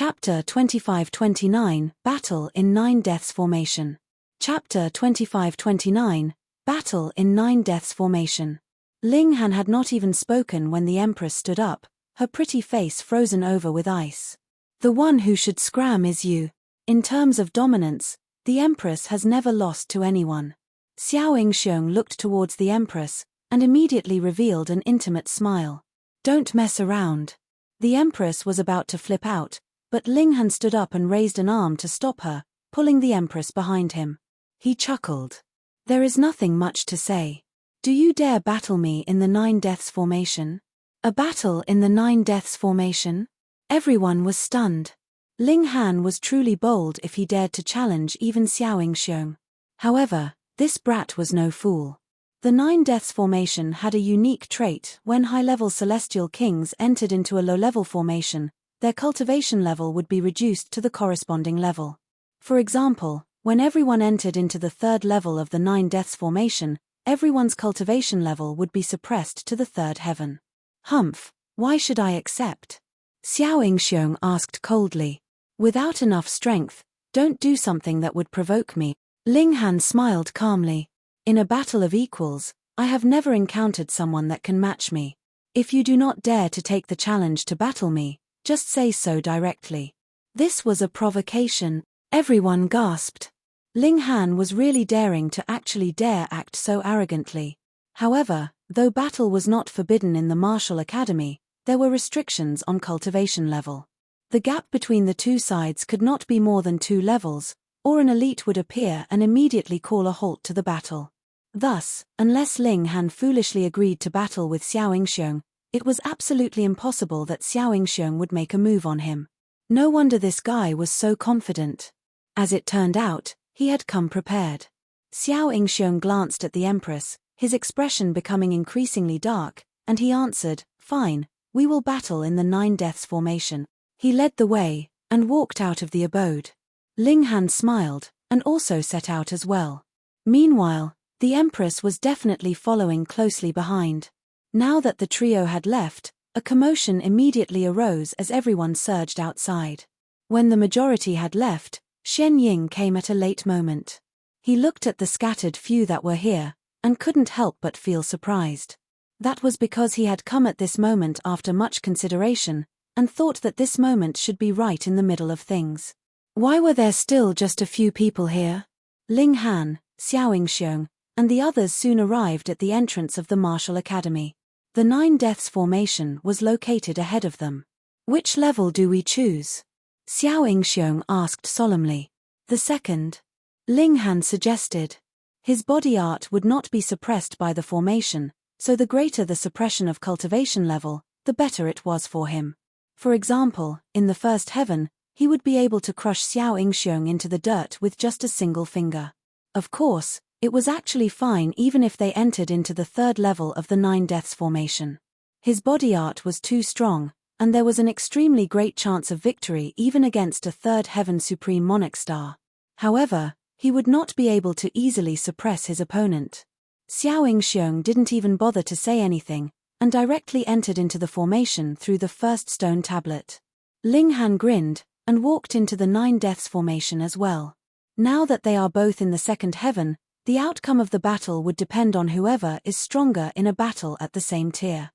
Chapter 25-29, Battle in 9 Deaths Formation. Chapter 25-29, Battle in 9 Deaths Formation. Ling Han had not even spoken when the Empress stood up, her pretty face frozen over with ice. The one who should scram is you. In terms of dominance, the Empress has never lost to anyone. Xiao Yingxiong looked towards the Empress, and immediately revealed an intimate smile. Don't mess around. The Empress was about to flip out, but Ling Han stood up and raised an arm to stop her, pulling the Empress behind him. He chuckled. There is nothing much to say. Do you dare battle me in the 9 Deaths Formation? A battle in the 9 Deaths Formation? Everyone was stunned. Ling Han was truly bold if he dared to challenge even Xiao Yingxiong. However, this brat was no fool. The 9 Deaths Formation had a unique trait. When high-level celestial kings entered into a low-level formation, their cultivation level would be reduced to the corresponding level. For example, when everyone entered into the 3rd level of the 9 Deaths Formation, everyone's cultivation level would be suppressed to the 3rd heaven. Humph, why should I accept? Xiao Yingxiong asked coldly. Without enough strength, don't do something that would provoke me. Ling Han smiled calmly. In a battle of equals, I have never encountered someone that can match me. If you do not dare to take the challenge to battle me, just say so directly. This was a provocation. Everyone gasped. Ling Han was really daring to actually dare act so arrogantly. However, though battle was not forbidden in the martial academy, there were restrictions on cultivation level. The gap between the two sides could not be more than 2 levels, or an elite would appear and immediately call a halt to the battle. Thus, unless Ling Han foolishly agreed to battle with Xiao Yingxiong, it was absolutely impossible that Xiao Yingxiong would make a move on him. No wonder this guy was so confident. As it turned out, he had come prepared. Xiao Yingxiong glanced at the Empress, his expression becoming increasingly dark, and he answered, "Fine, we will battle in the 9 Deaths Formation." He led the way, and walked out of the abode. Ling Han smiled, and also set out as well. Meanwhile, the Empress was definitely following closely behind. Now that the trio had left, a commotion immediately arose as everyone surged outside. When the majority had left, Shen Ying came at a late moment. He looked at the scattered few that were here, and couldn't help but feel surprised. That was because he had come at this moment after much consideration, and thought that this moment should be right in the middle of things. Why were there still just a few people here? Ling Han, Xiao Yingxiong, and the others soon arrived at the entrance of the martial academy. The 9 Deaths Formation was located ahead of them. Which level do we choose? Xiao Yingxiong asked solemnly. The 2nd. Ling Han suggested. His body art would not be suppressed by the formation, so the greater the suppression of cultivation level, the better it was for him. For example, in the 1st heaven, he would be able to crush Xiao Yingxiong into the dirt with just a single finger. Of course, it was actually fine even if they entered into the 3rd level of the 9 Deaths Formation. His body art was too strong, and there was an extremely great chance of victory even against a 3rd Heaven Supreme Monarch star. However, he would not be able to easily suppress his opponent. Xiao Yingxiong didn't even bother to say anything, and directly entered into the formation through the 1st stone tablet. Ling Han grinned, and walked into the 9 Deaths Formation as well. Now that they are both in the 2nd heaven, the outcome of the battle would depend on whoever is stronger in a battle at the same tier.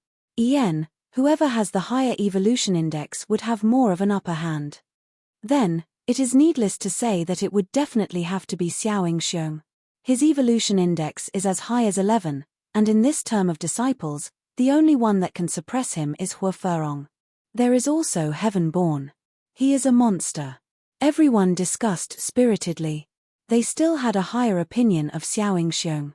Whoever has the higher evolution index would have more of an upper hand. Then, it is needless to say that it would definitely have to be Xiao Yingxiong. His evolution index is as high as 11, and in this term of disciples, the only one that can suppress him is Hua Furong. There is also Heaven Born. He is a monster. Everyone discussed spiritedly. They still had a higher opinion of Xiao Yingxiong.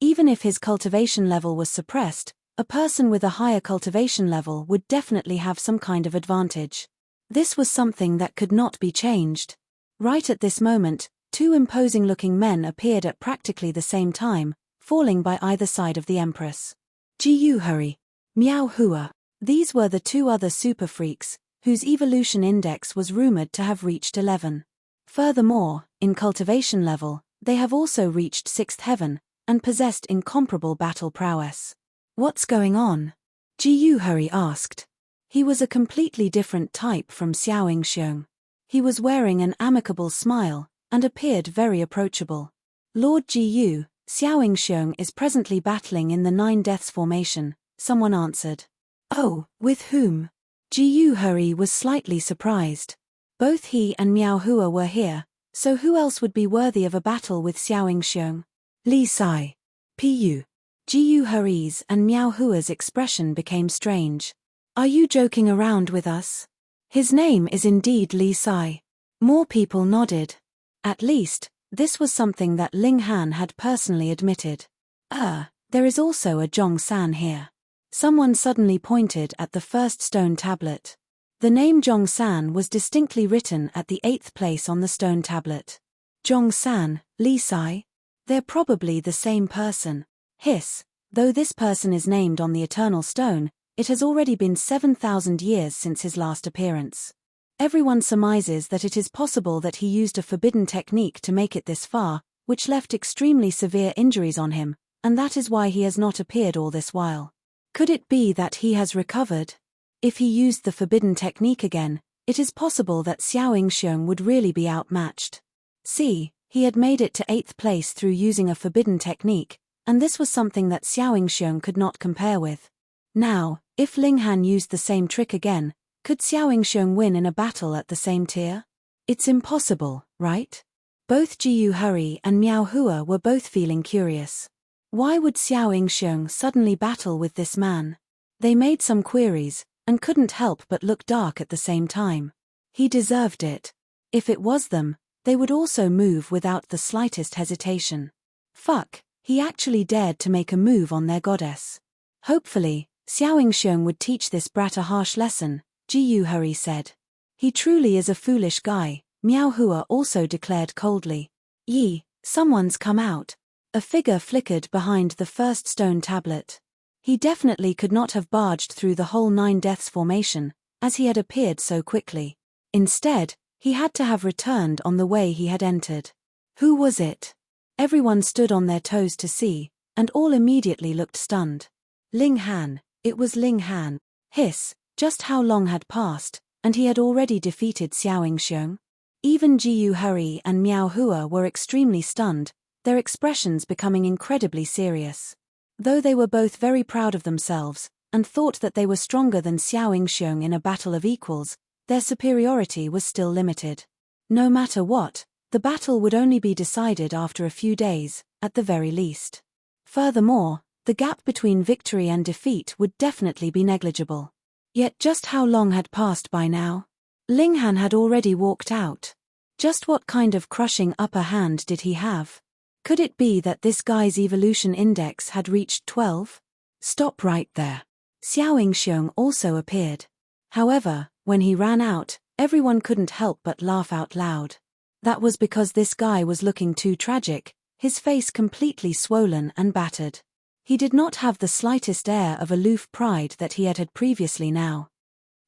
Even if his cultivation level was suppressed, a person with a higher cultivation level would definitely have some kind of advantage. This was something that could not be changed. Right at this moment, 2 imposing-looking men appeared at practically the same time, falling by either side of the Empress. Ji Yu Hurry, Miao Hua. These were the 2 other super freaks, whose evolution index was rumored to have reached 11. Furthermore, in cultivation level, they have also reached 6th heaven, and possessed incomparable battle prowess. What's going on? Ji Yu Hurry asked. He was a completely different type from Xiao Xiong. He was wearing an amicable smile, and appeared very approachable. Lord Ji, Xiao Xiong is presently battling in the 9 Deaths formation, someone answered. Oh, with whom? Ji Hurry was slightly surprised. Both he and Miao Hua were here, so who else would be worthy of a battle with Xiao Xiong? Li Sai. Pu. Ji Hurry's and Miao Hua's expression became strange. Are you joking around with us? His name is indeed Li Sai. More people nodded. At least, this was something that Ling Han had personally admitted. There is also a Zhong San here. Someone suddenly pointed at the first stone tablet. The name Zhong San was distinctly written at the 8th place on the stone tablet. Zhong San, Li Sai? They're probably the same person. Hiss, though this person is named on the Eternal Stone, it has already been 7,000 years since his last appearance. Everyone surmises that it is possible that he used a forbidden technique to make it this far, which left extremely severe injuries on him, and that is why he has not appeared all this while. Could it be that he has recovered? If he used the forbidden technique again, it is possible that Xiao Xiong would really be outmatched. See, he had made it to 8th place through using a forbidden technique, and this was something that Xiao Xiong could not compare with. Now, if Ling Han used the same trick again, could Xiao Xiong win in a battle at the same tier? It's impossible, right? Both Ji Hurry and Miao Hua were both feeling curious. Why would Xiao Xiong suddenly battle with this man? They made some queries, and couldn't help but look dark at the same time. He deserved it. If it was them, they would also move without the slightest hesitation. Fuck, he actually dared to make a move on their goddess. Hopefully, Xiao Xiong would teach this brat a harsh lesson, Ji Hurry said. He truly is a foolish guy, Miao Hua also declared coldly. Yi, someone's come out. A figure flickered behind the first stone tablet. He definitely could not have barged through the whole 9 Deaths formation, as he had appeared so quickly. Instead, he had to have returned on the way he had entered. Who was it? Everyone stood on their toes to see, and all immediately looked stunned. Ling Han, it was Ling Han. Hiss, just how long had passed, and he had already defeated Xiao Xiong? Even Ji Hurry and Miao Hua were extremely stunned, their expressions becoming incredibly serious. Though they were both very proud of themselves, and thought that they were stronger than Xiao Xiong in a battle of equals, their superiority was still limited. No matter what, the battle would only be decided after a few days, at the very least. Furthermore, the gap between victory and defeat would definitely be negligible. Yet just how long had passed by now? Ling Han had already walked out. Just what kind of crushing upper hand did he have? Could it be that this guy's evolution index had reached 12? Stop right there. Xiao Xiong also appeared. However, when he ran out, everyone couldn't help but laugh out loud. That was because this guy was looking too tragic, his face completely swollen and battered. He did not have the slightest air of aloof pride that he had previously now.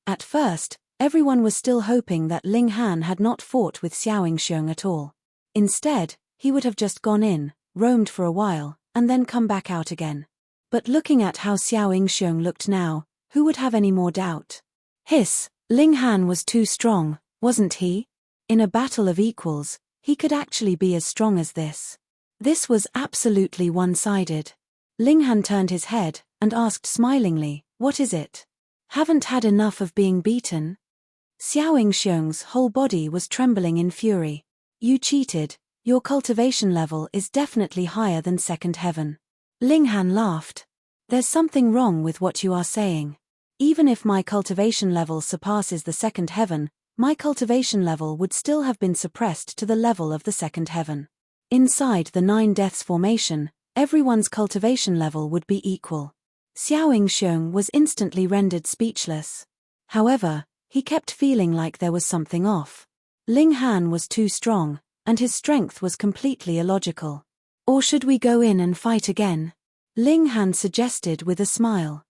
At first, everyone was still hoping that Ling Han had not fought with Xiao Xiong at all. Instead, he would have just gone in, roamed for a while, and then come back out again. But looking at how Xiao Xiong looked now, who would have any more doubt? Hiss, Ling Han was too strong, wasn't he? In a battle of equals, he could actually be as strong as this. This was absolutely one-sided. Ling Han turned his head, and asked smilingly, "What is it? Haven't had enough of being beaten?" Xiao Xiong's whole body was trembling in fury. "You cheated, your cultivation level is definitely higher than second heaven." Ling Han laughed. "There's something wrong with what you are saying. Even if my cultivation level surpasses the second heaven, my cultivation level would still have been suppressed to the level of the second heaven. Inside the 9 Deaths formation, everyone's cultivation level would be equal." Xiao Xiong was instantly rendered speechless. However, he kept feeling like there was something off. Ling Han was too strong, and his strength was completely illogical. "Or should we go in and fight again?" Ling Han suggested with a smile.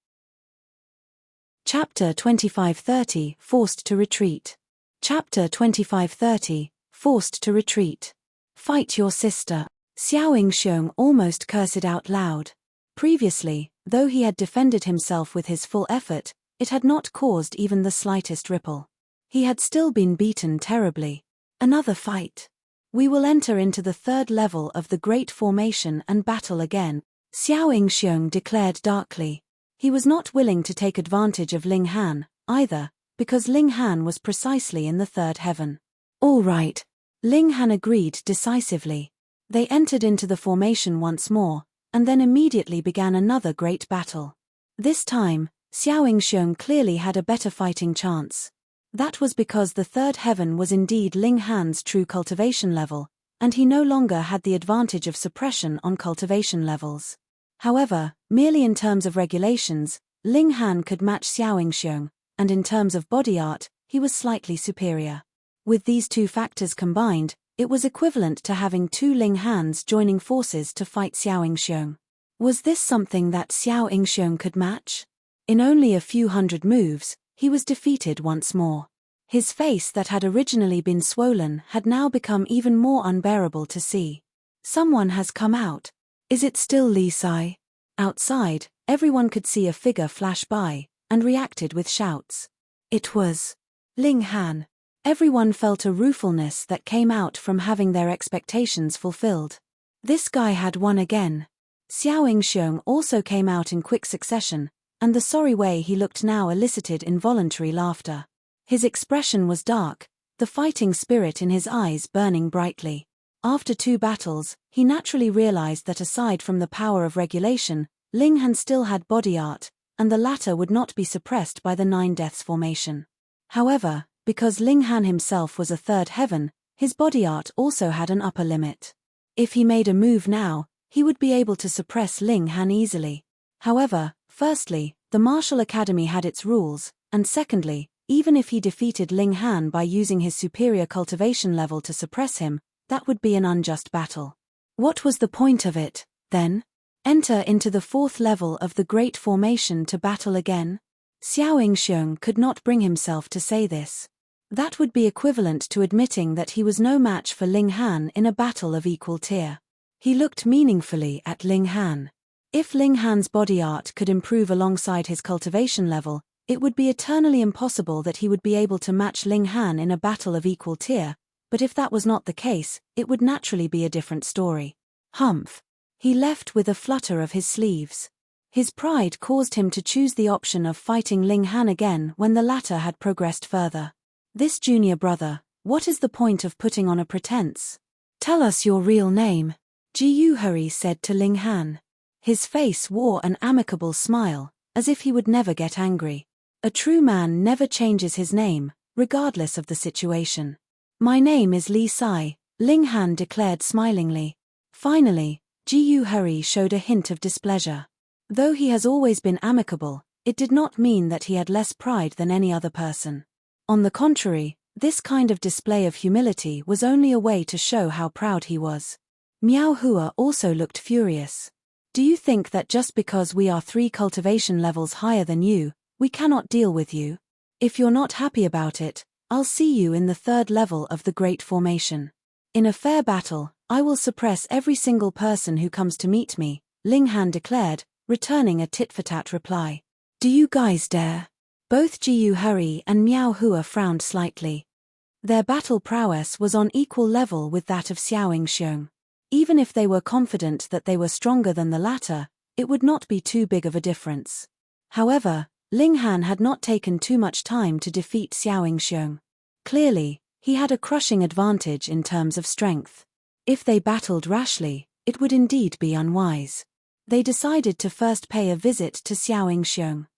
Chapter 2530, Forced to Retreat. Chapter 2530, Forced to Retreat. "Fight your sister." Xiao Xiong almost cursed out loud. Previously, though he had defended himself with his full effort, it had not caused even the slightest ripple. He had still been beaten terribly. Another fight. We will enter into the third level of the Great Formation and battle again, Xiao Yingxiong declared darkly. He was not willing to take advantage of Ling Han, either, because Ling Han was precisely in the third heaven. All right. Ling Han agreed decisively. They entered into the formation once more, and then immediately began another great battle. This time, Xiao Yingxiong clearly had a better fighting chance. That was because the third heaven was indeed Ling Han's true cultivation level, and he no longer had the advantage of suppression on cultivation levels. However, merely in terms of regulations, Ling Han could match Xiao Yingxiong, and in terms of body art, he was slightly superior. With these two factors combined, it was equivalent to having two Ling Hans joining forces to fight Xiao Yingxiong. Was this something that Xiao Yingxiong could match? In only a few hundred moves, he was defeated once more. His face that had originally been swollen had now become even more unbearable to see. Someone has come out. Is it still Li Sai? Outside, everyone could see a figure flash by, and reacted with shouts. It was Ling Han. Everyone felt a ruefulness that came out from having their expectations fulfilled. This guy had won again. Xiao Yingxiong also came out in quick succession, and the sorry way he looked now elicited involuntary laughter. His expression was dark, the fighting spirit in his eyes burning brightly. After two battles, he naturally realized that aside from the power of regulation, Ling Han still had body art, and the latter would not be suppressed by the 9 deaths formation. However, because Ling Han himself was a third heaven, his body art also had an upper limit. If he made a move now, he would be able to suppress Ling Han easily. However, firstly, the Martial Academy had its rules, and secondly, even if he defeated Ling Han by using his superior cultivation level to suppress him, that would be an unjust battle. What was the point of it, then? Enter into the fourth level of the Great Formation to battle again? Xiao Yingxiong could not bring himself to say this. That would be equivalent to admitting that he was no match for Ling Han in a battle of equal tier. He looked meaningfully at Ling Han. If Ling Han's body art could improve alongside his cultivation level, it would be eternally impossible that he would be able to match Ling Han in a battle of equal tier, but if that was not the case, it would naturally be a different story. Humph. He left with a flutter of his sleeves. His pride caused him to choose the option of fighting Ling Han again when the latter had progressed further. This junior brother, what is the point of putting on a pretense? Tell us your real name, Ji Yuhuri said to Ling Han. His face wore an amicable smile, as if he would never get angry. A true man never changes his name, regardless of the situation. My name is Li Sai, Ling Han declared smilingly. Finally, Ji Yuhuri showed a hint of displeasure. Though he has always been amicable, it did not mean that he had less pride than any other person. On the contrary, this kind of display of humility was only a way to show how proud he was. Miao Hua also looked furious. Do you think that just because we are 3 cultivation levels higher than you, we cannot deal with you? If you're not happy about it, I'll see you in the third level of the Great Formation. In a fair battle, I will suppress every single person who comes to meet me, Ling Han declared, returning a tit-for-tat reply. Do you guys dare? Both Ji Yuhuri and Miao Hua frowned slightly. Their battle prowess was on equal level with that of Xiao Yingxiong. Even if they were confident that they were stronger than the latter, it would not be too big of a difference. However, Ling Han had not taken too much time to defeat Xiao Yingxiong. Clearly, he had a crushing advantage in terms of strength. If they battled rashly, it would indeed be unwise. They decided to first pay a visit to Xiao Yingxiong.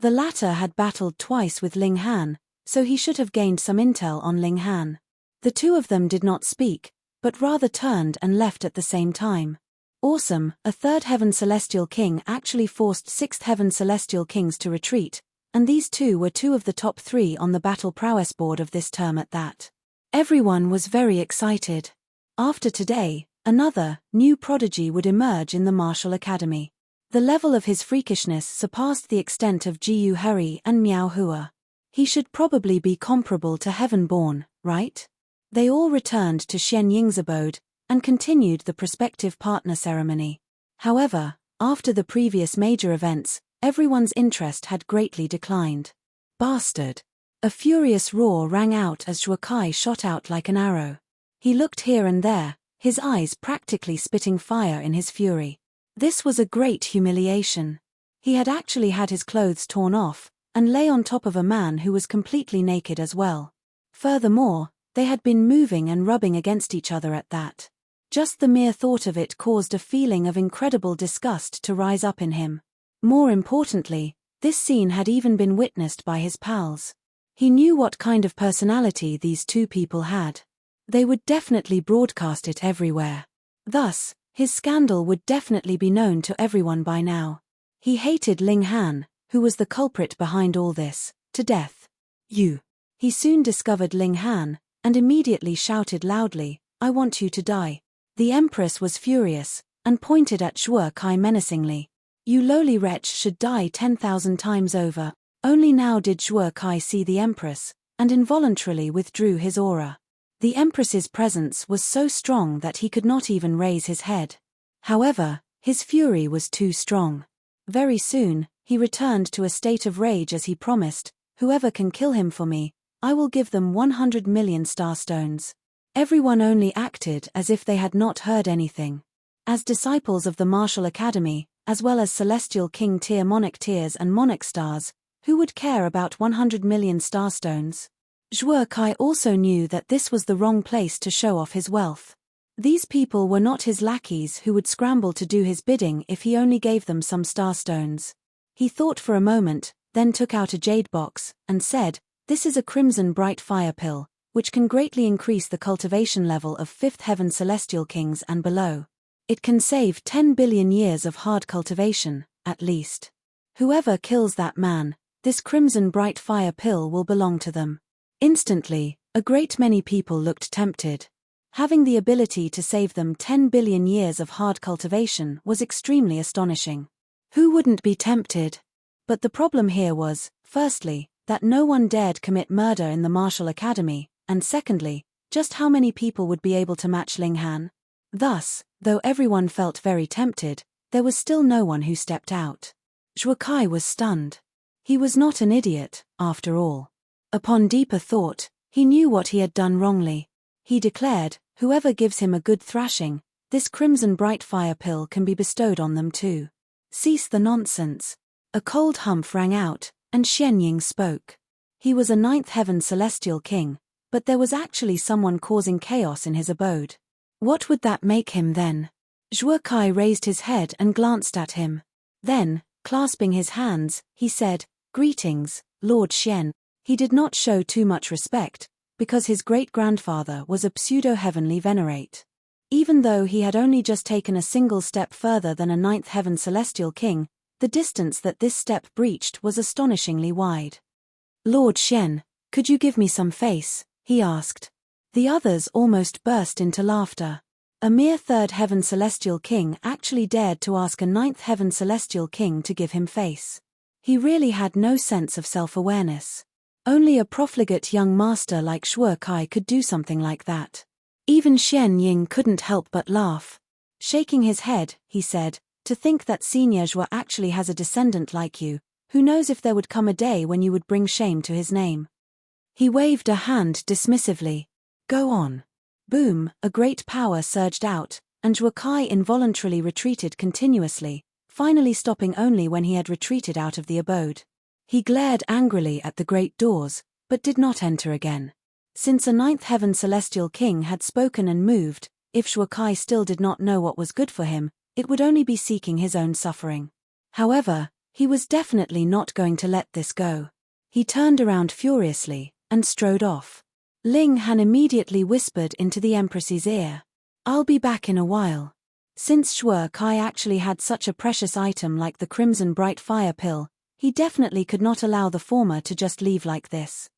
The latter had battled twice with Ling Han, so he should have gained some intel on Ling Han. The two of them did not speak, but rather turned and left at the same time. Awesome, a 3rd Heaven Celestial King actually forced 6th Heaven Celestial Kings to retreat, and these two were 2 of the top 3 on the battle prowess board of this term at that. Everyone was very excited. After today, another, new prodigy would emerge in the Martial Academy. The level of his freakishness surpassed the extent of Ji Yuhuri and Miao Hua. He should probably be comparable to Heaven-born, right? They all returned to Xian Ying's abode, and continued the prospective partner ceremony. However, after the previous major events, Everyone's interest had greatly declined. Bastard! A furious roar rang out as Zhuo Kai shot out like an arrow. He looked here and there, his eyes practically spitting fire in his fury. This was a great humiliation. He had actually had his clothes torn off, and lay on top of a man who was completely naked as well. Furthermore, they had been moving and rubbing against each other at that. Just the mere thought of it caused a feeling of incredible disgust to rise up in him. More importantly, this scene had even been witnessed by his pals. He knew what kind of personality these two people had. They would definitely broadcast it everywhere. Thus, his scandal would definitely be known to everyone by now. He hated Ling Han, who was the culprit behind all this, to death. You. He soon discovered Ling Han, and immediately shouted loudly, "I want you to die." The Empress was furious, and pointed at Zhuo Kai menacingly. You lowly wretch should die 10,000 times over. Only now did Zhuo Kai see the Empress, and involuntarily withdrew his aura. The Empress's presence was so strong that he could not even raise his head. However, his fury was too strong. Very soon, he returned to a state of rage as he promised, "Whoever can kill him for me, I will give them 100 million star stones." Everyone only acted as if they had not heard anything. As disciples of the Martial Academy, as well as Celestial King tier Monarch tiers and Monarch stars, who would care about 100 million star stones? Zhuo Kai also knew that this was the wrong place to show off his wealth. These people were not his lackeys who would scramble to do his bidding if he only gave them some star stones. He thought for a moment, then took out a jade box, and said, "This is a crimson bright fire pill, which can greatly increase the cultivation level of 5th heaven celestial kings and below. It can save 10 billion years of hard cultivation, at least. Whoever kills that man, this crimson bright fire pill will belong to them." Instantly, a great many people looked tempted. Having the ability to save them 10 billion years of hard cultivation was extremely astonishing. Who wouldn't be tempted? But the problem here was, firstly, that no one dared commit murder in the Martial Academy, and secondly, just how many people would be able to match Ling Han? Thus, though everyone felt very tempted, there was still no one who stepped out. Zhuo Kai was stunned. He was not an idiot, after all. Upon deeper thought, he knew what he had done wrongly. He declared, "Whoever gives him a good thrashing, this crimson bright fire pill can be bestowed on them too." "Cease the nonsense." A cold humph rang out, and Xian Ying spoke. He was a 9th heaven celestial king, but there was actually someone causing chaos in his abode. What would that make him then? Zhuo Kai raised his head and glanced at him. Then, clasping his hands, he said, "Greetings, Lord Xian." He did not show too much respect, because his great-grandfather was a pseudo-heavenly venerate. Even though he had only just taken a single step further than a 9th heaven celestial king, the distance that this step breached was astonishingly wide. "Lord Xian, could you give me some face?" he asked. The others almost burst into laughter. A mere 3rd heaven celestial king actually dared to ask a 9th heaven celestial king to give him face. He really had no sense of self-awareness. Only a profligate young master like Zhuo Kai could do something like that. Even Xian Ying couldn't help but laugh. Shaking his head, he said, "To think that Senior Zhuo actually has a descendant like you, who knows if there would come a day when you would bring shame to his name." He waved a hand dismissively. "Go on." Boom, a great power surged out, and Zhuo Kai involuntarily retreated continuously, finally stopping only when he had retreated out of the abode. He glared angrily at the great doors, but did not enter again. Since a 9th heaven celestial king had spoken and moved, if Zhuo Kai still did not know what was good for him, it would only be seeking his own suffering. However, he was definitely not going to let this go. He turned around furiously, and strode off. Ling Han immediately whispered into the Empress's ear, "I'll be back in a while." Since Zhuo Kai actually had such a precious item like the crimson bright fire pill, he definitely could not allow the former to just leave like this.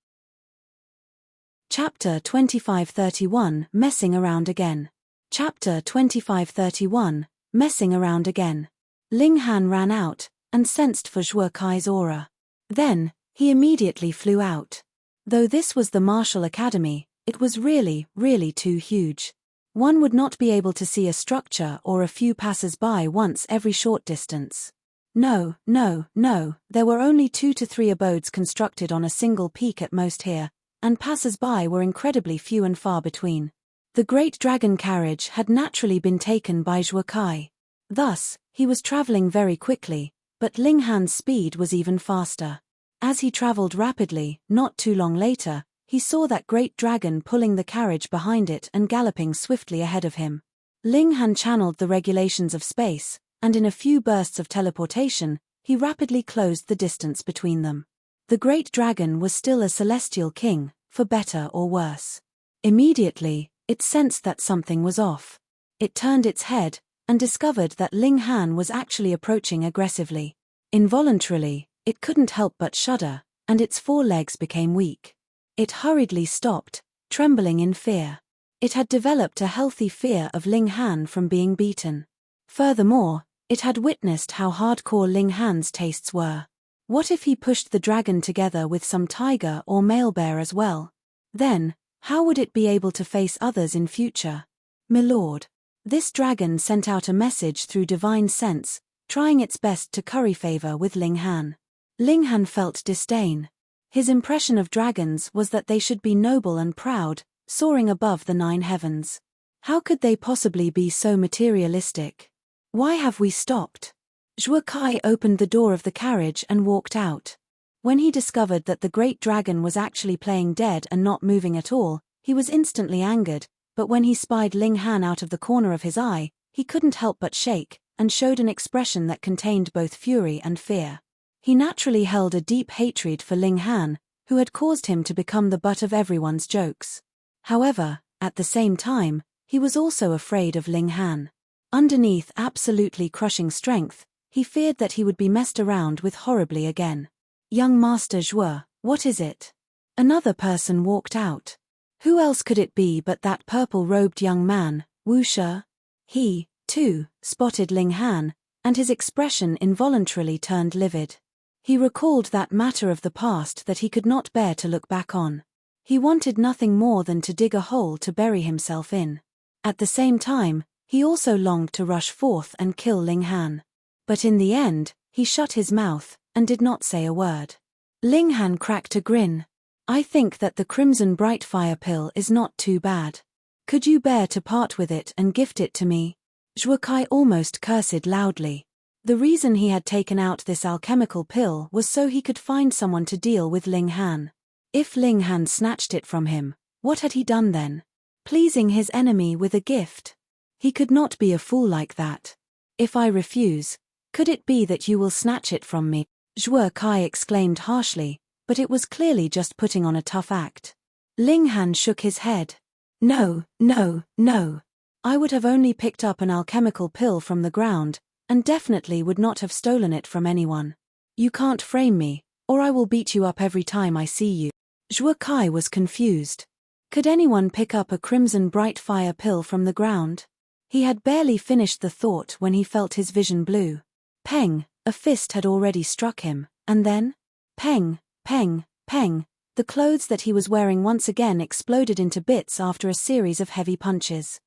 Chapter 2531, Messing Around Again. Chapter 2531, Messing Around Again. Ling Han ran out, and sensed for Zhuo Kai's aura. Then, he immediately flew out. Though this was the Martial Academy, it was really, really too huge. One would not be able to see a structure or a few passers-by once every short distance. No, no, no, there were only 2 to 3 abodes constructed on a single peak at most here, and passers-by were incredibly few and far between. The great dragon carriage had naturally been taken by Zhuo Kai. Thus, he was traveling very quickly, but Ling Han's speed was even faster. As he traveled rapidly, not too long later, he saw that great dragon pulling the carriage behind it and galloping swiftly ahead of him. Ling Han channeled the regulations of space, and in a few bursts of teleportation, he rapidly closed the distance between them. The great dragon was still a celestial king, for better or worse. Immediately, it sensed that something was off. It turned its head, and discovered that Ling Han was actually approaching aggressively. Involuntarily, it couldn't help but shudder, and its 4 legs became weak. It hurriedly stopped, trembling in fear. It had developed a healthy fear of Ling Han from being beaten. Furthermore, it had witnessed how hardcore Ling Han's tastes were. What if he pushed the dragon together with some tiger or male bear as well? Then, how would it be able to face others in future? Milord. This dragon sent out a message through divine sense, trying its best to curry favor with Ling Han. Ling Han felt disdain. His impression of dragons was that they should be noble and proud, soaring above the 9 heavens. How could they possibly be so materialistic? Why have we stopped? Zhuo Kai opened the door of the carriage and walked out. When he discovered that the great dragon was actually playing dead and not moving at all, he was instantly angered, but when he spied Ling Han out of the corner of his eye, he couldn't help but shake, and showed an expression that contained both fury and fear. He naturally held a deep hatred for Ling Han, who had caused him to become the butt of everyone's jokes. However, at the same time, he was also afraid of Ling Han. Underneath absolutely crushing strength, he feared that he would be messed around with horribly again. Young Master Zhuo, what is it? Another person walked out. Who else could it be but that purple-robed young man, Wu Shi? He, too, spotted Ling Han, and his expression involuntarily turned livid. He recalled that matter of the past that he could not bear to look back on. He wanted nothing more than to dig a hole to bury himself in. At the same time, he also longed to rush forth and kill Ling Han. But in the end, he shut his mouth, and did not say a word. Ling Han cracked a grin. I think that the Crimson Brightfire pill is not too bad. Could you bear to part with it and gift it to me? Zhuo Kai almost cursed loudly. The reason he had taken out this alchemical pill was so he could find someone to deal with Ling Han. If Ling Han snatched it from him, what had he done then? Pleasing his enemy with a gift? He could not be a fool like that. If I refuse, could it be that you will snatch it from me? Zhuo Kai exclaimed harshly, but it was clearly just putting on a tough act. Ling Han shook his head. No, no, no. I would have only picked up an alchemical pill from the ground, and definitely would not have stolen it from anyone. You can't frame me, or I will beat you up every time I see you. Zhuo Kai was confused. Could anyone pick up a Crimson Brightfire pill from the ground? He had barely finished the thought when he felt his vision blue. Peng, a fist had already struck him, and then? Peng, peng, peng, the clothes that he was wearing once again exploded into bits after a series of heavy punches.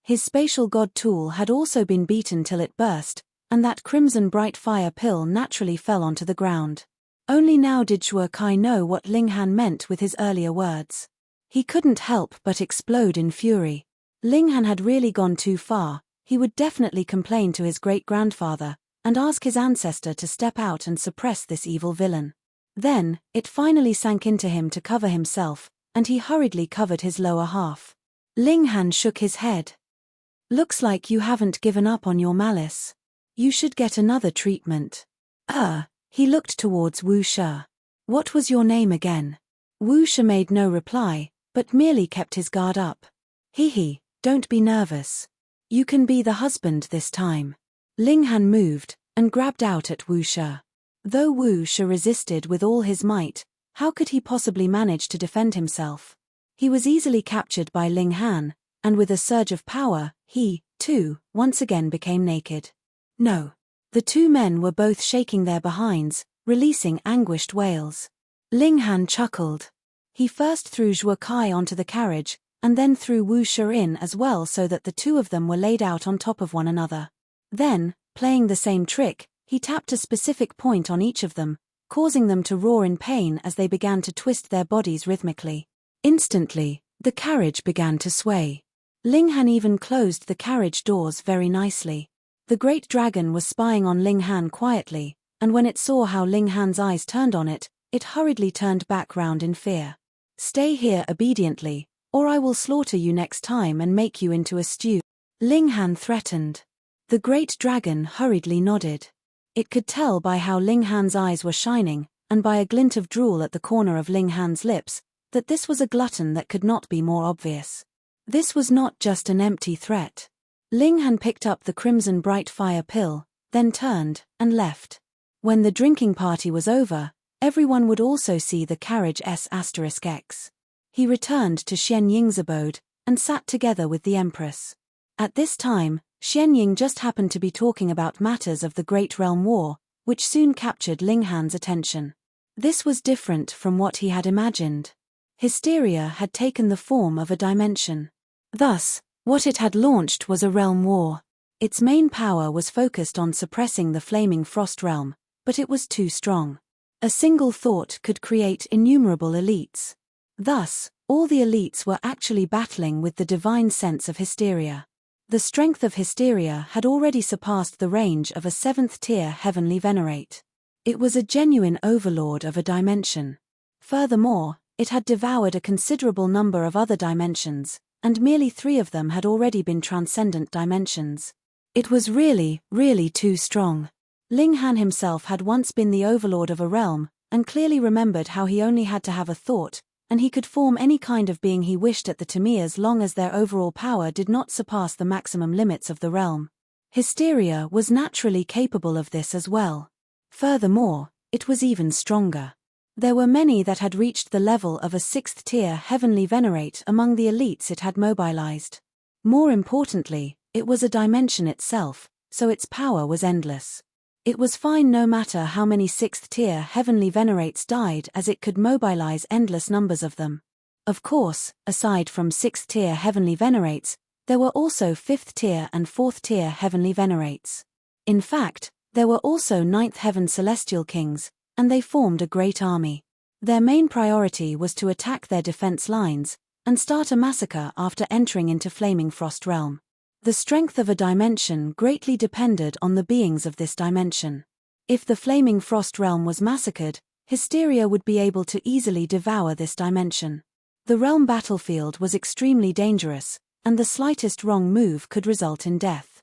His spatial god tool had also been beaten till it burst, and that Crimson Brightfire pill naturally fell onto the ground. Only now did Zhuo Kai know what Ling Han meant with his earlier words. He couldn't help but explode in fury. Ling Han had really gone too far. He would definitely complain to his great-grandfather, and ask his ancestor to step out and suppress this evil villain. Then, it finally sank into him to cover himself, and he hurriedly covered his lower half. Ling Han shook his head. Looks like you haven't given up on your malice. You should get another treatment. He looked towards Wu Shi. What was your name again? Wu Shi made no reply, but merely kept his guard up. He, don't be nervous. You can be the husband this time. Ling Han moved, and grabbed out at Wu Shi. Though Wu Shi resisted with all his might, how could he possibly manage to defend himself? He was easily captured by Ling Han, and with a surge of power, he, too, once again became naked. No. The two men were both shaking their behinds, releasing anguished wails. Ling Han chuckled. He first threw Zhuo Kai onto the carriage, and then threw Wu Shi in as well so that the two of them were laid out on top of one another. Then, playing the same trick, He tapped a specific point on each of them, causing them to roar in pain as they began to twist their bodies rhythmically. Instantly, the carriage began to sway. Ling Han even closed the carriage doors very nicely. The great dragon was spying on Ling Han quietly, and when it saw how Ling Han's eyes turned on it, it hurriedly turned back round in fear. "Stay here obediently, or I will slaughter you next time and make you into a stew," Ling Han threatened. The great dragon hurriedly nodded. It could tell by how Ling Han's eyes were shining, and by a glint of drool at the corner of Ling Han's lips, that this was a glutton that could not be more obvious. This was not just an empty threat. Ling Han picked up the crimson bright fire pill, then turned and left. When the drinking party was over, everyone would also see the carriage S*X. He returned to Xian Ying's abode, and sat together with the Empress. At this time, Xian Ying just happened to be talking about matters of the Great Realm War, which soon captured Ling Han's attention. This was different from what he had imagined. Hysteria had taken the form of a dimension. Thus, what it had launched was a realm war. Its main power was focused on suppressing the flaming frost realm, but it was too strong. A single thought could create innumerable elites. Thus, all the elites were actually battling with the divine sense of hysteria. The strength of hysteria had already surpassed the range of a 7th-tier heavenly venerate. It was a genuine overlord of a dimension. Furthermore, it had devoured a considerable number of other dimensions, and merely 3 of them had already been transcendent dimensions. It was really, really too strong. Ling Han himself had once been the overlord of a realm, and clearly remembered how he only had to have a thought, and he could form any kind of being he wished at the time as long as their overall power did not surpass the maximum limits of the realm. Hysteria was naturally capable of this as well. Furthermore, it was even stronger. There were many that had reached the level of a 6th-tier heavenly venerate among the elites it had mobilized. More importantly, it was a dimension itself, so its power was endless. It was fine no matter how many 6th-tier heavenly venerates died, as it could mobilize endless numbers of them. Of course, aside from 6th-tier heavenly venerates, there were also 5th-tier and 4th-tier heavenly venerates. In fact, there were also 9th heaven celestial kings, and they formed a great army. Their main priority was to attack their defense lines, and start a massacre after entering into Flaming Frost Realm. The strength of a dimension greatly depended on the beings of this dimension. If the Flaming Frost Realm was massacred, Hysteria would be able to easily devour this dimension. The realm battlefield was extremely dangerous, and the slightest wrong move could result in death.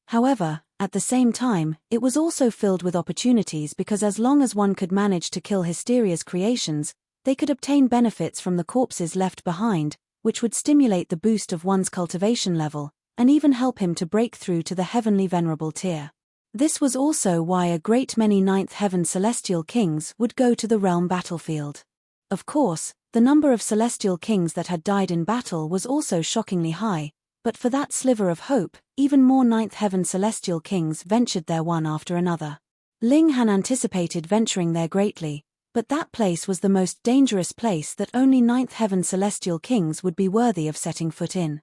However, at the same time, it was also filled with opportunities because as long as one could manage to kill Hysteria's creations, they could obtain benefits from the corpses left behind, which would stimulate the boost of one's cultivation level, and even help him to break through to the heavenly venerable tier. This was also why a great many 9th heaven celestial kings would go to the realm battlefield. Of course, the number of celestial kings that had died in battle was also shockingly high, but for that sliver of hope, even more 9th heaven celestial kings ventured there one after another. Ling Han anticipated venturing there greatly, but that place was the most dangerous place that only 9th heaven celestial kings would be worthy of setting foot in.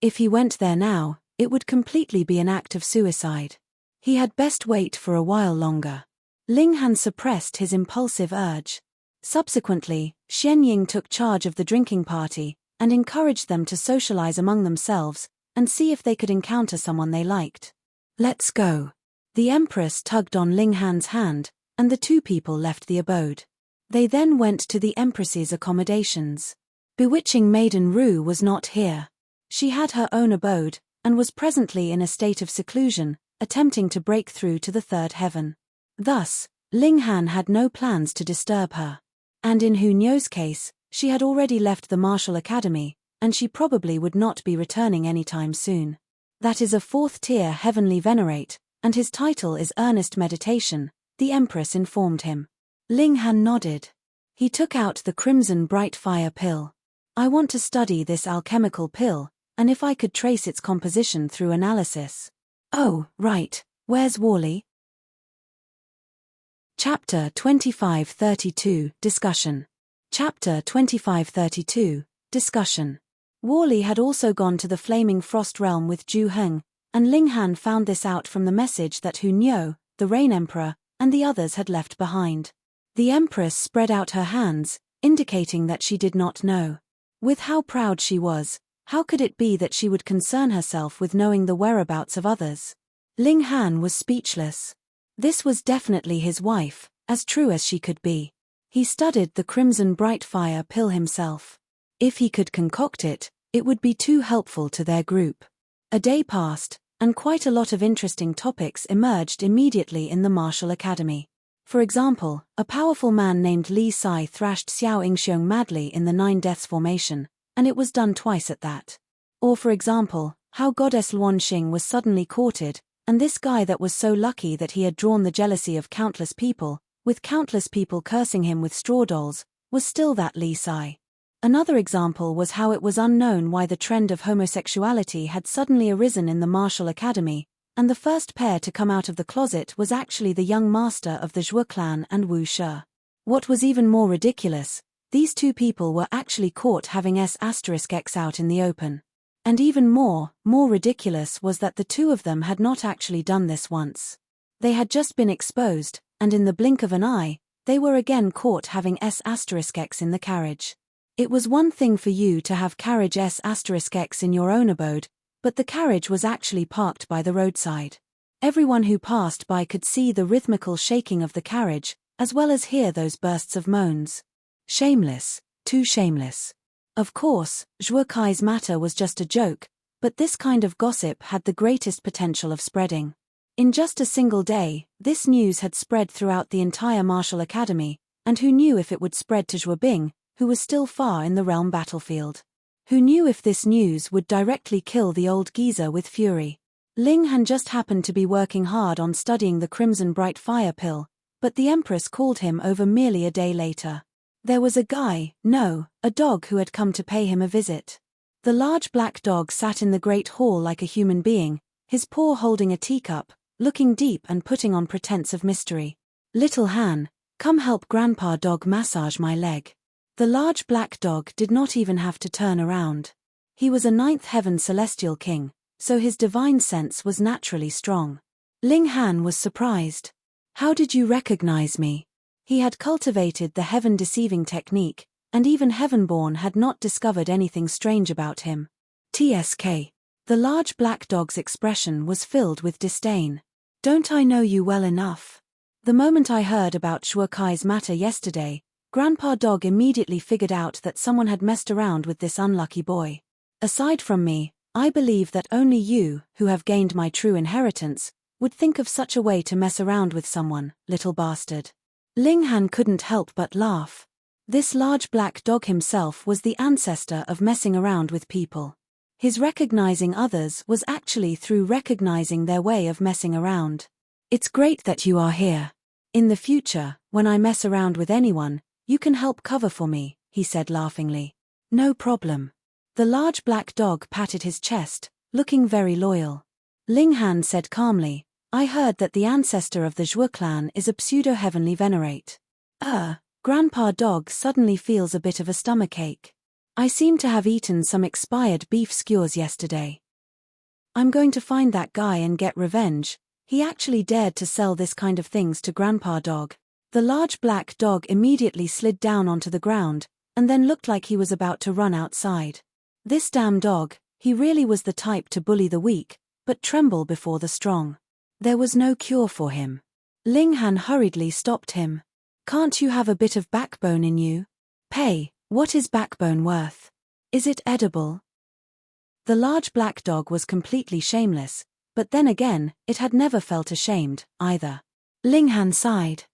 If he went there now, it would completely be an act of suicide. He had best wait for a while longer. Ling Han suppressed his impulsive urge. Subsequently, Xian Ying took charge of the drinking party, and encouraged them to socialize among themselves, and see if they could encounter someone they liked. "Let's go." The Empress tugged on Ling Han's hand, and the 2 people left the abode. They then went to the Empress's accommodations. Bewitching Maiden Ru was not here. She had her own abode, and was presently in a state of seclusion, attempting to break through to the 3rd heaven. Thus, Ling Han had no plans to disturb her. And in Hu Nyo's case, she had already left the martial academy, and she probably would not be returning anytime soon. That is a 4th-tier heavenly venerate, and his title is Earnest Meditation, the Empress informed him. Ling Han nodded. He took out the crimson bright fire pill. "I want to study this alchemical pill, and if I could trace its composition through analysis." "Oh, right, where's Wally?" Chapter 2532 Discussion. Chapter 2532 Discussion. Wally had also gone to the Flaming Frost Realm with Zhu Heng, and Ling Han found this out from the message that Hu Niu, the Rain Emperor, and the others had left behind. The Empress spread out her hands, indicating that she did not know. With how proud she was, how could it be that she would concern herself with knowing the whereabouts of others? Ling Han was speechless. This was definitely his wife, as true as she could be. He studied the crimson bright fire pill himself. If he could concoct it, it would be too helpful to their group. A day passed, and quite a lot of interesting topics emerged immediately in the martial academy. For example, a powerful man named Li Sai thrashed Xiao Yingxiong madly in the 9 Deaths formation, and it was done twice at that. Or for example, how Goddess Luan Xing was suddenly courted, and this guy that was so lucky that he had drawn the jealousy of countless people, with countless people cursing him with straw dolls, was still that Li Sai. Another example was how it was unknown why the trend of homosexuality had suddenly arisen in the martial academy, and the first pair to come out of the closet was actually the young master of the Zhuo clan and Wu Shi. What was even more ridiculous, these two people were actually caught having S*X out in the open. And even more ridiculous was that the two of them had not actually done this once. They had just been exposed, and in the blink of an eye, they were again caught having S*X in the carriage. It was one thing for you to have carriage S*X in your own abode, but the carriage was actually parked by the roadside. Everyone who passed by could see the rhythmical shaking of the carriage, as well as hear those bursts of moans. Shameless, too shameless. Of course, Zhuo Kai's matter was just a joke, but this kind of gossip had the greatest potential of spreading. In just a single day, this news had spread throughout the entire martial academy, and who knew if it would spread to Zhuo Bing, who was still far in the realm battlefield. Who knew if this news would directly kill the old geezer with fury? Ling Han just happened to be working hard on studying the crimson bright fire pill, but the Empress called him over merely a day later. There was a dog who had come to pay him a visit. The large black dog sat in the great hall like a human being, his paw holding a teacup, looking deep and putting on pretense of mystery. "Little Han, come help Grandpa Dog massage my leg." The large black dog did not even have to turn around. He was a 9th heaven celestial king, so his divine sense was naturally strong. Ling Han was surprised. "How did you recognize me?" He had cultivated the heaven-deceiving technique, and even Heavenborn had not discovered anything strange about him. "TSK." The large black dog's expression was filled with disdain. "Don't I know you well enough? The moment I heard about Zhuo Kai's matter yesterday, Grandpa Dog immediately figured out that someone had messed around with this unlucky boy. Aside from me, I believe that only you, who have gained my true inheritance, would think of such a way to mess around with someone, little bastard." Ling Han couldn't help but laugh. This large black dog himself was the ancestor of messing around with people. His recognizing others was actually through recognizing their way of messing around. "It's great that you are here. In the future, when I mess around with anyone, you can help cover for me," he said laughingly. "No problem." The large black dog patted his chest, looking very loyal. Ling Han said calmly, "I heard that the ancestor of the Zhuo clan is a pseudo-heavenly venerate." Grandpa Dog suddenly feels a bit of a stomachache. "I seem to have eaten some expired beef skewers yesterday. I'm going to find that guy and get revenge. He actually dared to sell this kind of things to Grandpa Dog." The large black dog immediately slid down onto the ground, and then looked like he was about to run outside. This damn dog, he really was the type to bully the weak, but tremble before the strong. There was no cure for him. Ling Han hurriedly stopped him. "Can't you have a bit of backbone in you? Pay, what is backbone worth? Is it edible?" The large black dog was completely shameless, but then again, it had never felt ashamed, either. Ling Han sighed.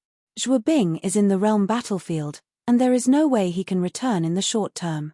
Zhuo Bing is in the realm battlefield, and there is no way he can return in the short term.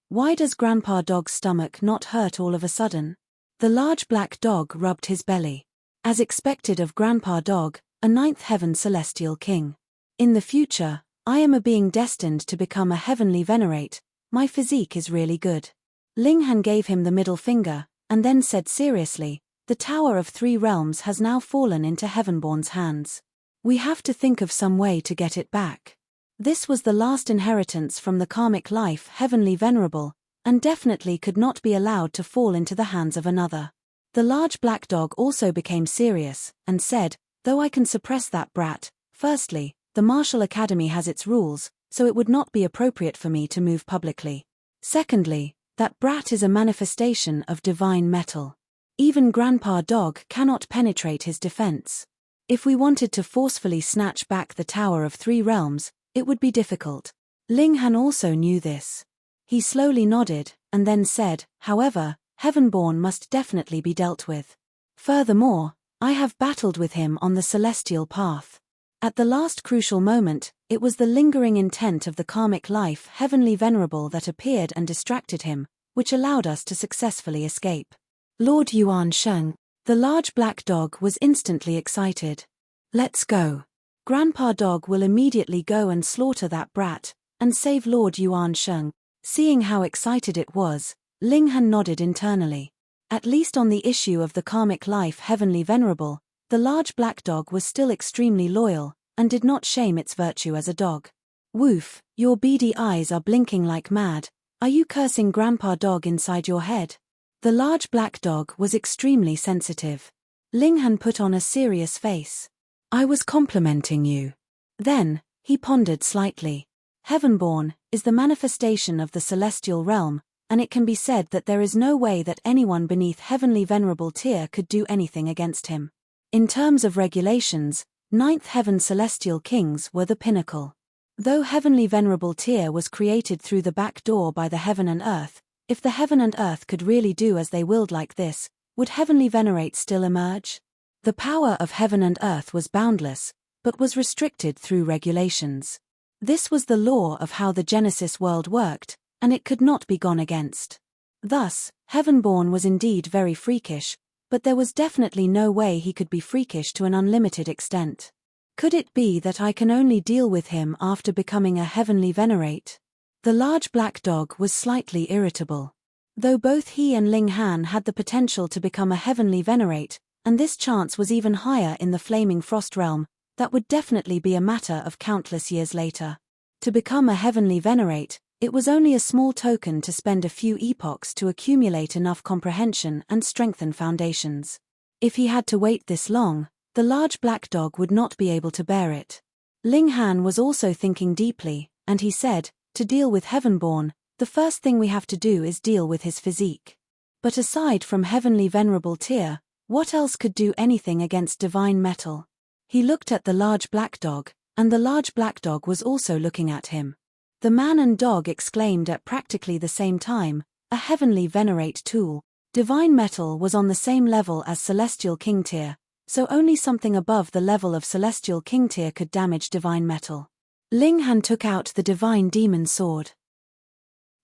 Why does Grandpa Dog's stomach not hurt all of a sudden? The large black dog rubbed his belly. As expected of Grandpa Dog, a 9th heaven celestial king. "In the future, I am a being destined to become a heavenly venerate. My physique is really good." Ling Han gave him the middle finger, and then said seriously, "The Tower of 3 Realms has now fallen into Heavenborn's hands. We have to think of some way to get it back. This was the last inheritance from the karmic life Heavenly Venerable, and definitely could not be allowed to fall into the hands of another. The large black dog also became serious, and said, "Though I can suppress that brat, firstly, the Martial Academy has its rules, so it would not be appropriate for me to move publicly. Secondly, that brat is a manifestation of divine metal. Even Grandpa Dog cannot penetrate his defense. If we wanted to forcefully snatch back the Tower of Three Realms, it would be difficult." Ling Han also knew this. He slowly nodded, and then said, "However, Heavenborn must definitely be dealt with. Furthermore, I have battled with him on the celestial path. At the last crucial moment, it was the lingering intent of the karmic life Heavenly Venerable that appeared and distracted him, which allowed us to successfully escape." Lord Yuan Sheng, the large black dog, was instantly excited. "Let's go. Grandpa Dog will immediately go and slaughter that brat, and save Lord Yuan Sheng." Seeing how excited it was, Ling Han nodded internally. At least on the issue of the karmic life Heavenly Venerable, the large black dog was still extremely loyal, and did not shame its virtue as a dog. "Woof, your beady eyes are blinking like mad. Are you cursing Grandpa Dog inside your head?" The large black dog was extremely sensitive. Ling Han put on a serious face. "I was complimenting you." Then, he pondered slightly. Heavenborn is the manifestation of the celestial realm, and it can be said that there is no way that anyone beneath Heavenly Venerable Tier could do anything against him. In terms of regulations, Ninth Heaven Celestial Kings were the pinnacle. Though Heavenly Venerable Tier was created through the back door by the heaven and earth, if the heaven and earth could really do as they willed like this, would Heavenly Venerate still emerge? The power of heaven and earth was boundless, but was restricted through regulations. This was the law of how the Genesis world worked, and it could not be gone against. Thus, Heavenborn was indeed very freakish, but there was definitely no way he could be freakish to an unlimited extent. Could it be that I can only deal with him after becoming a Heavenly Venerate? The large black dog was slightly irritable. Though both he and Ling Han had the potential to become a Heavenly Venerate, and this chance was even higher in the Flaming Frost realm, that would definitely be a matter of countless years later. To become a Heavenly Venerate, it was only a small token to spend a few epochs to accumulate enough comprehension and strengthen foundations. If he had to wait this long, the large black dog would not be able to bear it. Ling Han was also thinking deeply, and he said, "To deal with Heavenborn, the first thing we have to do is deal with his physique. But aside from Heavenly Venerable Tier, what else could do anything against divine metal?" He looked at the large black dog, and the large black dog was also looking at him. The man and dog exclaimed at practically the same time, "A Heavenly Venerate tool." Divine metal was on the same level as Celestial King Tier, so only something above the level of Celestial King Tier could damage divine metal. Ling Han took out the divine demon sword.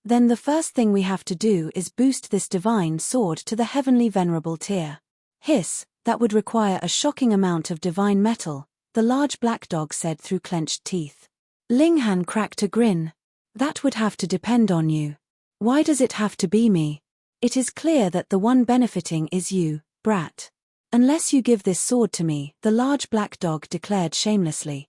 "Then the first thing we have to do is boost this divine sword to the Heavenly Venerable Tier." "Hiss, that would require a shocking amount of divine metal," the large black dog said through clenched teeth. Ling Han cracked a grin. "That would have to depend on you. Why does it have to be me? It is clear that the one benefiting is you, brat. Unless you give this sword to me," the large black dog declared shamelessly.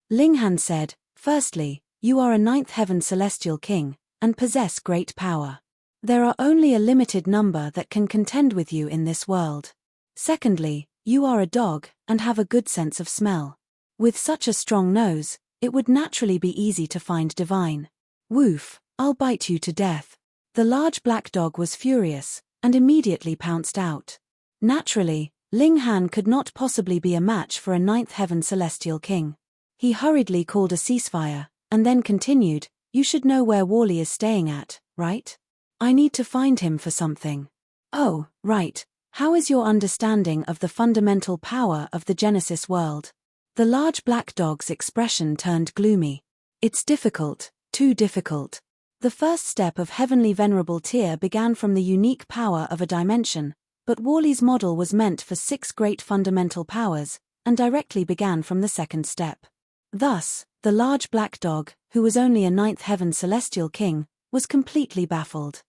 Ling Han said, "Firstly, you are a Ninth Heaven Celestial King, and possess great power. There are only a limited number that can contend with you in this world. Secondly, you are a dog, and have a good sense of smell. With such a strong nose, it would naturally be easy to find divine. Woof, I'll bite you to death." The large black dog was furious, and immediately pounced out. Naturally, Ling Han could not possibly be a match for a Ninth Heaven Celestial King. He hurriedly called a ceasefire, and then continued, "You should know where Wally is staying at, right? I need to find him for something." "Oh, right. How is your understanding of the fundamental power of the Genesis world?" The large black dog's expression turned gloomy. "It's difficult, too difficult. The first step of Heavenly Venerable Tier began from the unique power of a dimension, but Wally's model was meant for 6 great fundamental powers, and directly began from the second step. Thus, the large black dog, who was only a Ninth Heaven Celestial King, was completely baffled.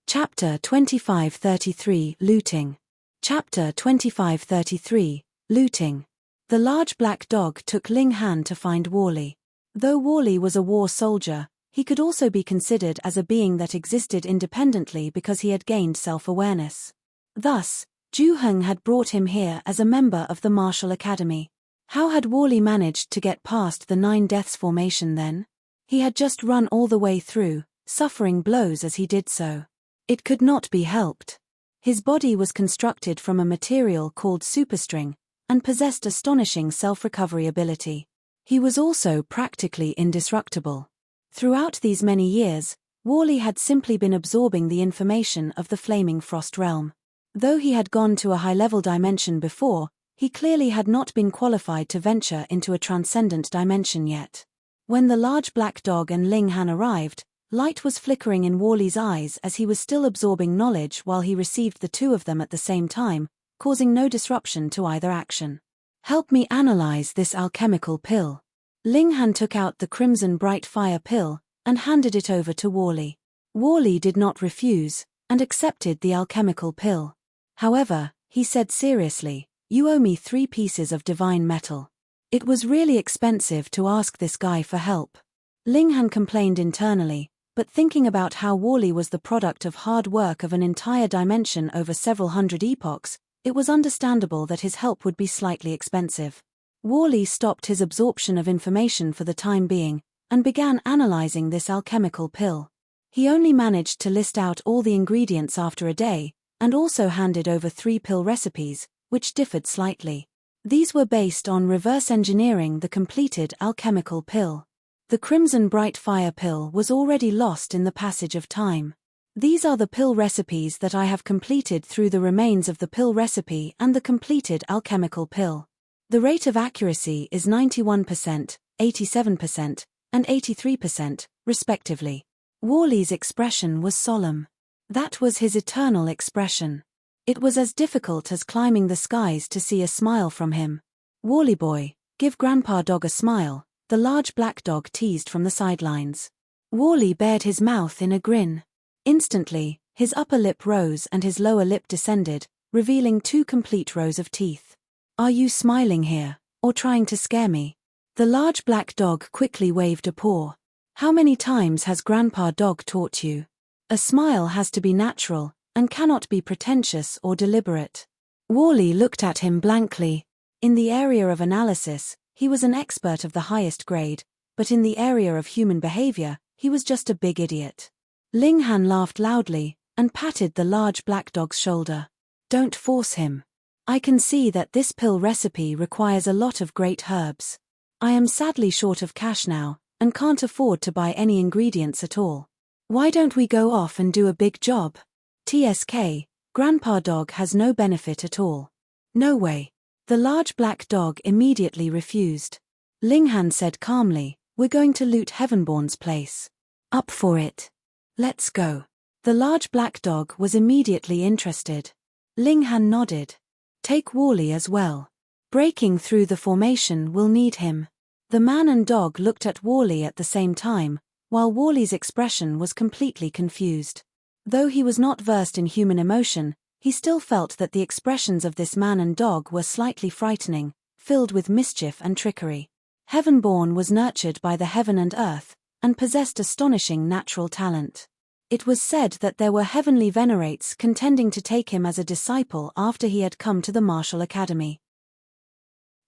Chapter 2533 Looting. Chapter 2533 Looting. The large black dog took Ling Han to find Wally. Though Wally was a war soldier, He could also be considered as a being that existed independently because he had gained self-awareness. Thus, Ju-heng had brought him here as a member of the Martial Academy. How had Wally managed to get past the 9 Deaths formation then? He had just run all the way through, suffering blows as he did so. It could not be helped. His body was constructed from a material called superstring, and possessed astonishing self-recovery ability. He was also practically indestructible. Throughout these many years, Wally had simply been absorbing the information of the Flaming Frost realm. Though he had gone to a high-level dimension before, he clearly had not been qualified to venture into a transcendent dimension yet. When the large black dog and Ling Han arrived, light was flickering in Wally's eyes as he was still absorbing knowledge while he received the two of them at the same time, causing no disruption to either action. "Help me analyze this alchemical pill." Ling Han took out the crimson bright fire pill and handed it over to Wally. Wally did not refuse, and accepted the alchemical pill. However, he said seriously, "You owe me 3 pieces of divine metal." It was really expensive to ask this guy for help. Ling Han complained internally, but thinking about how Wally was the product of hard work of an entire dimension over several hundred epochs, it was understandable that his help would be slightly expensive. Wally stopped his absorption of information for the time being, and began analyzing this alchemical pill. He only managed to list out all the ingredients after a day, and also handed over 3 pill recipes, which differed slightly. These were based on reverse engineering the completed alchemical pill. The crimson bright fire pill was already lost in the passage of time. These are the pill recipes that I have completed through the remains of the pill recipe and the completed alchemical pill. The rate of accuracy is 91%, 87%, and 83%, respectively. Wally's expression was solemn. That was his eternal expression. It was as difficult as climbing the skies to see a smile from him. "Wally boy, give Grandpa Dog a smile," the large black dog teased from the sidelines. Wally bared his mouth in a grin. Instantly, his upper lip rose and his lower lip descended, revealing 2 complete rows of teeth. "Are you smiling here, or trying to scare me?" The large black dog quickly waved a paw. "How many times has Grandpa Dog taught you? A smile has to be natural, and cannot be pretentious or deliberate." Wally looked at him blankly. In the area of analysis, he was an expert of the highest grade, but in the area of human behavior, he was just a big idiot. Ling Han laughed loudly, and patted the large black dog's shoulder. "Don't force him. I can see that this pill recipe requires a lot of great herbs. I am sadly short of cash now, and can't afford to buy any ingredients at all. Why don't we go off and do a big job? TSK, Grandpa Dog has no benefit at all." "No way." The large black dog immediately refused. Ling Han said calmly, "We're going to loot Heavenborn's place." "Up for it. Let's go." The large black dog was immediately interested. Ling Han nodded. "Take Wally as well. Breaking through the formation will need him." The man and dog looked at Wally at the same time, while Wally's expression was completely confused. Though he was not versed in human emotion, he still felt that the expressions of this man and dog were slightly frightening, filled with mischief and trickery. Heavenborn was nurtured by the heaven and earth, and possessed astonishing natural talent. It was said that there were heavenly venerates contending to take him as a disciple after he had come to the Martial Academy.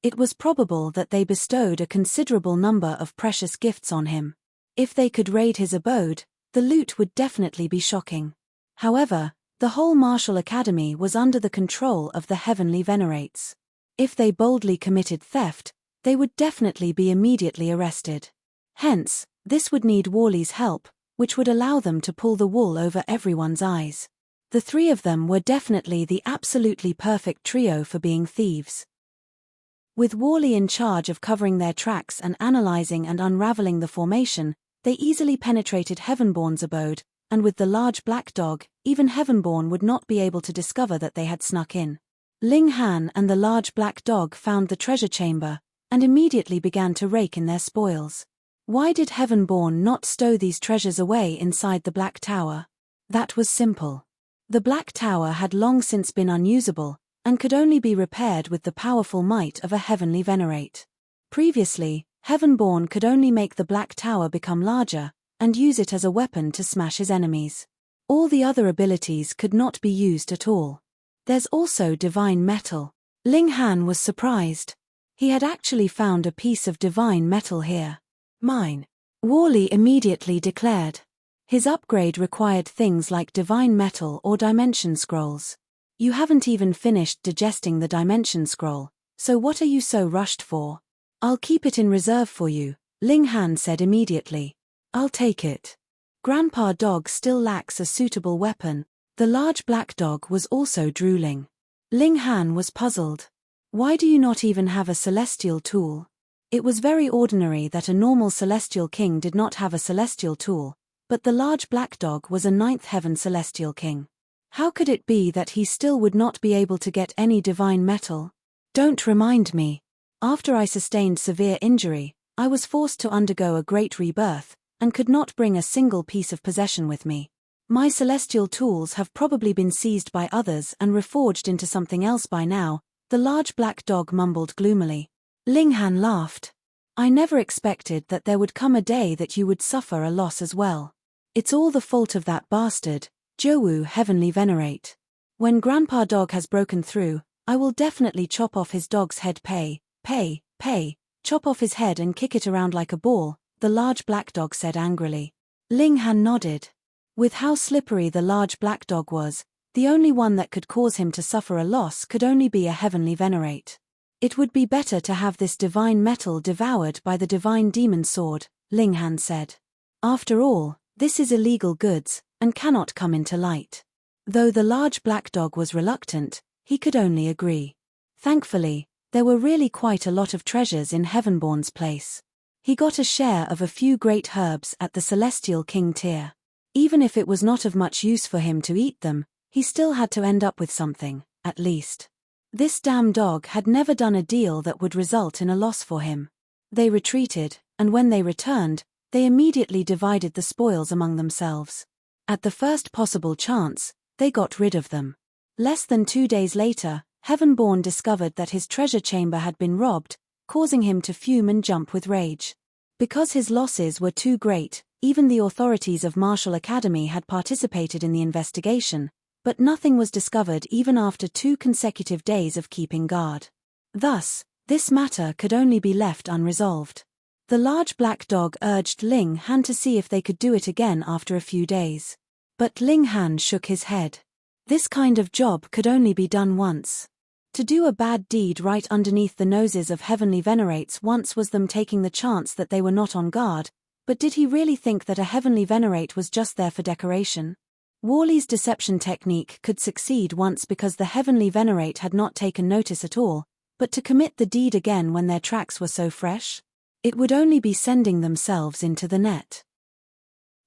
It was probable that they bestowed a considerable number of precious gifts on him. If they could raid his abode, the loot would definitely be shocking. However, the whole Martial Academy was under the control of the heavenly venerates. If they boldly committed theft, they would definitely be immediately arrested. Hence, this would need Wally's help, which would allow them to pull the wool over everyone's eyes. The 3 of them were definitely the absolutely perfect trio for being thieves. With Wally in charge of covering their tracks and analyzing and unraveling the formation, they easily penetrated Heavenborn's abode, and with the large black dog, even Heavenborn would not be able to discover that they had snuck in. Ling Han and the large black dog found the treasure chamber, and immediately began to rake in their spoils. Why did Heavenborn not stow these treasures away inside the Black Tower? That was simple. The Black Tower had long since been unusable, and could only be repaired with the powerful might of a heavenly venerate. Previously, Heavenborn could only make the Black Tower become larger, and use it as a weapon to smash his enemies. All the other abilities could not be used at all. There's also divine metal. Ling Han was surprised. He had actually found a piece of divine metal here. Mine. Wally immediately declared. His upgrade required things like divine metal or dimension scrolls. You haven't even finished digesting the dimension scroll, so what are you so rushed for? I'll keep it in reserve for you, Ling Han said immediately. I'll take it. Grandpa Dog still lacks a suitable weapon. The large black dog was also drooling. Ling Han was puzzled. Why do you not even have a celestial tool? It was very ordinary that a normal celestial king did not have a celestial tool, but the large black dog was a ninth heaven celestial king. How could it be that he still would not be able to get any divine metal? Don't remind me. After I sustained severe injury, I was forced to undergo a great rebirth, and could not bring a single piece of possession with me. My celestial tools have probably been seized by others and reforged into something else by now, the large black dog mumbled gloomily. Ling Han laughed. I never expected that there would come a day that you would suffer a loss as well. It's all the fault of that bastard, Jowu Heavenly Venerate. When Grandpa Dog has broken through, I will definitely chop off his dog's head. Pay, chop off his head and kick it around like a ball, the large black dog said angrily. Ling Han nodded. With how slippery the large black dog was, the only one that could cause him to suffer a loss could only be a heavenly venerate. It would be better to have this divine metal devoured by the divine demon sword, Ling Han said. After all, this is illegal goods, and cannot come into light. Though the large black dog was reluctant, he could only agree. Thankfully, there were really quite a lot of treasures in Heavenborn's place. He got a share of a few great herbs at the Celestial King tier. Even if it was not of much use for him to eat them, he still had to end up with something, at least. This damn dog had never done a deal that would result in a loss for him. They retreated, and when they returned, they immediately divided the spoils among themselves. At the first possible chance, they got rid of them. Less than 2 days later, Heavenborn discovered that his treasure chamber had been robbed, causing him to fume and jump with rage. Because his losses were too great, even the authorities of Martial Academy had participated in the investigation, but nothing was discovered even after 2 consecutive days of keeping guard. Thus, this matter could only be left unresolved. The large black dog urged Ling Han to see if they could do it again after a few days. But Ling Han shook his head. This kind of job could only be done once. To do a bad deed right underneath the noses of heavenly venerates once was them taking the chance that they were not on guard, but did he really think that a heavenly venerate was just there for decoration? Wally's deception technique could succeed once because the heavenly venerate had not taken notice at all, but to commit the deed again when their tracks were so fresh? It would only be sending themselves into the net.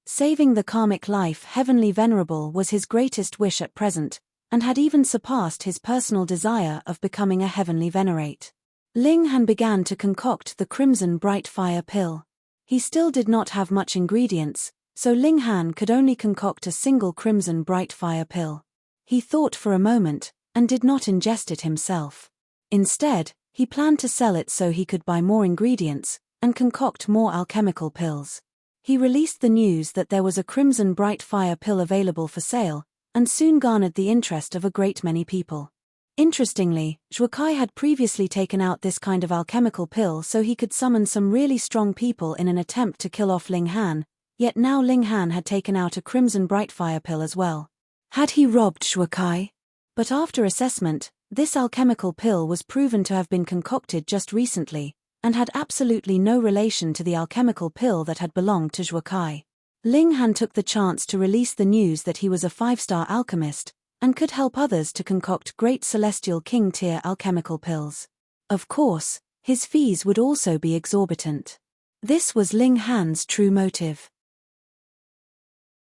Saving the karmic life heavenly venerable was his greatest wish at present, and had even surpassed his personal desire of becoming a heavenly venerate. Ling Han began to concoct the crimson bright fire pill. He still did not have much ingredients, so Ling Han could only concoct a single crimson bright fire pill. He thought for a moment, and did not ingest it himself. Instead, he planned to sell it so he could buy more ingredients, and concoct more alchemical pills. He released the news that there was a crimson bright fire pill available for sale, and soon garnered the interest of a great many people. Interestingly, Zhuokai had previously taken out this kind of alchemical pill so he could summon some really strong people in an attempt to kill off Ling Han, yet now Ling Han had taken out a crimson bright fire pill as well. Had he robbed Zhuokai? But after assessment, this alchemical pill was proven to have been concocted just recently, and had absolutely no relation to the alchemical pill that had belonged to Zhuokai. Ling Han took the chance to release the news that he was a 5-star alchemist, and could help others to concoct great celestial king tier alchemical pills. Of course, his fees would also be exorbitant. This was Ling Han's true motive.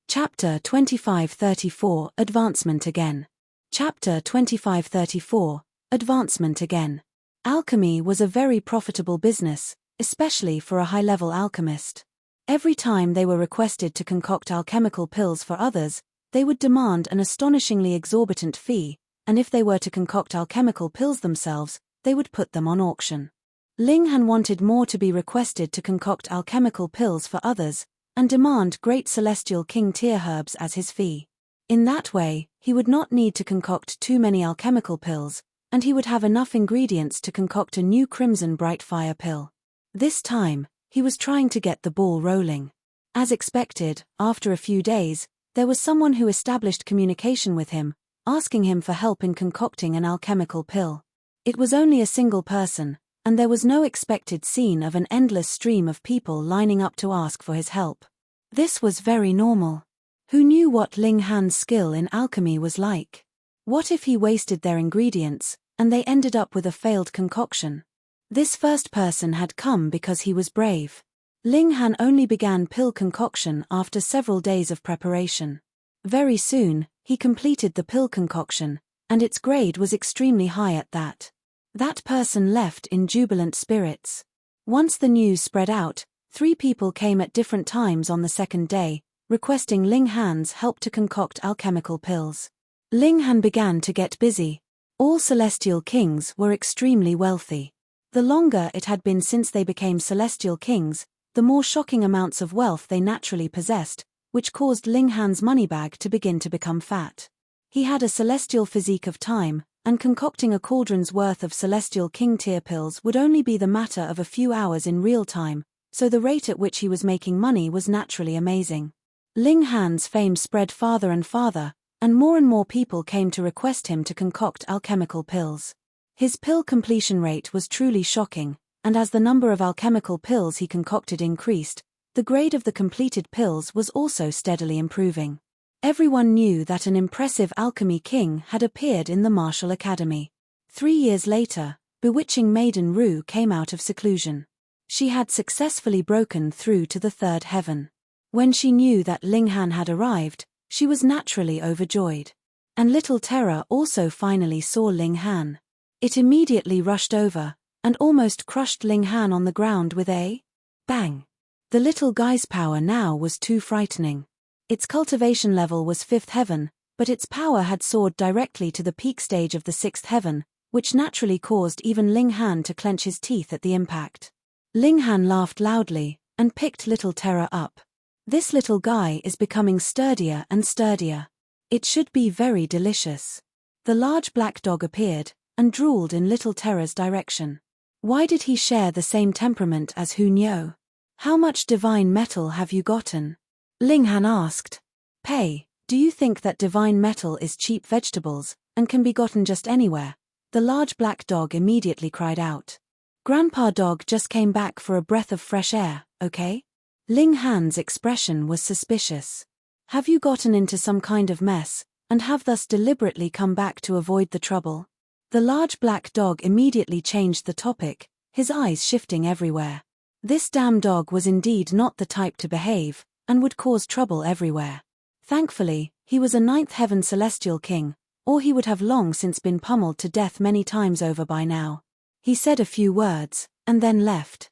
Chapter 2534 Advancement Again. Chapter 2534 Advancement Again. Alchemy was a very profitable business, especially for a high-level alchemist. Every time they were requested to concoct alchemical pills for others, they would demand an astonishingly exorbitant fee, and if they were to concoct alchemical pills themselves, they would put them on auction. Ling Han wanted more to be requested to concoct alchemical pills for others, and demand great celestial king tier herbs as his fee. In that way, he would not need to concoct too many alchemical pills, and he would have enough ingredients to concoct a new crimson bright fire pill. This time, he was trying to get the ball rolling. As expected, after a few days, there was someone who established communication with him, asking him for help in concocting an alchemical pill. It was only a single person, and there was no expected scene of an endless stream of people lining up to ask for his help. This was very normal. Who knew what Ling Han's skill in alchemy was like? What if he wasted their ingredients, and they ended up with a failed concoction? This first person had come because he was brave. Ling Han only began pill concoction after several days of preparation. Very soon, he completed the pill concoction, and its grade was extremely high at that. That person left in jubilant spirits. Once the news spread out, 3 people came at different times on the second day, requesting Ling Han's help to concoct alchemical pills. Ling Han began to get busy. All celestial kings were extremely wealthy. The longer it had been since they became celestial kings, the more shocking amounts of wealth they naturally possessed, which caused Ling Han's money bag to begin to become fat. He had a celestial physique of time, and concocting a cauldron's worth of celestial king tier pills would only be the matter of a few hours in real time, so the rate at which he was making money was naturally amazing. Ling Han's fame spread farther and farther, and more people came to request him to concoct alchemical pills. His pill completion rate was truly shocking, and as the number of alchemical pills he concocted increased, the grade of the completed pills was also steadily improving. Everyone knew that an impressive alchemy king had appeared in the Martial Academy. 3 years later, bewitching maiden Ru came out of seclusion. She had successfully broken through to the 3rd heaven. When she knew that Ling Han had arrived, she was naturally overjoyed. And little Terra also finally saw Ling Han. It immediately rushed over, and almost crushed Ling Han on the ground with a bang. The little guy's power now was too frightening. Its cultivation level was 5th heaven, but its power had soared directly to the peak stage of the 6th heaven, which naturally caused even Ling Han to clench his teeth at the impact. Ling Han laughed loudly, and picked little Terra up. This little guy is becoming sturdier and sturdier. It should be very delicious. The large black dog appeared, and drooled in little Terra's direction. Why did he share the same temperament as Hunyo? How much divine metal have you gotten? Ling Han asked. Pei, do you think that divine metal is cheap vegetables, and can be gotten just anywhere? The large black dog immediately cried out. Grandpa Dog just came back for a breath of fresh air, okay? Ling Han's expression was suspicious. Have you gotten into some kind of mess, and have thus deliberately come back to avoid the trouble? The large black dog immediately changed the topic, his eyes shifting everywhere. This damn dog was indeed not the type to behave, and would cause trouble everywhere. Thankfully, he was a 9th heaven celestial king, or he would have long since been pummeled to death many times over by now. He said a few words, and then left.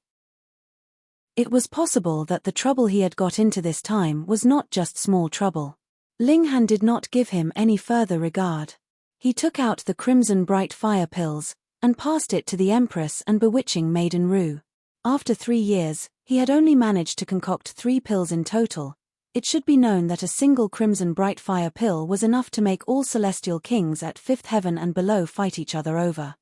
It was possible that the trouble he had got into this time was not just small trouble. Ling Han did not give him any further regard. He took out the crimson bright fire pills, and passed it to the Empress and bewitching maiden Ru. After 3 years, he had only managed to concoct 3 pills in total. It should be known that a single crimson bright fire pill was enough to make all celestial kings at 5th heaven and below fight each other over.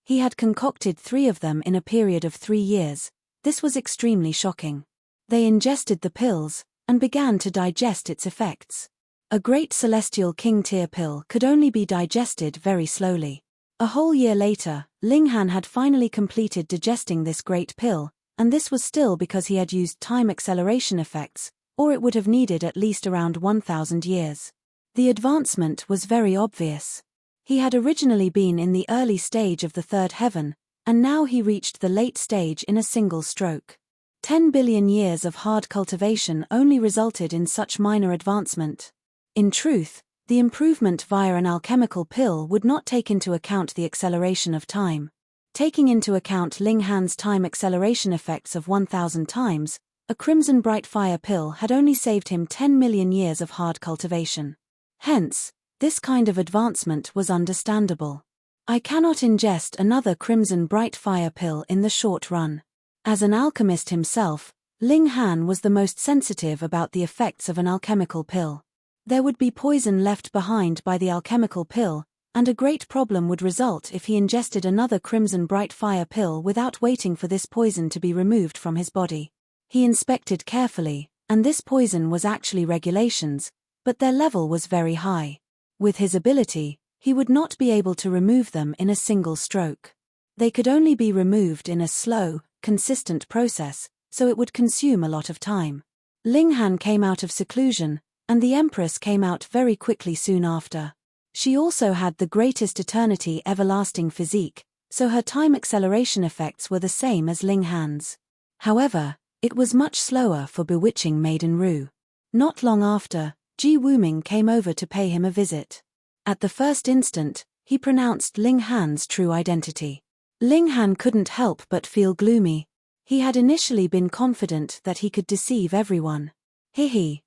He had concocted 3 of them in a period of 3 years. This was extremely shocking. They ingested the pills, and began to digest its effects. A great celestial king tier pill could only be digested very slowly. A whole year later, Ling Han had finally completed digesting this great pill, and this was still because he had used time acceleration effects, or it would have needed at least around 1,000 years. The advancement was very obvious. He had originally been in the early stage of the 3rd heaven, and now he reached the late stage in a single stroke. 10 billion years of hard cultivation only resulted in such minor advancement. In truth, the improvement via an alchemical pill would not take into account the acceleration of time. Taking into account Ling Han's time acceleration effects of 1,000 times, a crimson bright fire pill had only saved him 10 million years of hard cultivation. Hence, this kind of advancement was understandable. I cannot ingest another crimson bright fire pill in the short run. As an alchemist himself, Ling Han was the most sensitive about the effects of an alchemical pill. There would be poison left behind by the alchemical pill, and a great problem would result if he ingested another crimson bright fire pill without waiting for this poison to be removed from his body. He inspected carefully, and this poison was actually regulations, but their level was very high. With his ability, he would not be able to remove them in a single stroke. They could only be removed in a slow, consistent process, so it would consume a lot of time. Ling Han came out of seclusion, and the Empress came out very quickly soon after. She also had the greatest eternity everlasting physique, so her time acceleration effects were the same as Ling Han's. However, it was much slower for bewitching Maiden Ru. Not long after, Ji Wuming came over to pay him a visit. At the first instant, he pronounced Ling Han's true identity. Ling Han couldn't help but feel gloomy. He had initially been confident that he could deceive everyone.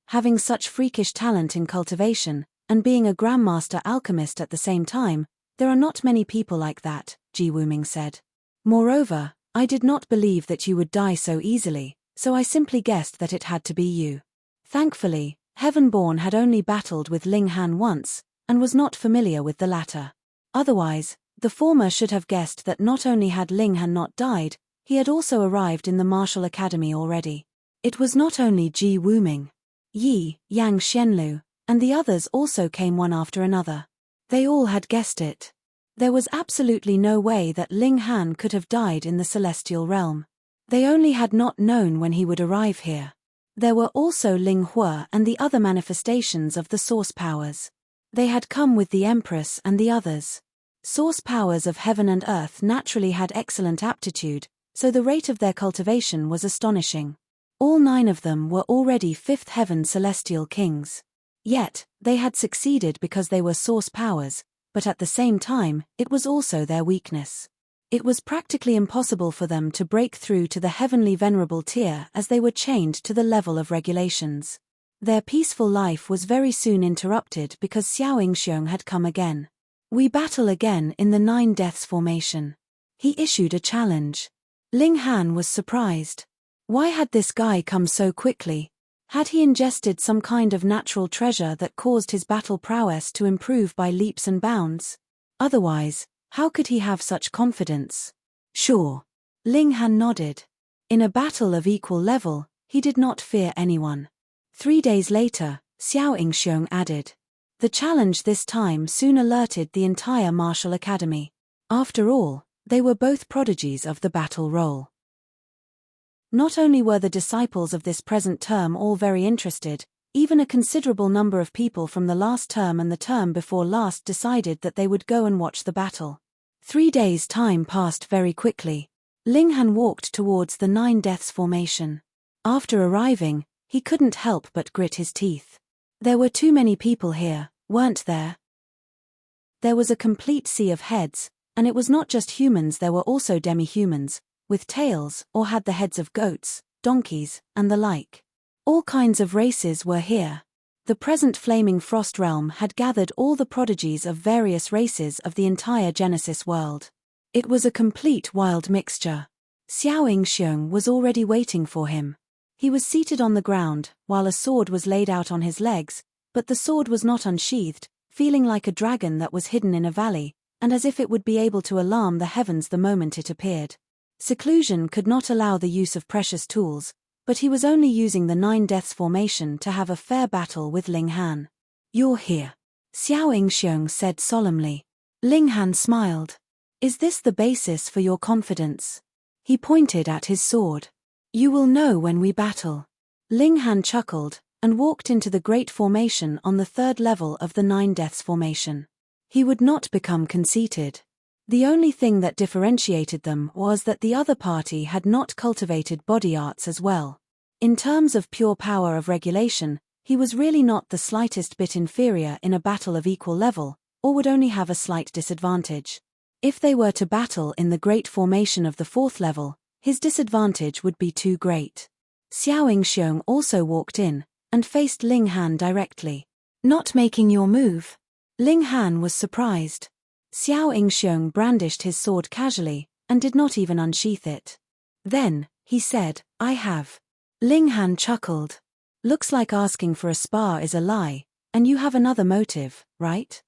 Having such freakish talent in cultivation, and being a grandmaster alchemist at the same time, there are not many people like that, Ji Wuming said. Moreover, I did not believe that you would die so easily, so I simply guessed that it had to be you. Thankfully, Heavenborn had only battled with Ling Han once, and was not familiar with the latter. Otherwise, the former should have guessed that not only had Ling Han not died, he had also arrived in the martial academy already. It was not only Ji Wuming. Yi, Yang Xianlu, and the others also came one after another. They all had guessed it. There was absolutely no way that Ling Han could have died in the celestial realm. They only had not known when he would arrive here. There were also Ling Hua and the other manifestations of the source powers. They had come with the Empress and the others. Source powers of heaven and earth naturally had excellent aptitude, so the rate of their cultivation was astonishing. All 9 of them were already 5th heaven celestial kings. Yet, they had succeeded because they were source powers, but at the same time, it was also their weakness. It was practically impossible for them to break through to the heavenly venerable tier as they were chained to the level of regulations. Their peaceful life was very soon interrupted because Xiao Yingxiong had come again. We battle again in the 9 deaths formation. He issued a challenge. Ling Han was surprised. Why had this guy come so quickly? Had he ingested some kind of natural treasure that caused his battle prowess to improve by leaps and bounds? Otherwise, how could he have such confidence? Sure. Ling Han nodded. In a battle of equal level, he did not fear anyone. 3 days later, Xiao Yingxiong added. The challenge this time soon alerted the entire martial academy. After all, they were both prodigies of the battle role. Not only were the disciples of this present term all very interested, even a considerable number of people from the last term and the term before last decided that they would go and watch the battle. 3 days' time passed very quickly. Ling Han walked towards the 9 deaths formation. After arriving, he couldn't help but grit his teeth. There were too many people here, weren't there? There was a complete sea of heads, and it was not just humans, there were also demi-humans, with tails or had the heads of goats, donkeys, and the like. All kinds of races were here. The present flaming frost realm had gathered all the prodigies of various races of the entire Genesis world. It was a complete wild mixture. Xiao Yingxiong was already waiting for him. He was seated on the ground, while a sword was laid out on his legs, but the sword was not unsheathed, feeling like a dragon that was hidden in a valley, and as if it would be able to alarm the heavens the moment it appeared. Seclusion could not allow the use of precious tools, but he was only using the 9 deaths formation to have a fair battle with Ling Han. You're here, Xiao Yingxiong said solemnly. Ling Han smiled. Is this the basis for your confidence? He pointed at his sword. You will know when we battle. Ling Han chuckled, and walked into the great formation on the 3rd level of the 9 deaths formation. He would not become conceited. The only thing that differentiated them was that the other party had not cultivated body arts as well. In terms of pure power of regulation, he was really not the slightest bit inferior in a battle of equal level, or would only have a slight disadvantage. If they were to battle in the great formation of the 4th level, his disadvantage would be too great. Xiao Yingxiong also walked in, and faced Ling Han directly. Not making your move? Ling Han was surprised. Xiao Yingxiong brandished his sword casually, and did not even unsheath it. Then, he said, I have. Ling Han chuckled. Looks like asking for a spar is a lie, and you have another motive, right?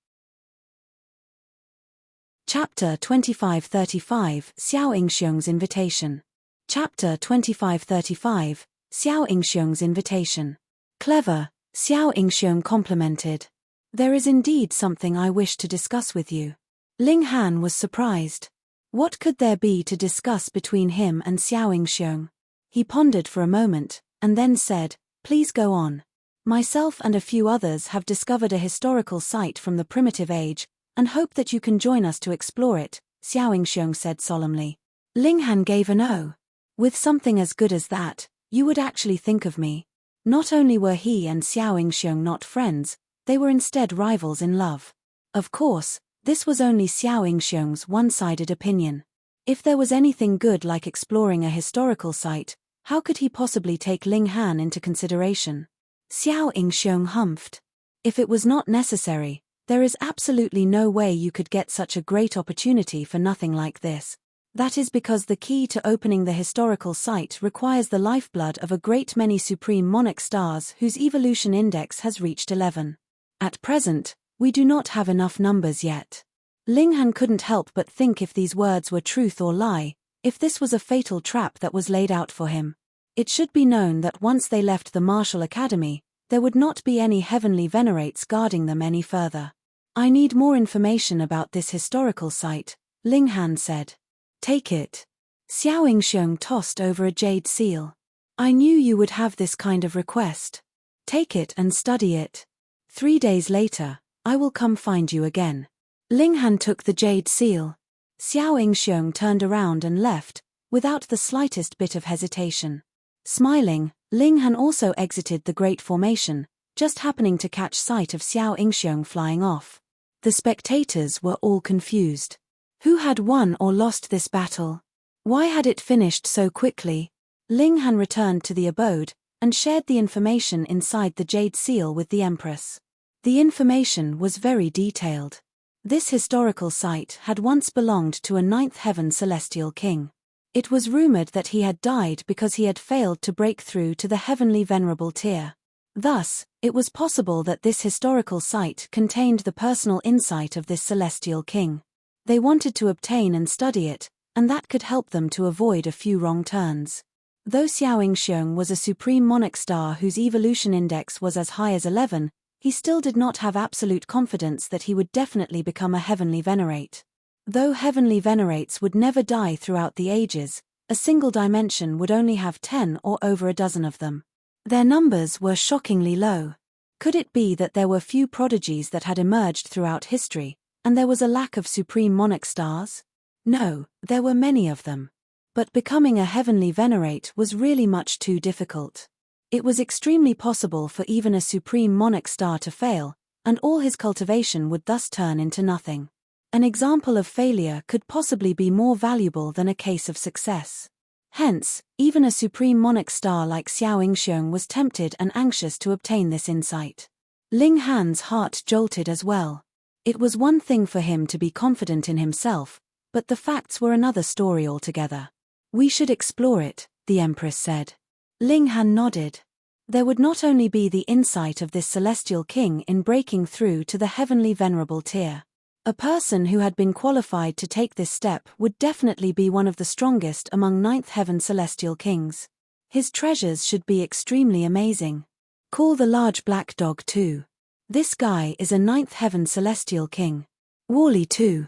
Chapter 2535 Xiao Yingxiong's Invitation. Chapter 2535 Xiao Yingxiong's Invitation. Clever, Xiao Yingxiong complimented. There is indeed something I wish to discuss with you. Ling Han was surprised. What could there be to discuss between him and Xiao Yingxiong? He pondered for a moment, and then said, "Please go on. Myself and a few others have discovered a historical site from the primitive age, and hope that you can join us to explore it," Xiao Yingxiong said solemnly. Ling Han gave an "oh." With something as good as that, you would actually think of me. Not only were he and Xiao Yingxiong not friends, they were instead rivals in love. Of course, this was only Xiao Yingxiong's one-sided opinion. If there was anything good like exploring a historical site, how could he possibly take Ling Han into consideration? Xiao Yingxiong humphed. If it was not necessary, there is absolutely no way you could get such a great opportunity for nothing like this. That is because the key to opening the historical site requires the lifeblood of a great many supreme monarch stars whose evolution index has reached 11. At present, we do not have enough numbers yet. Ling Han couldn't help but think if these words were truth or lie, if this was a fatal trap that was laid out for him. It should be known that once they left the martial academy, there would not be any heavenly venerates guarding them any further. "I need more information about this historical site," Ling Han said. "Take it." Xiao Yingxiong tossed over a jade seal. "I knew you would have this kind of request. Take it and study it. 3 days later, I will come find you again." Ling Han took the jade seal. Xiao Yingxiong turned around and left, without the slightest bit of hesitation. Smiling, Ling Han also exited the Great Formation, just happening to catch sight of Xiao Yingxiong flying off. The spectators were all confused. Who had won or lost this battle? Why had it finished so quickly? Ling Han returned to the abode, and shared the information inside the jade seal with the Empress. The information was very detailed. This historical site had once belonged to a ninth heaven celestial king. It was rumored that he had died because he had failed to break through to the heavenly venerable tier. Thus, it was possible that this historical site contained the personal insight of this celestial king. They wanted to obtain and study it, and that could help them to avoid a few wrong turns. Though Xiao Yingxiong was a supreme monarch star whose evolution index was as high as 11, he still did not have absolute confidence that he would definitely become a heavenly venerate. Though heavenly venerates would never die throughout the ages, a single dimension would only have 10 or over a dozen of them. Their numbers were shockingly low. Could it be that there were few prodigies that had emerged throughout history, and there was a lack of supreme monarch stars? No, there were many of them. But becoming a heavenly venerate was really much too difficult. It was extremely possible for even a supreme monarch star to fail, and all his cultivation would thus turn into nothing. An example of failure could possibly be more valuable than a case of success. Hence, even a supreme monarch star like Xiao Yingxiong was tempted and anxious to obtain this insight. Ling Han's heart jolted as well. It was one thing for him to be confident in himself, but the facts were another story altogether. "We should explore it," the Empress said. Ling Han nodded. There would not only be the insight of this celestial king in breaking through to the heavenly venerable tier. A person who had been qualified to take this step would definitely be one of the strongest among ninth heaven celestial kings. His treasures should be extremely amazing. Call the large black dog too. This guy is a ninth heaven celestial king. Wally too.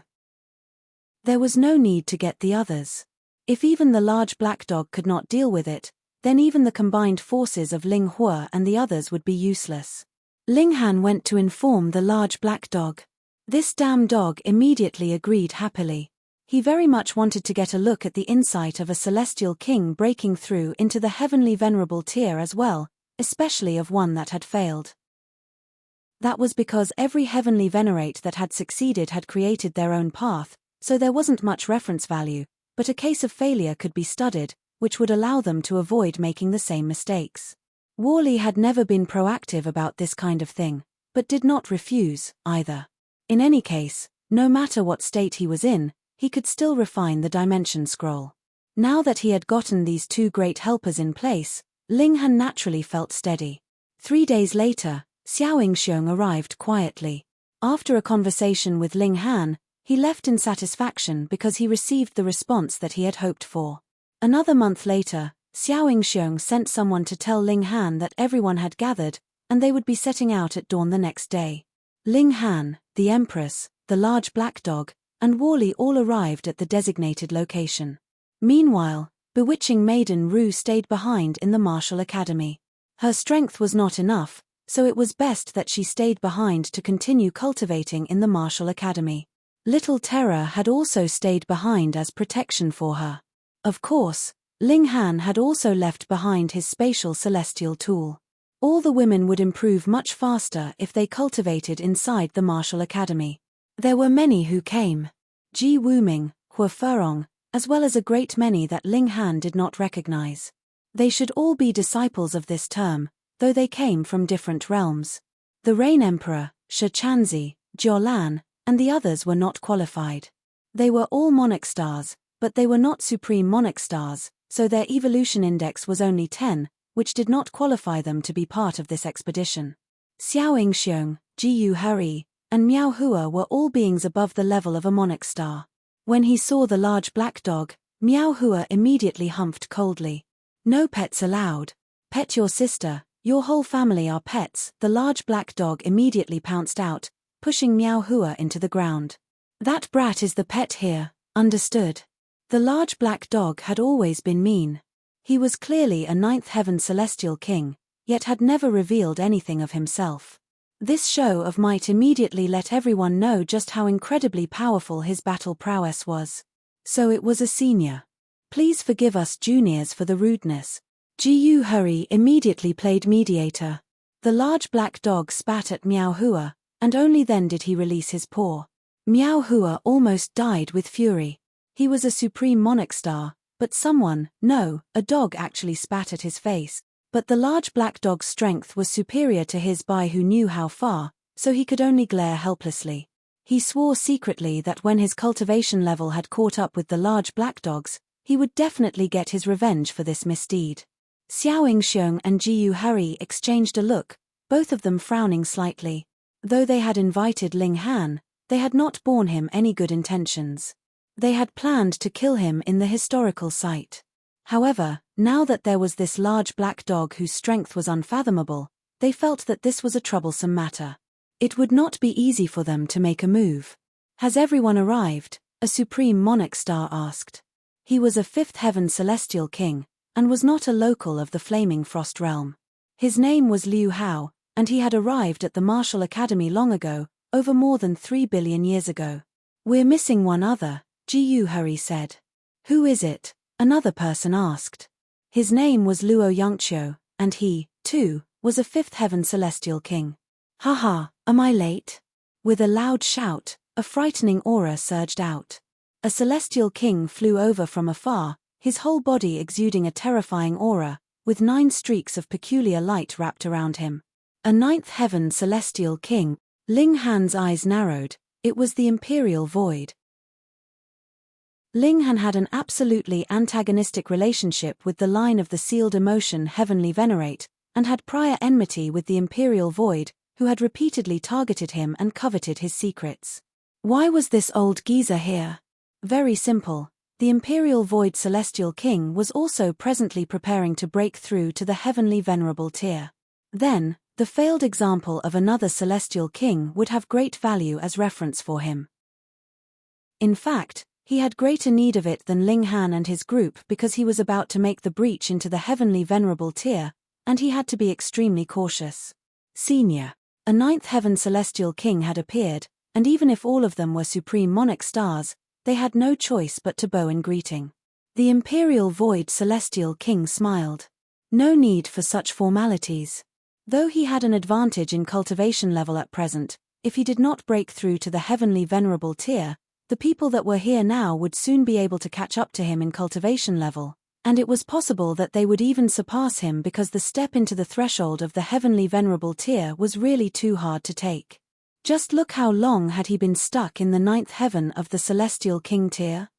There was no need to get the others. If even the large black dog could not deal with it, then even the combined forces of Ling Hua and the others would be useless. Ling Han went to inform the large black dog. This damn dog immediately agreed happily. He very much wanted to get a look at the insight of a celestial king breaking through into the heavenly venerable tier as well, especially of one that had failed. That was because every heavenly venerate that had succeeded had created their own path, so there wasn't much reference value, but a case of failure could be studied, which would allow them to avoid making the same mistakes. Wally had never been proactive about this kind of thing, but did not refuse, either. In any case, no matter what state he was in, he could still refine the dimension scroll. Now that he had gotten these two great helpers in place, Ling Han naturally felt steady. 3 days later, Xiao Xiong arrived quietly. After a conversation with Ling Han, he left in satisfaction because he received the response that he had hoped for. Another month later, Xiao Xiong sent someone to tell Ling Han that everyone had gathered, and they would be setting out at dawn the next day. Ling Han, the Empress, the large black dog, and Worley all arrived at the designated location. Meanwhile, bewitching maiden Ru stayed behind in the martial academy. Her strength was not enough, so it was best that she stayed behind to continue cultivating in the martial academy. Little Terror had also stayed behind as protection for her. Of course, Ling Han had also left behind his spatial celestial tool. All the women would improve much faster if they cultivated inside the martial academy. There were many who came. Ji Wuming, Hua Furong, as well as a great many that Ling Han did not recognize. They should all be disciples of this term, though they came from different realms. The Rain Emperor, Shi Chanzi, Jiolan, and the others were not qualified. They were all monarch stars, but they were not supreme monarch stars, so their evolution index was only 10, which did not qualify them to be part of this expedition. Xiao Xiong, Jiyu Hurry, and Miao Hua were all beings above the level of a monarch star. When he saw the large black dog, Miao Hua immediately humphed coldly. "No pets allowed. Pet your sister, your whole family are pets." The large black dog immediately pounced out, pushing Miao Hua into the ground. "That brat is the pet here, understood?" The large black dog had always been mean. He was clearly a ninth heaven celestial king, yet had never revealed anything of himself. This show of might immediately let everyone know just how incredibly powerful his battle prowess was. So it was a senior. "Please forgive us juniors for the rudeness." Jiyu Hurry immediately played mediator. The large black dog spat at Miao Hua, and only then did he release his paw. Miao Hua almost died with fury. He was a supreme monarch star, but a dog actually spat at his face. But the large black dog's strength was superior to his by who knew how far, so he could only glare helplessly. He swore secretly that when his cultivation level had caught up with the large black dog's, he would definitely get his revenge for this misdeed. Xiao Xiong and Jiyu Hurry exchanged a look, both of them frowning slightly. Though they had invited Ling Han, they had not borne him any good intentions. They had planned to kill him in the historical site. However, now that there was this large black dog whose strength was unfathomable, they felt that this was a troublesome matter. It would not be easy for them to make a move. "Has everyone arrived?" a supreme monarch star asked. He was a fifth heaven celestial king, and was not a local of the Flaming Frost realm. His name was Liu Hao, and he had arrived at the Martial Academy long ago, over more than 3 billion years ago. "We're missing one other," Jiyu Hurry said. "Who is it?" another person asked. His name was Luo Yangqiu, and he, too, was a fifth heaven celestial king. "Haha, am I late?" With a loud shout, a frightening aura surged out. A celestial king flew over from afar, his whole body exuding a terrifying aura, with 9 streaks of peculiar light wrapped around him. A ninth heaven celestial king. Ling Han's eyes narrowed. It was the Imperial Void. Ling Han had an absolutely antagonistic relationship with the line of the sealed emotion Heavenly Venerate, and had prior enmity with the Imperial Void, who had repeatedly targeted him and coveted his secrets. Why was this old geezer here? Very simple. The Imperial Void Celestial King was also presently preparing to break through to the Heavenly Venerable tier. Then, the failed example of another Celestial King would have great value as reference for him. In fact, he had greater need of it than Ling Han and his group because he was about to make the breach into the Heavenly Venerable tier, and he had to be extremely cautious. Senior. A ninth heaven celestial king had appeared, and even if all of them were supreme monarch stars, they had no choice but to bow in greeting. The Imperial Void Celestial King smiled. No need for such formalities. Though he had an advantage in cultivation level at present, if he did not break through to the Heavenly Venerable tier, the people that were here now would soon be able to catch up to him in cultivation level, and it was possible that they would even surpass him because the step into the threshold of the Heavenly Venerable tier was really too hard to take. Just look how long had he been stuck in the ninth heaven of the Celestial King tier?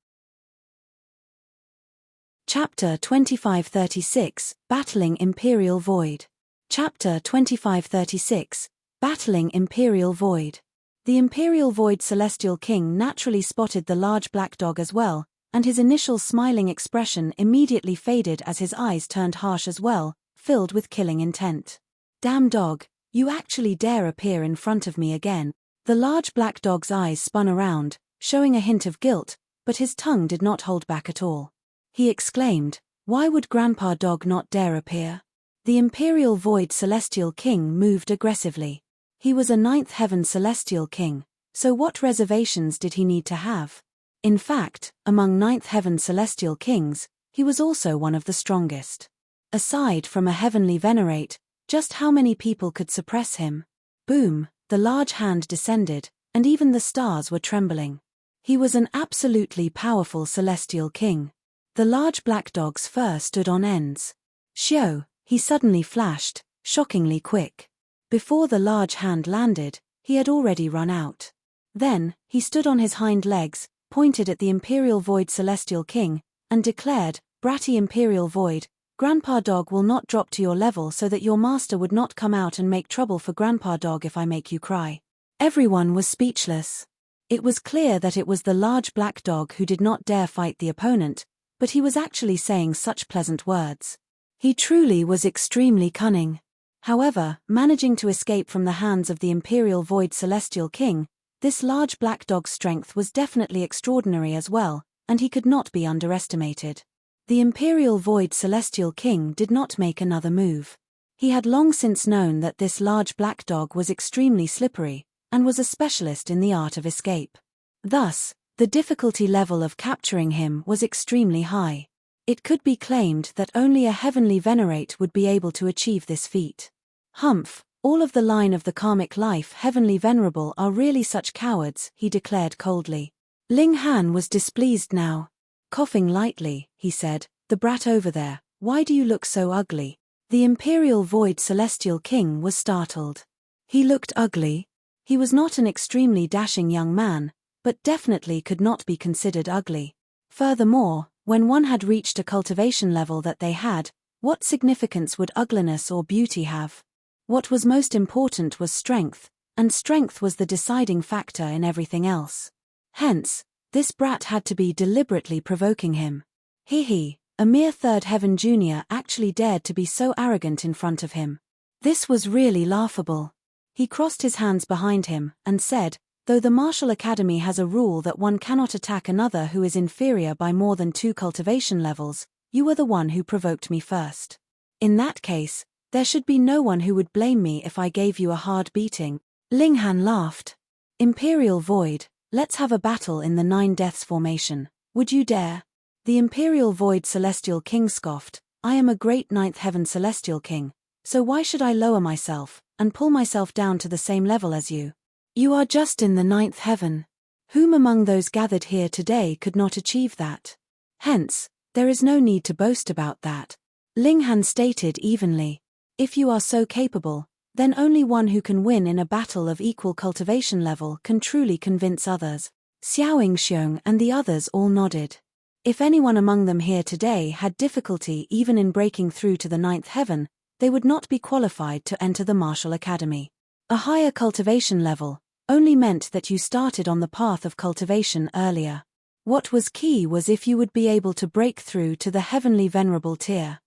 Chapter 2536, Battling Imperial Void. Chapter 2536, Battling Imperial Void. The Imperial Void Celestial King naturally spotted the large black dog as well, and his initial smiling expression immediately faded as his eyes turned harsh as well, filled with killing intent. "Damn dog, you actually dare appear in front of me again." The large black dog's eyes spun around, showing a hint of guilt, but his tongue did not hold back at all. He exclaimed, "Why would Grandpa Dog not dare appear?" The Imperial Void Celestial King moved aggressively. He was a ninth heaven Celestial King, so what reservations did he need to have? In fact, among ninth heaven Celestial Kings, he was also one of the strongest. Aside from a heavenly venerate, just how many people could suppress him? Boom, the large hand descended, and even the stars were trembling. He was an absolutely powerful Celestial King. The large black dog's fur stood on ends. Shio, he suddenly flashed, shockingly quick. Before the large hand landed, he had already run out. Then, he stood on his hind legs, pointed at the Imperial Void Celestial King, and declared, "Bratty Imperial Void, Grandpa Dog will not drop to your level so that your master would not come out and make trouble for Grandpa Dog if I make you cry." Everyone was speechless. It was clear that it was the large black dog who did not dare fight the opponent, but he was actually saying such pleasant words. He truly was extremely cunning. However, managing to escape from the hands of the Imperial Void Celestial King, this large black dog's strength was definitely extraordinary as well, and he could not be underestimated. The Imperial Void Celestial King did not make another move. He had long since known that this large black dog was extremely slippery, and was a specialist in the art of escape. Thus, the difficulty level of capturing him was extremely high. It could be claimed that only a heavenly venerate would be able to achieve this feat. "Humph, all of the line of the karmic life heavenly venerable are really such cowards," he declared coldly. Ling Han was displeased now. Coughing lightly, he said, "The brat over there, why do you look so ugly?" The Imperial Void Celestial King was startled. He looked ugly? He was not an extremely dashing young man, but definitely could not be considered ugly. Furthermore, when one had reached a cultivation level that they had, what significance would ugliness or beauty have? What was most important was strength, and strength was the deciding factor in everything else. Hence, this brat had to be deliberately provoking him. He, a mere third heaven junior, actually dared to be so arrogant in front of him. This was really laughable. He crossed his hands behind him, and said, "Though the Martial Academy has a rule that one cannot attack another who is inferior by more than 2 cultivation levels, you were the one who provoked me first. In that case, there should be no one who would blame me if I gave you a hard beating." Ling Han laughed. "Imperial Void, let's have a battle in the 9 Deaths formation, would you dare?" The Imperial Void Celestial King scoffed, "I am a great 9th Heaven Celestial King, so why should I lower myself, and pull myself down to the same level as you? You are just in the 9th Heaven. Whom among those gathered here today could not achieve that? Hence, there is no need to boast about that." Ling Han stated evenly. "If you are so capable, then only one who can win in a battle of equal cultivation level can truly convince others." Xiaoying Xiong and the others all nodded. If anyone among them here today had difficulty even in breaking through to the 9th heaven, they would not be qualified to enter the Martial Academy. A higher cultivation level only meant that you started on the path of cultivation earlier. What was key was if you would be able to break through to the Heavenly Venerable tier.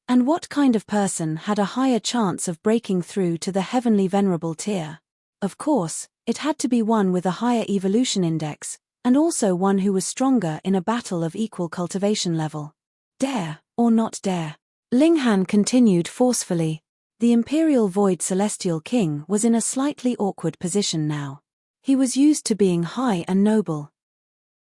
And what kind of person had a higher chance of breaking through to the Heavenly Venerable tier? Of course, it had to be one with a higher evolution index, and also one who was stronger in a battle of equal cultivation level. Dare, or not dare? Ling Han continued forcefully. The Imperial Void Celestial King was in a slightly awkward position now. He was used to being high and noble.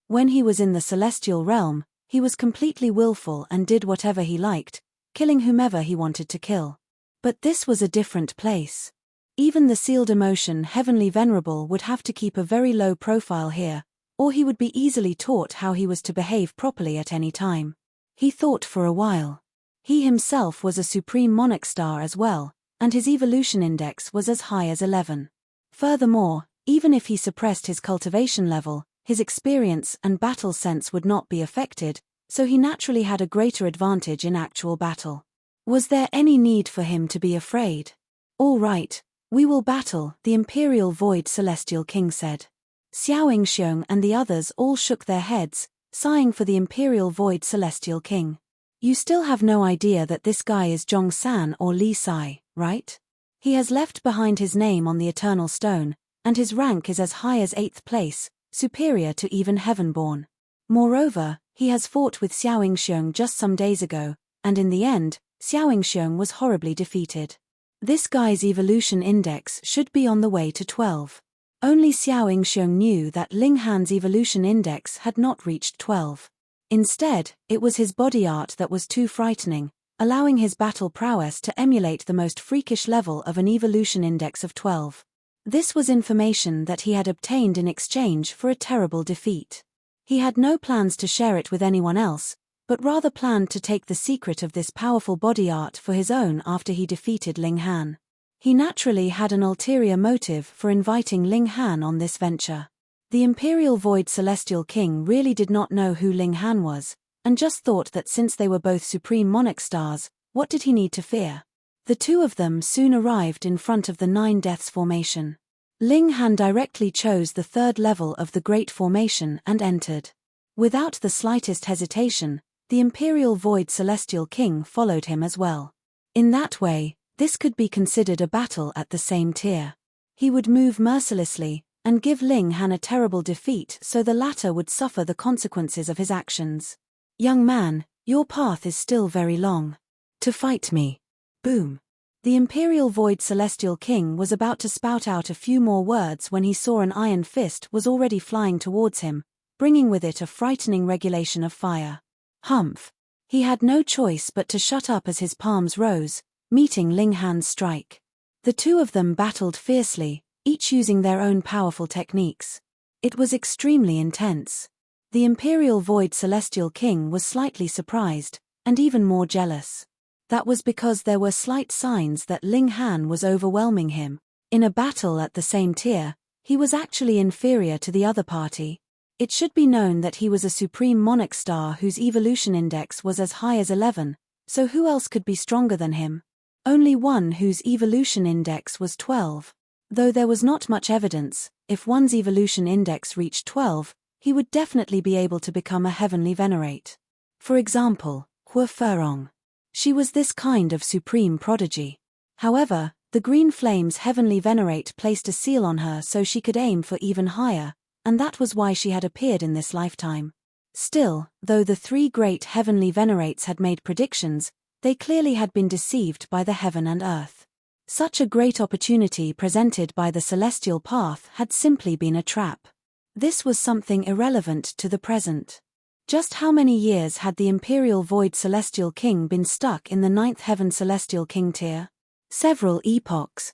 When he was in the celestial realm, he was completely willful and did whatever he liked, killing whomever he wanted to kill. But this was a different place. Even the sealed emotion Heavenly Venerable would have to keep a very low profile here, or he would be easily taught how he was to behave properly at any time. He thought for a while. He himself was a supreme monarch star as well, and his evolution index was as high as 11. Furthermore, even if he suppressed his cultivation level, his experience and battle sense would not be affected, so he naturally had a greater advantage in actual battle. Was there any need for him to be afraid? All right, we will battle, the Imperial Void Celestial King said. Xiao Yingxiong and the others all shook their heads, sighing for the Imperial Void Celestial King. You still have no idea that this guy is Zhong San or Li Sai, right? He has left behind his name on the Eternal Stone, and his rank is as high as 8th place, superior to even Heavenborn. Moreover, he has fought with Xiao Yingxiong just some days ago, and in the end, Xiao Yingxiong was horribly defeated. This guy's evolution index should be on the way to 12. Only Xiao Yingxiong knew that Ling Han's evolution index had not reached 12. Instead, it was his body art that was too frightening, allowing his battle prowess to emulate the most freakish level of an evolution index of 12. This was information that he had obtained in exchange for a terrible defeat. He had no plans to share it with anyone else, but rather planned to take the secret of this powerful body art for his own after he defeated Ling Han. He naturally had an ulterior motive for inviting Ling Han on this venture. The Imperial Void Celestial King really did not know who Ling Han was, and just thought that since they were both Supreme Monarch stars, what did he need to fear? The two of them soon arrived in front of the 9 Deaths formation. Ling Han directly chose the 3rd level of the Great Formation and entered. Without the slightest hesitation, the Imperial Void Celestial King followed him as well. In that way, this could be considered a battle at the same tier. He would move mercilessly, and give Ling Han a terrible defeat so the latter would suffer the consequences of his actions. Young man, your path is still very long. To fight me. Boom. The Imperial Void Celestial King was about to spout out a few more words when he saw an iron fist was already flying towards him, bringing with it a frightening regulation of fire. Humph. He had no choice but to shut up as his palms rose, meeting Ling Han's strike. The two of them battled fiercely, each using their own powerful techniques. It was extremely intense. The Imperial Void Celestial King was slightly surprised, and even more jealous. That was because there were slight signs that Ling Han was overwhelming him. In a battle at the same tier, he was actually inferior to the other party. It should be known that he was a Supreme Monarch star whose evolution index was as high as 11, so who else could be stronger than him? Only one whose evolution index was 12. Though there was not much evidence, if one's evolution index reached 12, he would definitely be able to become a heavenly venerate. For example, Hua Furong. She was this kind of supreme prodigy. However, the Green Flame's heavenly venerate placed a seal on her so she could aim for even higher, and that was why she had appeared in this lifetime. Still, though the 3 great heavenly venerates had made predictions, they clearly had been deceived by the heaven and earth. Such a great opportunity presented by the celestial path had simply been a trap. This was something irrelevant to the present. Just how many years had the Imperial Void Celestial King been stuck in the 9th Heaven Celestial King tier? Several epochs.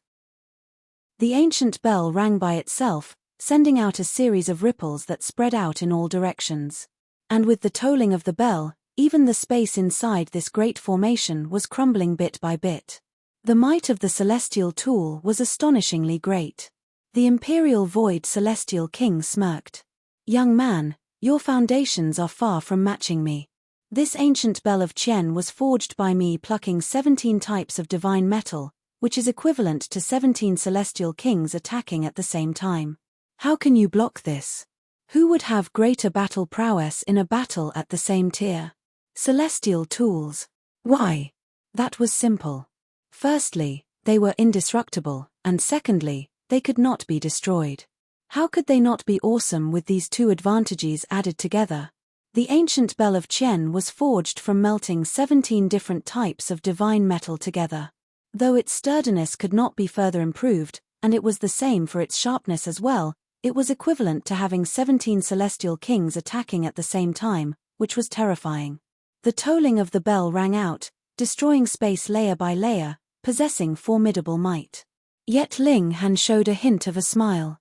The ancient bell rang by itself, sending out a series of ripples that spread out in all directions. And with the tolling of the bell, even the space inside this great formation was crumbling bit by bit. The might of the celestial tool was astonishingly great. The Imperial Void Celestial King smirked. Young man, your foundations are far from matching me. This ancient bell of Qian was forged by me plucking 17 types of divine metal, which is equivalent to 17 celestial kings attacking at the same time. How can you block this? Who would have greater battle prowess in a battle at the same tier? Celestial tools. Why? That was simple. Firstly, they were indestructible, and secondly, they could not be destroyed. How could they not be awesome with these two advantages added together? The ancient bell of Qian was forged from melting 17 different types of divine metal together. Though its sturdiness could not be further improved, and it was the same for its sharpness as well, it was equivalent to having 17 celestial kings attacking at the same time, which was terrifying. The tolling of the bell rang out, destroying space layer by layer, possessing formidable might. Yet Ling Han showed a hint of a smile.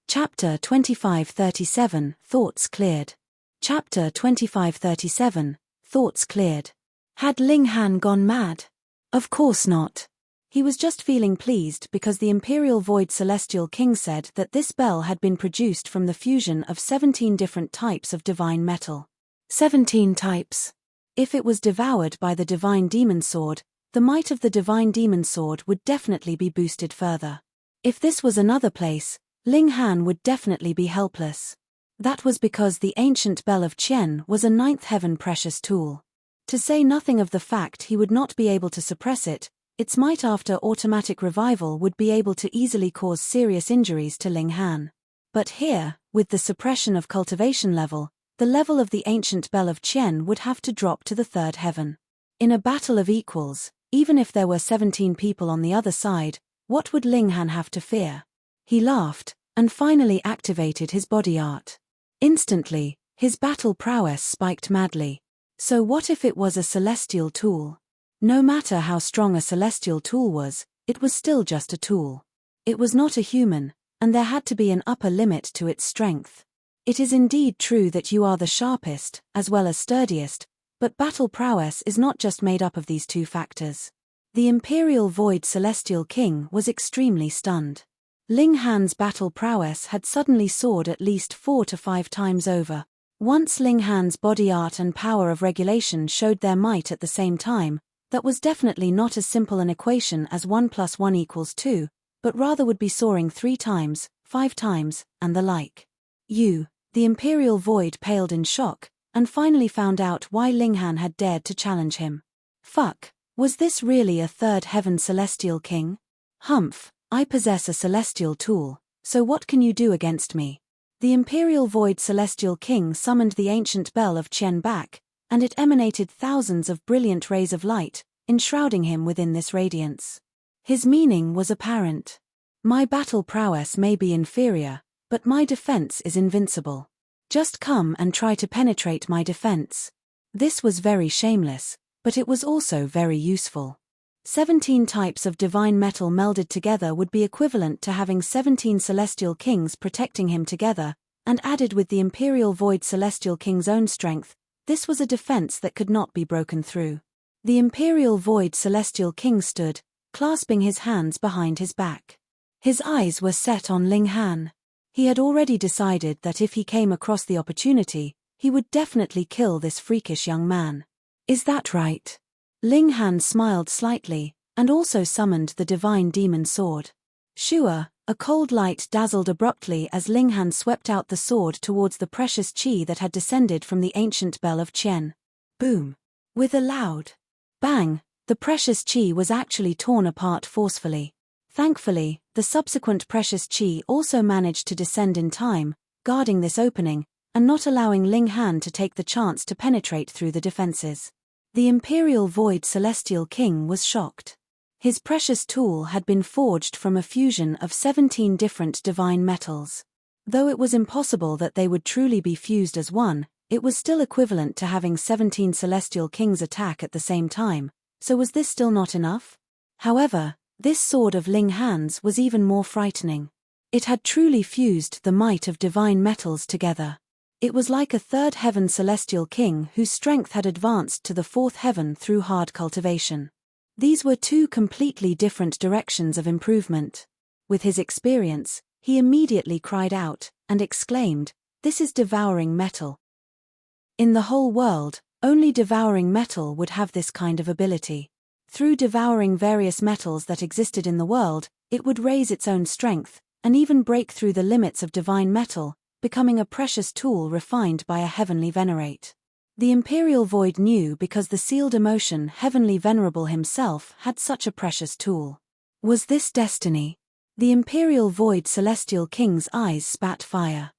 Chapter 2537, Thoughts Cleared. Chapter 2537, Thoughts Cleared. Had Ling Han gone mad? Of course not. He was just feeling pleased because the Imperial Void Celestial King said that this bell had been produced from the fusion of 17 different types of divine metal. 17 types. If it was devoured by the divine demon sword, the might of the divine demon sword would definitely be boosted further. If this was another place, Ling Han would definitely be helpless. That was because the ancient bell of Qian was a ninth heaven precious tool. To say nothing of the fact he would not be able to suppress it, its might after automatic revival would be able to easily cause serious injuries to Ling Han. But here, with the suppression of cultivation level, the level of the ancient bell of Qian would have to drop to the third heaven. In a battle of equals, even if there were 17 people on the other side, what would Ling Han have to fear? He laughed, and finally activated his body art. Instantly, his battle prowess spiked madly. So what if it was a celestial tool? No matter how strong a celestial tool was, it was still just a tool. It was not a human, and there had to be an upper limit to its strength. It is indeed true that you are the sharpest, as well as sturdiest, but battle prowess is not just made up of these two factors. The Imperial Void Celestial King was extremely stunned. Ling Han's battle prowess had suddenly soared at least 4 to 5 times over. Once Ling Han's body art and power of regulation showed their might at the same time, that was definitely not as simple an equation as 1 + 1 = 2, but rather would be soaring 3 times, 5 times, and the like. The Imperial Void paled in shock, and finally found out why Ling Han had dared to challenge him. Fuck, was this really a third heaven celestial king? Humph, I possess a celestial tool, so what can you do against me? The Imperial Void Celestial King summoned the ancient bell of Qian back, and it emanated thousands of brilliant rays of light, enshrouding him within this radiance. His meaning was apparent. My battle prowess may be inferior, but my defense is invincible. Just come and try to penetrate my defense. This was very shameless, but it was also very useful. 17 types of divine metal melded together would be equivalent to having 17 celestial kings protecting him together, and added with the Imperial Void Celestial King's own strength, this was a defense that could not be broken through. The Imperial Void Celestial King stood, clasping his hands behind his back. His eyes were set on Ling Han. He had already decided that if he came across the opportunity, he would definitely kill this freakish young man. Is that right? Ling Han smiled slightly, and also summoned the divine demon sword. Shua, a cold light dazzled abruptly as Ling Han swept out the sword towards the precious qi that had descended from the ancient bell of Qian. Boom! With a loud bang, the precious qi was actually torn apart forcefully. Thankfully, the subsequent precious qi also managed to descend in time, guarding this opening, and not allowing Ling Han to take the chance to penetrate through the defenses. The Imperial Void Celestial King was shocked. His precious tool had been forged from a fusion of 17 different divine metals. Though it was impossible that they would truly be fused as one, it was still equivalent to having 17 celestial kings attack at the same time, so was this still not enough? However, this sword of Ling Han's was even more frightening. It had truly fused the might of divine metals together. It was like a third heaven celestial king whose strength had advanced to the fourth heaven through hard cultivation. These were two completely different directions of improvement. With his experience, he immediately cried out, and exclaimed, "This is devouring metal." In the whole world, only devouring metal would have this kind of ability. Through devouring various metals that existed in the world, it would raise its own strength, and even break through the limits of divine metal, becoming a precious tool refined by a heavenly venerate. The Imperial Void knew because the sealed emotion Heavenly Venerable himself had such a precious tool. Was this destiny? The Imperial Void Celestial King's eyes spat fire.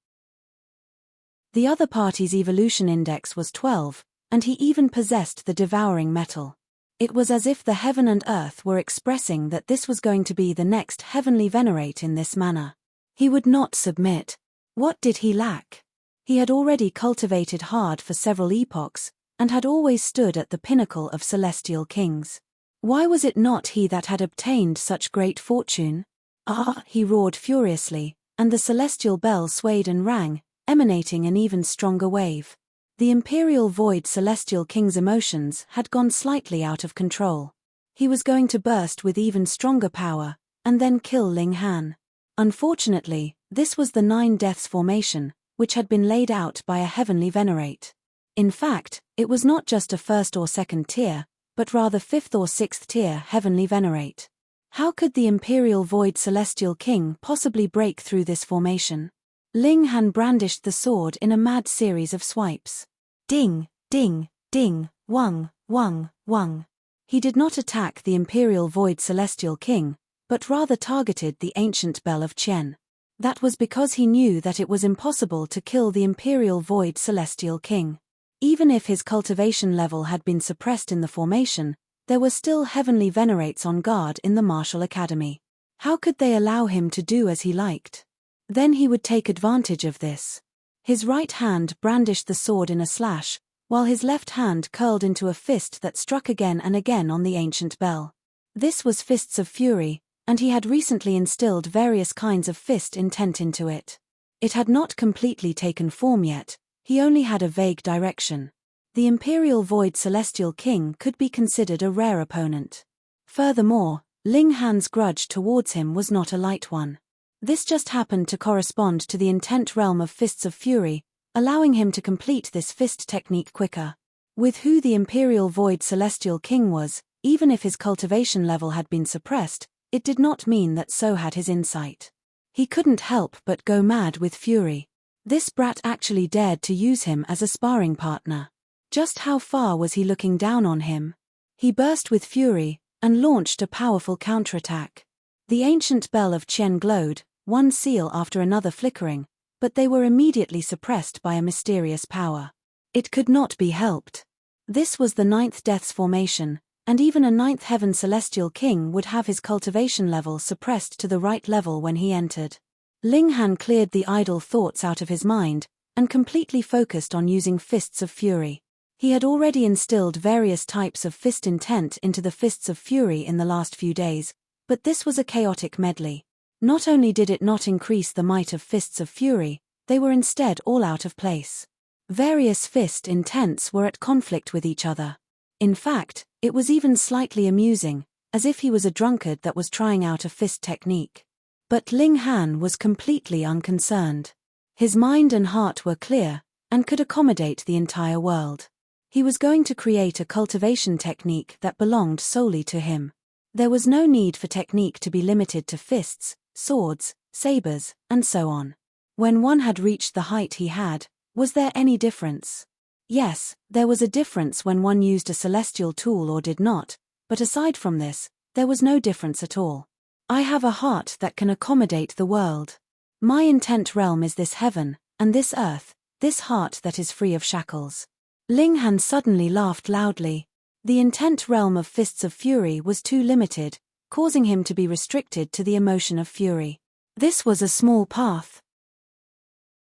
The other party's evolution index was 12, and he even possessed the devouring metal. It was as if the heaven and earth were expressing that this was going to be the next heavenly venerate in this manner. He would not submit. What did he lack? He had already cultivated hard for several epochs, and had always stood at the pinnacle of celestial kings. Why was it not he that had obtained such great fortune? Ah! He roared furiously, and the celestial bell swayed and rang, emanating an even stronger wave. The Imperial Void Celestial King's emotions had gone slightly out of control. He was going to burst with even stronger power, and then kill Ling Han. Unfortunately, this was the 9 deaths formation, which had been laid out by a heavenly venerate. In fact, it was not just a 1st or 2nd tier, but rather 5th or 6th tier heavenly venerate. How could the Imperial Void Celestial King possibly break through this formation? Ling Han brandished the sword in a mad series of swipes. Ding, ding, ding, wung, wung, wung. He did not attack the Imperial Void Celestial King, but rather targeted the ancient bell of Qian. That was because he knew that it was impossible to kill the Imperial Void Celestial King. Even if his cultivation level had been suppressed in the formation, there were still heavenly venerates on guard in the Martial Academy. How could they allow him to do as he liked? Then he would take advantage of this. His right hand brandished the sword in a slash, while his left hand curled into a fist that struck again and again on the ancient bell. This was Fists of Fury, and he had recently instilled various kinds of fist intent into it. It had not completely taken form yet, he only had a vague direction. The Imperial Void Celestial King could be considered a rare opponent. Furthermore, Ling Han's grudge towards him was not a light one. This just happened to correspond to the intent realm of Fists of Fury, allowing him to complete this fist technique quicker. With who the Imperial Void Celestial King was, even if his cultivation level had been suppressed, it did not mean that so had his insight. He couldn't help but go mad with fury. This brat actually dared to use him as a sparring partner. Just how far was he looking down on him? He burst with fury, and launched a powerful counterattack. The ancient bell of Qian glowed, one seal after another flickering, but they were immediately suppressed by a mysterious power. It could not be helped. This was the 9th death's formation, and even a 9th heaven celestial king would have his cultivation level suppressed to the right level when he entered. Ling Han cleared the idle thoughts out of his mind, and completely focused on using Fists of Fury. He had already instilled various types of fist intent into the Fists of Fury in the last few days, but this was a chaotic medley. Not only did it not increase the might of Fists of Fury, they were instead all out of place. Various fist intents were at conflict with each other. In fact, it was even slightly amusing, as if he was a drunkard that was trying out a fist technique. But Ling Han was completely unconcerned. His mind and heart were clear, and could accommodate the entire world. He was going to create a cultivation technique that belonged solely to him. There was no need for technique to be limited to fists, swords, sabers, and so on. When one had reached the height he had, was there any difference? Yes, there was a difference when one used a celestial tool or did not, but aside from this, there was no difference at all. I have a heart that can accommodate the world. My intent realm is this heaven, and this earth, this heart that is free of shackles. Ling Han suddenly laughed loudly. The intent realm of Fists of Fury was too limited, causing him to be restricted to the emotion of fury. This was a small path.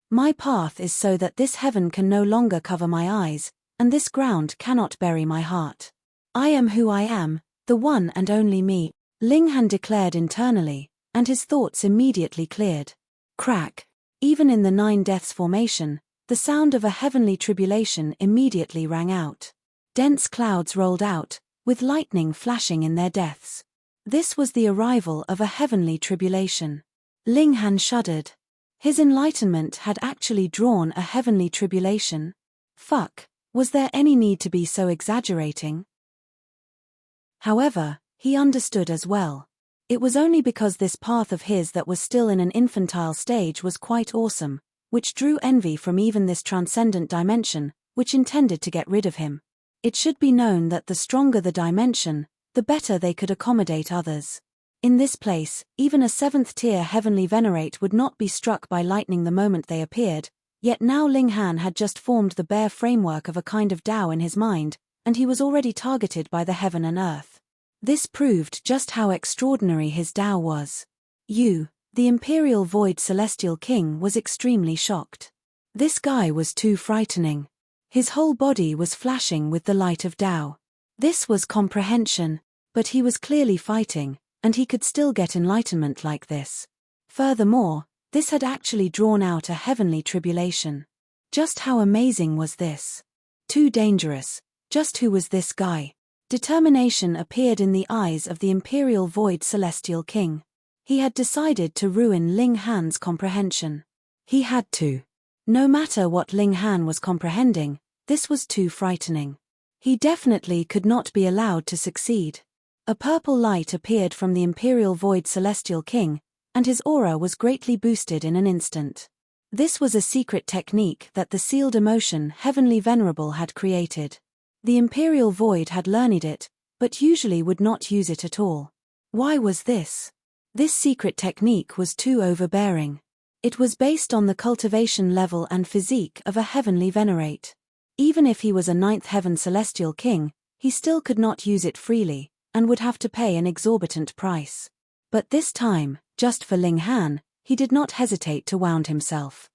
My path is so that this heaven can no longer cover my eyes, and this ground cannot bury my heart. I am who I am, the one and only me, Ling Han declared internally, and his thoughts immediately cleared. Crack. Even in the 9 deaths formation, the sound of a heavenly tribulation immediately rang out. Dense clouds rolled out, with lightning flashing in their depths. This was the arrival of a heavenly tribulation. Ling Han shuddered. His enlightenment had actually drawn a heavenly tribulation. Fuck, was there any need to be so exaggerating? However, he understood as well. It was only because this path of his that was still in an infantile stage was quite awesome, which drew envy from even this transcendent dimension, which intended to get rid of him. It should be known that the stronger the dimension, the better they could accommodate others. In this place, even a 7th-tier heavenly venerate would not be struck by lightning the moment they appeared, yet now Ling Han had just formed the bare framework of a kind of Tao in his mind, and he was already targeted by the heaven and earth. This proved just how extraordinary his Tao was. The Imperial Void Celestial King was extremely shocked. This guy was too frightening. His whole body was flashing with the light of Tao. This was comprehension, but he was clearly fighting, and he could still get enlightenment like this. Furthermore, this had actually drawn out a heavenly tribulation. Just how amazing was this? Too dangerous. Just who was this guy? Determination appeared in the eyes of the Imperial Void Celestial King. He had decided to ruin Ling Han's comprehension. He had to. No matter what Ling Han was comprehending, this was too frightening. He definitely could not be allowed to succeed. A purple light appeared from the Imperial Void Celestial King, and his aura was greatly boosted in an instant. This was a secret technique that the sealed emotion Heavenly Venerable had created. The Imperial Void had learned it, but usually would not use it at all. Why was this? This secret technique was too overbearing. It was based on the cultivation level and physique of a Heavenly Venerate. Even if he was a 9th Heaven Celestial King, he still could not use it freely, and would have to pay an exorbitant price. But this time, just for Ling Han, he did not hesitate to wound himself.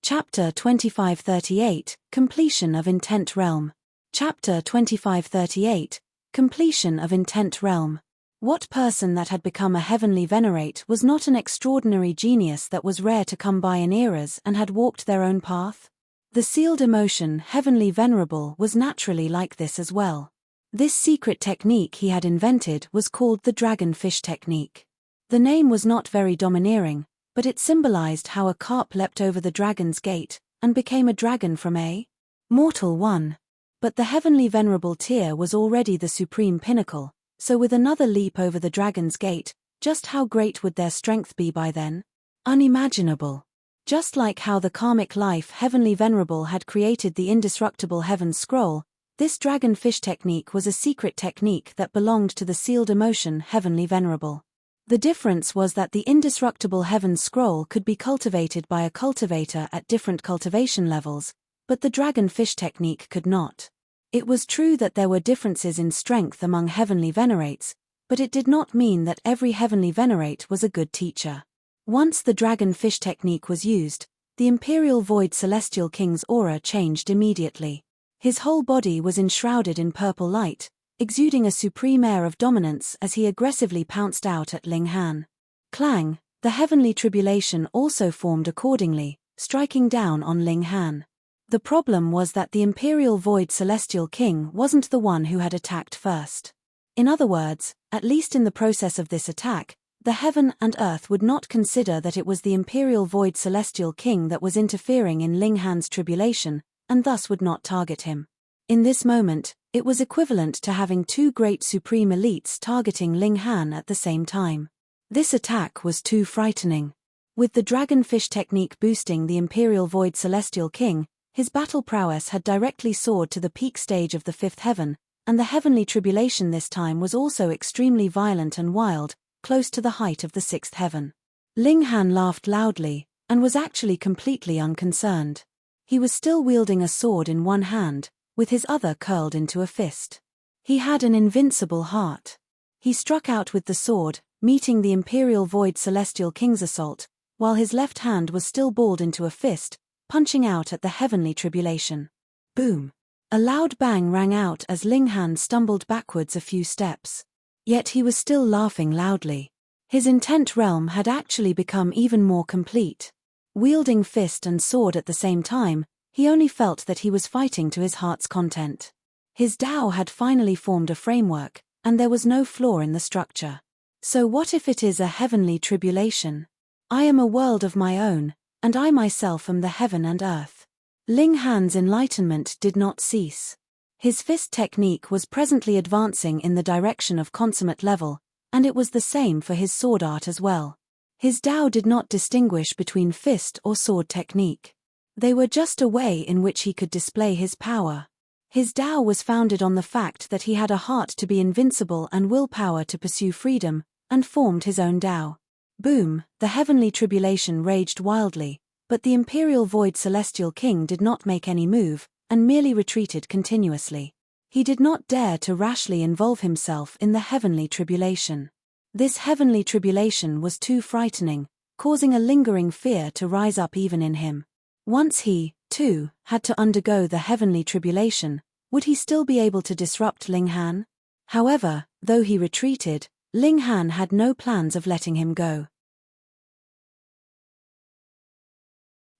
Chapter 2538, Completion of Intent Realm. Chapter 2538, Completion of Intent Realm. What person that had become a Heavenly Venerate was not an extraordinary genius that was rare to come by in eras and had walked their own path? The sealed emotion Heavenly Venerable was naturally like this as well. This secret technique he had invented was called the Dragonfish Technique. The name was not very domineering, but it symbolized how a carp leapt over the dragon's gate and became a dragon from a mortal one. But the Heavenly Venerable tier was already the supreme pinnacle, so with another leap over the dragon's gate, just how great would their strength be by then? Unimaginable. Just like how the karmic life Heavenly Venerable had created the indestructible Heaven Scroll, this Dragonfish Technique was a secret technique that belonged to the sealed emotion Heavenly Venerable. The difference was that the indestructible Heaven Scroll could be cultivated by a cultivator at different cultivation levels, but the Dragonfish Technique could not. It was true that there were differences in strength among Heavenly Venerates, but it did not mean that every Heavenly Venerate was a good teacher. Once the Dragonfish Technique was used, the Imperial Void Celestial King's aura changed immediately. His whole body was enshrouded in purple light, exuding a supreme air of dominance as he aggressively pounced out at Ling Han. Clang, the Heavenly Tribulation also formed accordingly, striking down on Ling Han. The problem was that the Imperial Void Celestial King wasn't the one who had attacked first. In other words, at least in the process of this attack, the heaven and earth would not consider that it was the Imperial Void Celestial King that was interfering in Ling Han's tribulation, and thus would not target him. In this moment, it was equivalent to having two great supreme elites targeting Ling Han at the same time. This attack was too frightening. With the Dragonfish Technique boosting the Imperial Void Celestial King, his battle prowess had directly soared to the peak stage of the 5th heaven, and the Heavenly Tribulation this time was also extremely violent and wild, close to the height of the 6th heaven. Ling Han laughed loudly, and was actually completely unconcerned. He was still wielding a sword in one hand, with his other curled into a fist. He had an invincible heart. He struck out with the sword, meeting the Imperial Void Celestial King's assault, while his left hand was still balled into a fist, punching out at the Heavenly Tribulation. Boom! A loud bang rang out as Ling Han stumbled backwards a few steps. Yet he was still laughing loudly. His intent realm had actually become even more complete. Wielding fist and sword at the same time, he only felt that he was fighting to his heart's content. His Tao had finally formed a framework, and there was no flaw in the structure. So what if it is a heavenly tribulation? I am a world of my own, and I myself am the heaven and earth. Ling Han's enlightenment did not cease. His fist technique was presently advancing in the direction of consummate level, and it was the same for his sword art as well. His Tao did not distinguish between fist or sword technique. They were just a way in which he could display his power. His Tao was founded on the fact that he had a heart to be invincible and willpower to pursue freedom, and formed his own Tao. Boom, the Heavenly Tribulation raged wildly, but the Imperial Void Celestial King did not make any move, and merely retreated continuously. He did not dare to rashly involve himself in the Heavenly Tribulation. This Heavenly Tribulation was too frightening, causing a lingering fear to rise up even in him. Once he, too, had to undergo the Heavenly Tribulation, would he still be able to disrupt Ling Han? However, though he retreated, Ling Han had no plans of letting him go.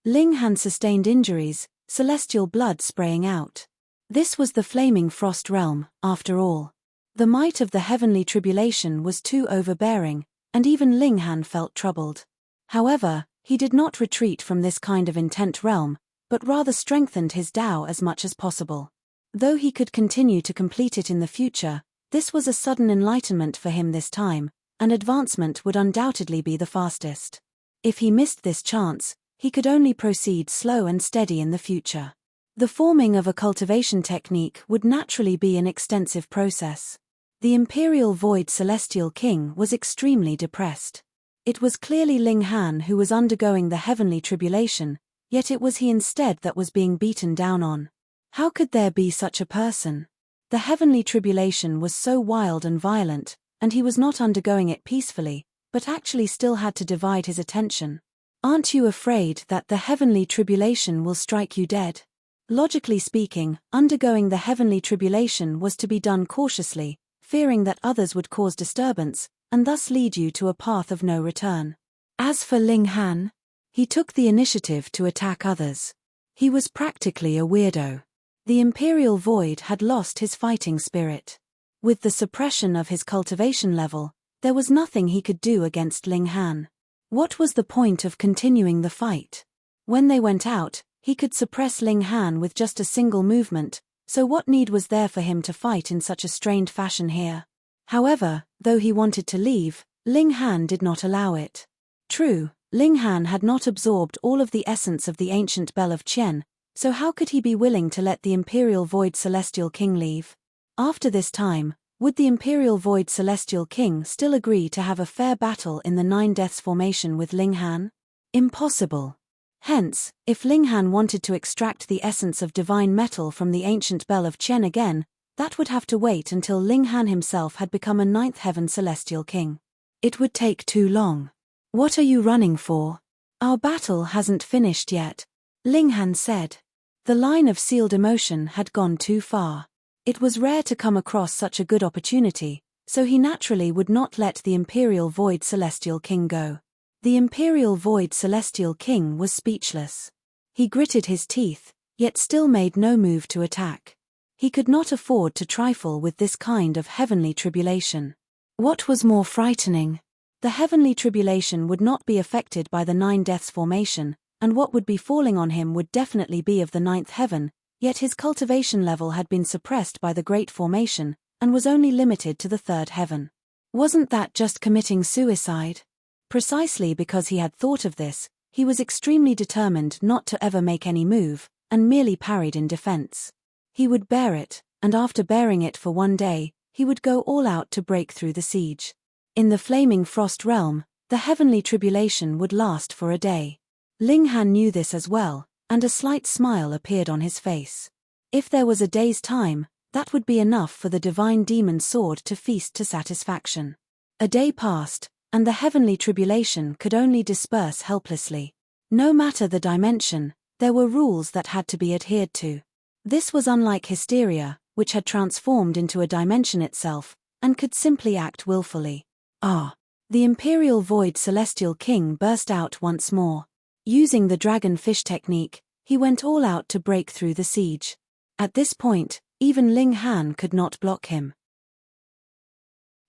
Ling Han sustained injuries, celestial blood spraying out. This was the flaming frost realm, after all. The might of the heavenly tribulation was too overbearing, and even Ling Han felt troubled. However, he did not retreat from this kind of intent realm, but rather strengthened his Tao as much as possible. Though he could continue to complete it in the future, this was a sudden enlightenment for him this time, and advancement would undoubtedly be the fastest. If he missed this chance, he could only proceed slow and steady in the future. The forming of a cultivation technique would naturally be an extensive process. The Imperial Void Celestial King was extremely depressed. It was clearly Ling Han who was undergoing the heavenly tribulation, yet it was he instead that was being beaten down on. How could there be such a person? The heavenly tribulation was so wild and violent, and he was not undergoing it peacefully, but actually still had to divide his attention. Aren't you afraid that the heavenly tribulation will strike you dead? Logically speaking, undergoing the heavenly tribulation was to be done cautiously, fearing that others would cause disturbance, and thus lead you to a path of no return. As for Ling Han, he took the initiative to attack others. He was practically a weirdo. The Imperial Void had lost his fighting spirit. With the suppression of his cultivation level, there was nothing he could do against Ling Han. What was the point of continuing the fight? When they went out, he could suppress Ling Han with just a single movement, so what need was there for him to fight in such a strained fashion here? However, though he wanted to leave, Ling Han did not allow it. True, Ling Han had not absorbed all of the essence of the ancient bell of Qian, so how could he be willing to let the Imperial Void Celestial King leave? After this time, would the Imperial Void Celestial King still agree to have a fair battle in the Nine Deaths formation with Ling Han? Impossible. Hence, if Ling Han wanted to extract the essence of divine metal from the ancient bell of Qian again, that would have to wait until Ling Han himself had become a Ninth Heaven Celestial King. It would take too long. What are you running for? Our battle hasn't finished yet, Ling Han said. The line of sealed emotion had gone too far. It was rare to come across such a good opportunity, so he naturally would not let the Imperial Void Celestial King go. The Imperial Void Celestial King was speechless. He gritted his teeth, yet still made no move to attack. He could not afford to trifle with this kind of heavenly tribulation. What was more frightening? The heavenly tribulation would not be affected by the Nine Deaths formation, and what would be falling on him would definitely be of the Ninth Heaven, yet his cultivation level had been suppressed by the Great Formation, and was only limited to the Third Heaven. Wasn't that just committing suicide? Precisely because he had thought of this, he was extremely determined not to ever make any move, and merely parried in defense. He would bear it, and after bearing it for one day, he would go all out to break through the siege. In the flaming frost realm, the heavenly tribulation would last for a day. Ling Han knew this as well, and a slight smile appeared on his face. If there was a day's time, that would be enough for the divine demon sword to feast to satisfaction. A day passed, and the heavenly tribulation could only disperse helplessly. No matter the dimension, there were rules that had to be adhered to. This was unlike hysteria, which had transformed into a dimension itself, and could simply act willfully. The Imperial Void Celestial King burst out once more. Using the dragon fish technique, he went all out to break through the siege. At this point, even Ling Han could not block him.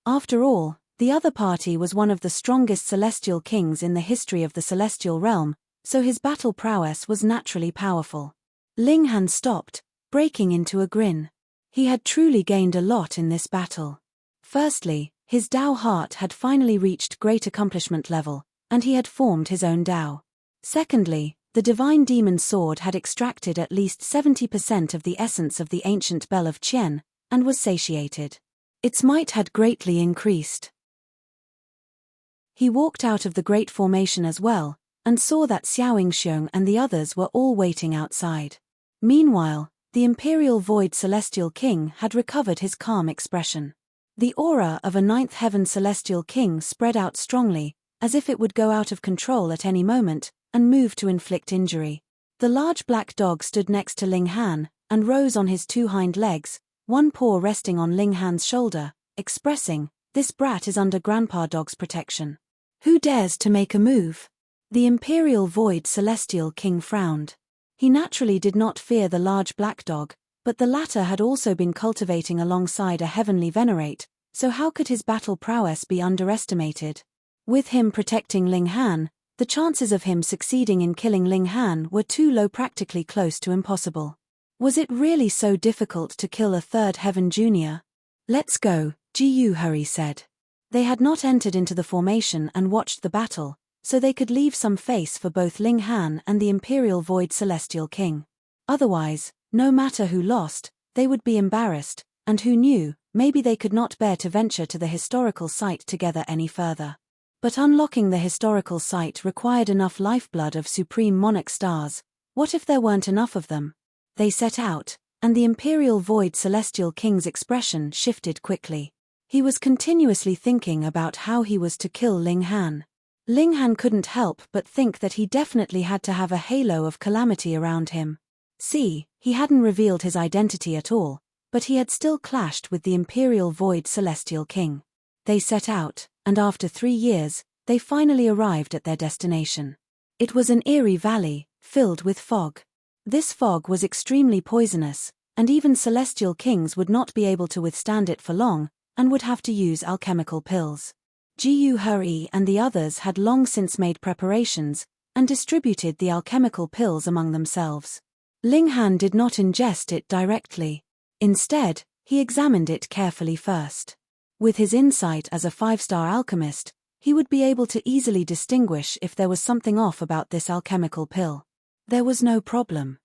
After all, the other party was one of the strongest celestial kings in the history of the celestial realm, so his battle prowess was naturally powerful. Ling Han stopped, breaking into a grin. He had truly gained a lot in this battle. Firstly, his Dao heart had finally reached great accomplishment level, and he had formed his own Dao. Secondly, the divine demon sword had extracted at least 70% of the essence of the ancient bell of Qian, and was satiated. Its might had greatly increased. He walked out of the Great Formation as well, and saw that Xiaoyingxiong and the others were all waiting outside. Meanwhile, the Imperial Void Celestial King had recovered his calm expression. The aura of a Ninth Heaven Celestial King spread out strongly, as if it would go out of control at any moment, and move to inflict injury. The large black dog stood next to Ling Han, and rose on his two hind legs, one paw resting on Ling Han's shoulder, expressing, "This brat is under Grandpa Dog's protection. Who dares to make a move?" The Imperial Void Celestial King frowned. He naturally did not fear the large black dog, But the latter had also been cultivating alongside a heavenly venerate, so how could his battle prowess be underestimated? With him protecting Ling Han, the chances of him succeeding in killing Ling Han were too low, practically close to impossible. Was it really so difficult to kill a third heaven junior? Let's go, Ji Hurry said. They had not entered into the formation and watched the battle, so they could leave some face for both Ling Han and the Imperial Void Celestial King. Otherwise, no matter who lost, they would be embarrassed, and who knew, maybe they could not bear to venture to the historical site together any further. But unlocking the historical site required enough lifeblood of Supreme Monarch stars. What if there weren't enough of them? They set out, and the Imperial Void Celestial King's expression shifted quickly. He was continuously thinking about how he was to kill Ling Han. Ling Han couldn't help but think that he definitely had to have a halo of calamity around him. See, he hadn't revealed his identity at all, but he had still clashed with the Imperial Void Celestial King. They set out, and after 3 years, they finally arrived at their destination. It was an eerie valley, filled with fog. This fog was extremely poisonous, and even celestial kings would not be able to withstand it for long, and would have to use alchemical pills. Ji Hurry and the others had long since made preparations, and distributed the alchemical pills among themselves. Ling Han did not ingest it directly. Instead, he examined it carefully first. With his insight as a 5-star alchemist, he would be able to easily distinguish if there was something off about this alchemical pill. There was no problem.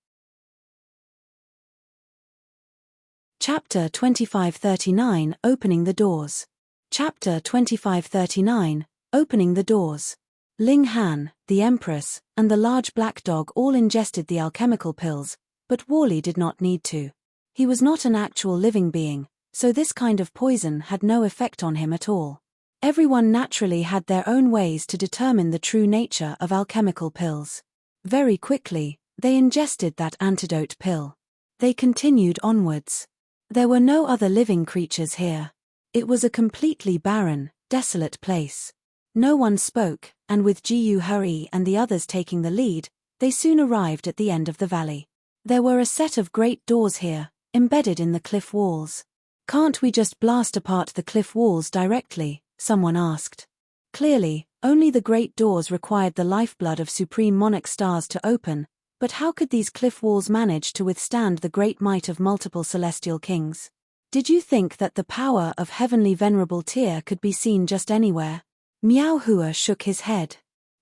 Chapter 2539 Opening the Doors. Chapter 2539 Opening the Doors. Ling Han, the Empress, and the large black dog all ingested the alchemical pills, but Wally did not need to. He was not an actual living being, so this kind of poison had no effect on him at all. Everyone naturally had their own ways to determine the true nature of alchemical pills. Very quickly, they ingested that antidote pill. They continued onwards. There were no other living creatures here. It was a completely barren, desolate place. No one spoke, and with Ji Hurry and the others taking the lead, they soon arrived at the end of the valley. There were a set of great doors here, embedded in the cliff walls. Can't we just blast apart the cliff walls directly? Someone asked. Clearly, only the great doors required the lifeblood of Supreme Monarch stars to open, but how could these cliff walls manage to withstand the great might of multiple celestial kings? Did you think that the power of heavenly venerable Tyr could be seen just anywhere? Miao Hua shook his head.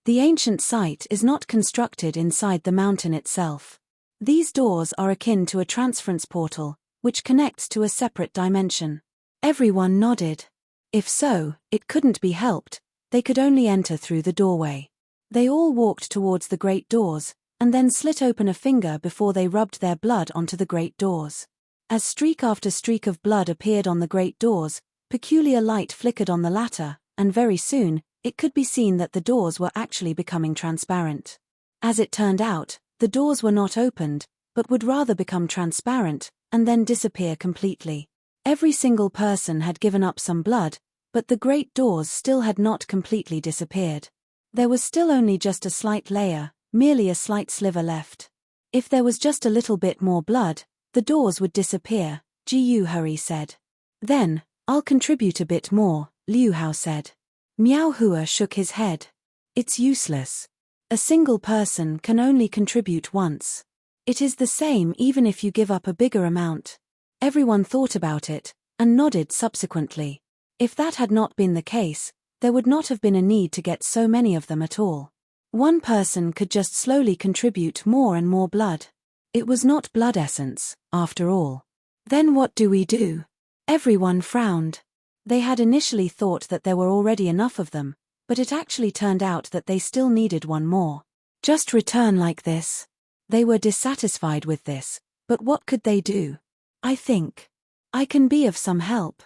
The ancient site is not constructed inside the mountain itself. These doors are akin to a transference portal, which connects to a separate dimension. Everyone nodded. If so, it couldn't be helped, they could only enter through the doorway. They all walked towards the great doors, and then slit open a finger before they rubbed their blood onto the great doors. As streak after streak of blood appeared on the great doors, peculiar light flickered on the latter, and very soon, it could be seen that the doors were actually becoming transparent. As it turned out, the doors were not opened, but would rather become transparent, and then disappear completely. Every single person had given up some blood, but the great doors still had not completely disappeared. There was still only just a slight layer, merely a slight sliver left. If there was just a little bit more blood, the doors would disappear, Ji Hurry said. Then, I'll contribute a bit more, Liu Hao said. Miao Hua shook his head. It's useless. A single person can only contribute once. It is the same even if you give up a bigger amount. Everyone thought about it, and nodded subsequently. If that had not been the case, there would not have been a need to get so many of them at all. One person could just slowly contribute more and more blood. It was not blood essence, after all. Then what do we do? Everyone frowned. They had initially thought that there were already enough of them, but it actually turned out that they still needed one more. Just return like this. They were dissatisfied with this, but what could they do? I think I can be of some help.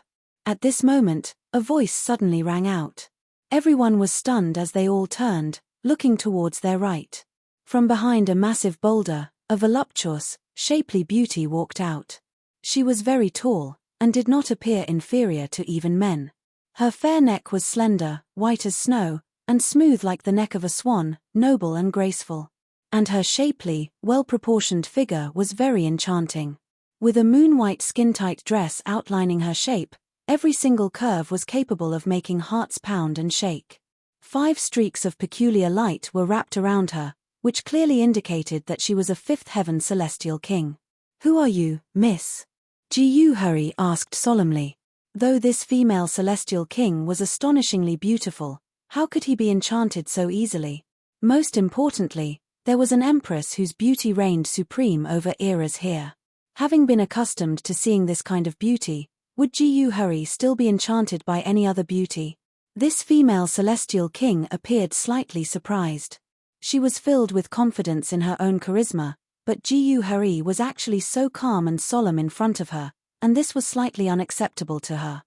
At this moment, a voice suddenly rang out. Everyone was stunned as they all turned, looking towards their right. From behind a massive boulder, a voluptuous, shapely beauty walked out. She was very tall, and did not appear inferior to even men. Her fair neck was slender, white as snow, and smooth like the neck of a swan, noble and graceful. And her shapely, well-proportioned figure was very enchanting. With a moon-white skin-tight dress outlining her shape, every single curve was capable of making hearts pound and shake. 5 streaks of peculiar light were wrapped around her, which clearly indicated that she was a fifth heaven celestial king. "Who are you, miss?" Ji Hurry asked solemnly. Though this female celestial king was astonishingly beautiful, how could he be enchanted so easily? Most importantly, there was an empress whose beauty reigned supreme over eras here. Having been accustomed to seeing this kind of beauty, would Ji Hurry still be enchanted by any other beauty? This female celestial king appeared slightly surprised. She was filled with confidence in her own charisma, but Ji Hurry was actually so calm and solemn in front of her, and this was slightly unacceptable to her.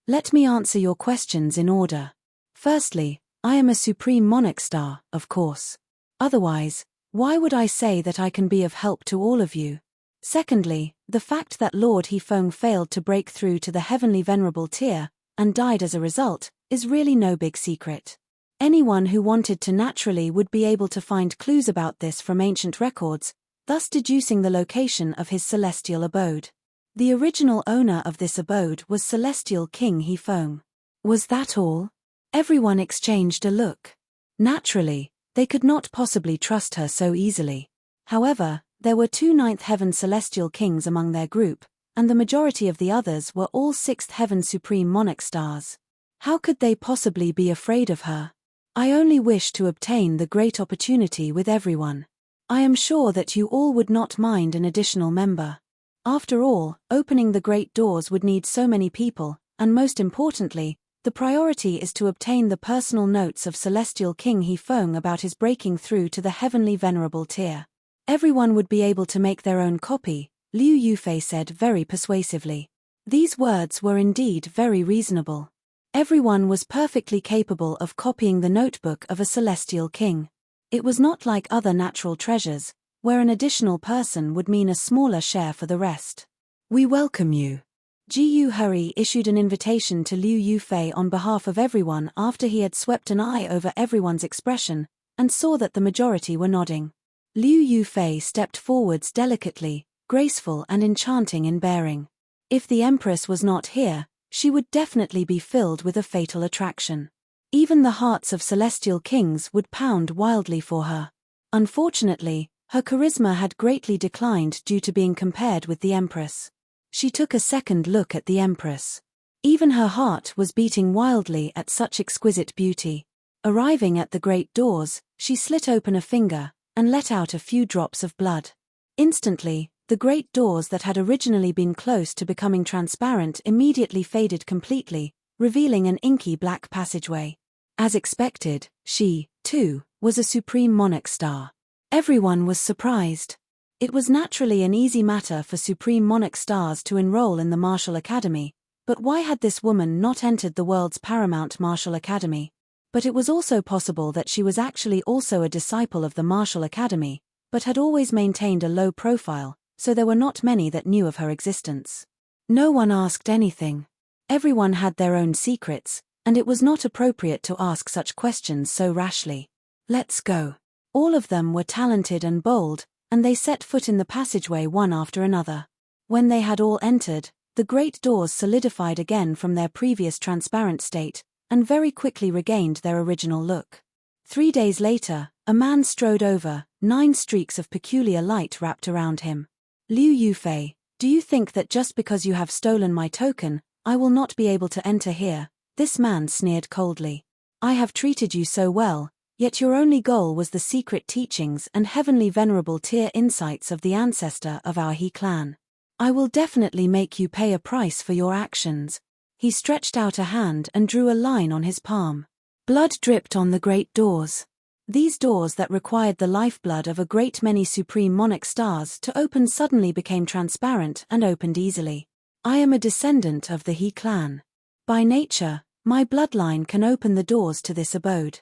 Let me answer your questions in order. Firstly, I am a supreme monarch star, of course. Otherwise, why would I say that I can be of help to all of you? Secondly, the fact that Lord Hefeng failed to break through to the heavenly venerable tier, and died as a result, is really no big secret. Anyone who wanted to naturally would be able to find clues about this from ancient records, thus deducing the location of his celestial abode. The original owner of this abode was Celestial King Hefeng. Was that all? Everyone exchanged a look. Naturally, they could not possibly trust her so easily. However, there were 2 ninth heaven celestial kings among their group, and the majority of the others were all 6th heaven supreme monarch stars. How could they possibly be afraid of her? I only wish to obtain the great opportunity with everyone. I am sure that you all would not mind an additional member. After all, opening the great doors would need so many people, and most importantly, the priority is to obtain the personal notes of Celestial King Hefeng about his breaking through to the heavenly venerable tier. Everyone would be able to make their own copy, Liu Yufei said very persuasively. These words were indeed very reasonable. Everyone was perfectly capable of copying the notebook of a celestial king. It was not like other natural treasures, where an additional person would mean a smaller share for the rest. We welcome you. Ji Hurry issued an invitation to Liu Yufei on behalf of everyone after he had swept an eye over everyone's expression, and saw that the majority were nodding. Liu Yufei stepped forwards delicately, graceful and enchanting in bearing. If the Empress was not here, she would definitely be filled with a fatal attraction. Even the hearts of celestial kings would pound wildly for her. Unfortunately, her charisma had greatly declined due to being compared with the Empress. She took a second look at the Empress. Even her heart was beating wildly at such exquisite beauty. Arriving at the great doors, she slit open a finger, and let out a few drops of blood. Instantly, the great doors that had originally been close to becoming transparent immediately faded completely, revealing an inky black passageway. As expected, she, too, was a supreme monarch star. Everyone was surprised. It was naturally an easy matter for supreme monarch stars to enroll in the Martial Academy, but why had this woman not entered the world's paramount Martial Academy? But it was also possible that she was actually also a disciple of the Martial Academy, but had always maintained a low profile, so there were not many that knew of her existence. No one asked anything. Everyone had their own secrets, and it was not appropriate to ask such questions so rashly. Let's go. All of them were talented and bold, and they set foot in the passageway one after another. When they had all entered, the great doors solidified again from their previous transparent state, and very quickly regained their original look. 3 days later, a man strode over, 9 streaks of peculiar light wrapped around him. Liu Yufei, do you think that just because you have stolen my token, I will not be able to enter here? This man sneered coldly. I have treated you so well, yet your only goal was the secret teachings and heavenly venerable tier insights of the ancestor of our He clan. I will definitely make you pay a price for your actions. He stretched out a hand and drew a line on his palm. Blood dripped on the great doors. These doors that required the lifeblood of a great many supreme monarch stars to open suddenly became transparent and opened easily. I am a descendant of the He clan. By nature, my bloodline can open the doors to this abode.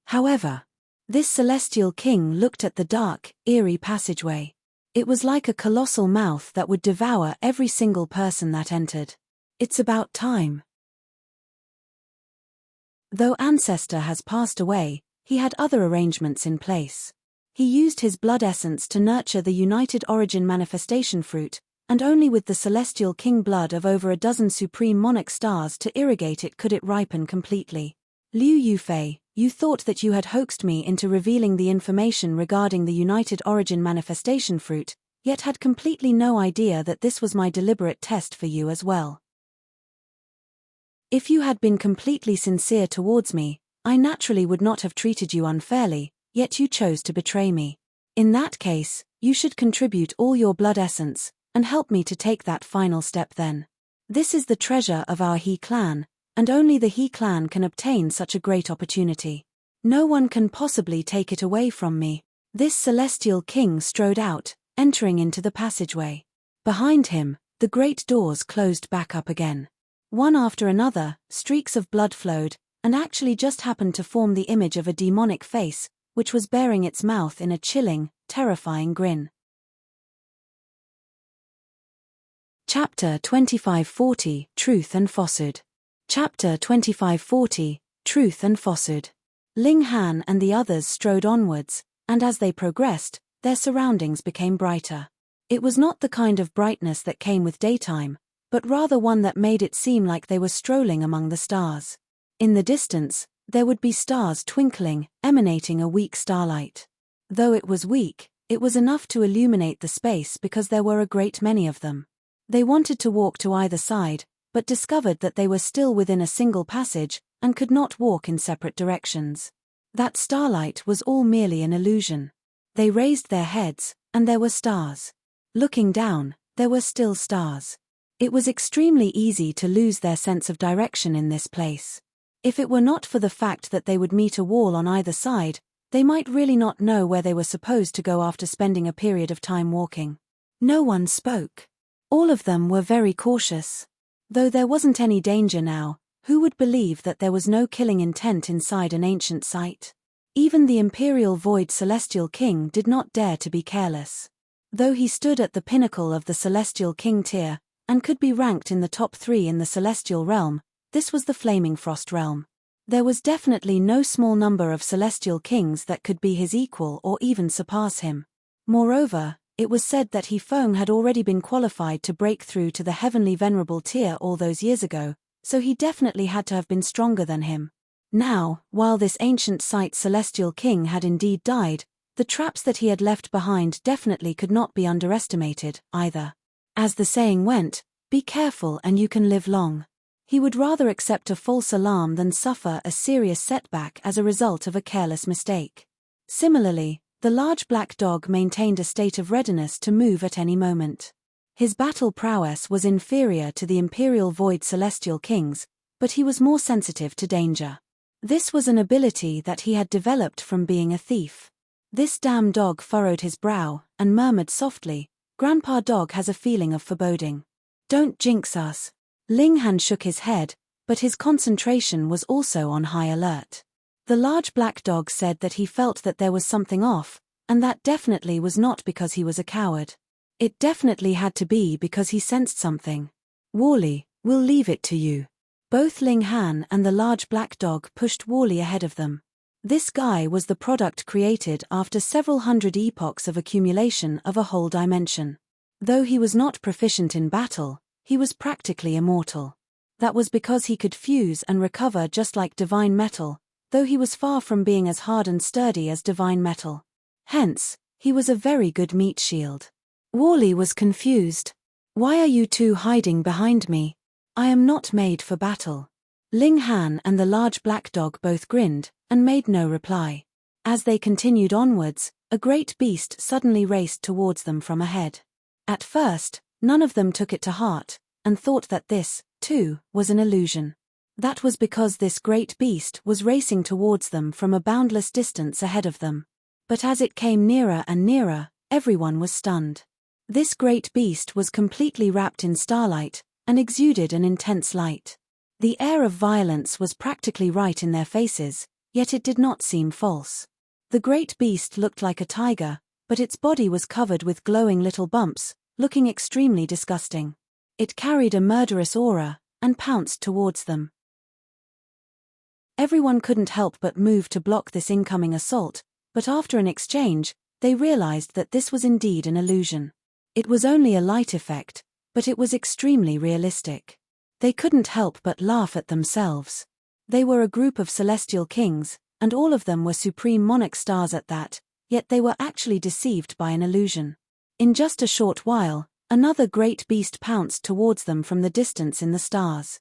However, this celestial king looked at the dark, eerie passageway. It was like a colossal mouth that would devour every single person that entered. It's about time. Though Ancestor has passed away, he had other arrangements in place. He used his blood essence to nurture the United Origin manifestation fruit, and only with the celestial king blood of over a dozen supreme monarch stars to irrigate it could it ripen completely. Liu Yufei, you thought that you had hoaxed me into revealing the information regarding the United Origin manifestation fruit, yet had completely no idea that this was my deliberate test for you as well. If you had been completely sincere towards me, I naturally would not have treated you unfairly, yet you chose to betray me. In that case, you should contribute all your blood essence, and help me to take that final step then. This is the treasure of our He clan, and only the He clan can obtain such a great opportunity. No one can possibly take it away from me. This celestial king strode out, entering into the passageway. Behind him, the great doors closed back up again. One after another, streaks of blood flowed, and actually just happened to form the image of a demonic face, which was baring its mouth in a chilling, terrifying grin. Chapter 2540, Truth and Falsehood. Chapter 2540, Truth and Falsehood. Ling Han and the others strode onwards, and as they progressed, their surroundings became brighter. It was not the kind of brightness that came with daytime, but rather one that made it seem like they were strolling among the stars. In the distance, there would be stars twinkling, emanating a weak starlight. Though it was weak, it was enough to illuminate the space because there were a great many of them. They wanted to walk to either side, but discovered that they were still within a single passage, and could not walk in separate directions. That starlight was all merely an illusion. They raised their heads, and there were stars. Looking down, there were still stars. It was extremely easy to lose their sense of direction in this place. If it were not for the fact that they would meet a wall on either side, they might really not know where they were supposed to go after spending a period of time walking. No one spoke. All of them were very cautious. Though there wasn't any danger now, who would believe that there was no killing intent inside an ancient site? Even the Imperial Void Celestial King did not dare to be careless. Though he stood at the pinnacle of the Celestial King tier, and could be ranked in the top 3 in the Celestial Realm, this was the Flaming Frost Realm. There was definitely no small number of Celestial Kings that could be his equal or even surpass him. Moreover, it was said that He Feng had already been qualified to break through to the Heavenly Venerable tier all those years ago, so he definitely had to have been stronger than him. Now, while this ancient site Celestial King had indeed died, the traps that he had left behind definitely could not be underestimated, either. As the saying went, be careful and you can live long. He would rather accept a false alarm than suffer a serious setback as a result of a careless mistake. Similarly, the large black dog maintained a state of readiness to move at any moment. His battle prowess was inferior to the Imperial Void Celestial King's, but he was more sensitive to danger. This was an ability that he had developed from being a thief. This damn dog furrowed his brow, and murmured softly, Grandpa Dog has a feeling of foreboding. Don't jinx us. Ling Han shook his head, but his concentration was also on high alert. The large black dog said that he felt that there was something off, and that definitely was not because he was a coward. It definitely had to be because he sensed something. Wally, we'll leave it to you. Both Ling Han and the large black dog pushed Wally ahead of them. This guy was the product created after several hundred epochs of accumulation of a whole dimension. Though he was not proficient in battle, he was practically immortal. That was because he could fuse and recover just like divine metal, though he was far from being as hard and sturdy as divine metal. Hence, he was a very good meat shield. Wally was confused. Why are you two hiding behind me? I am not made for battle. Ling Han and the large black dog both grinned, and made no reply. As they continued onwards, a great beast suddenly raced towards them from ahead. At first, none of them took it to heart, and thought that this, too, was an illusion. That was because this great beast was racing towards them from a boundless distance ahead of them. But as it came nearer and nearer, everyone was stunned. This great beast was completely wrapped in starlight, and exuded an intense light. The air of violence was practically right in their faces, yet it did not seem false. The great beast looked like a tiger, but its body was covered with glowing little bumps, looking extremely disgusting. It carried a murderous aura, and pounced towards them. Everyone couldn't help but move to block this incoming assault, but after an exchange, They realized that this was indeed an illusion. It was only a light effect, but it was extremely realistic. They couldn't help but laugh at themselves. They were a group of celestial kings, and all of them were supreme monarch stars at that, yet they were actually deceived by an illusion. In just a short while, another great beast pounced towards them from the distance in the stars.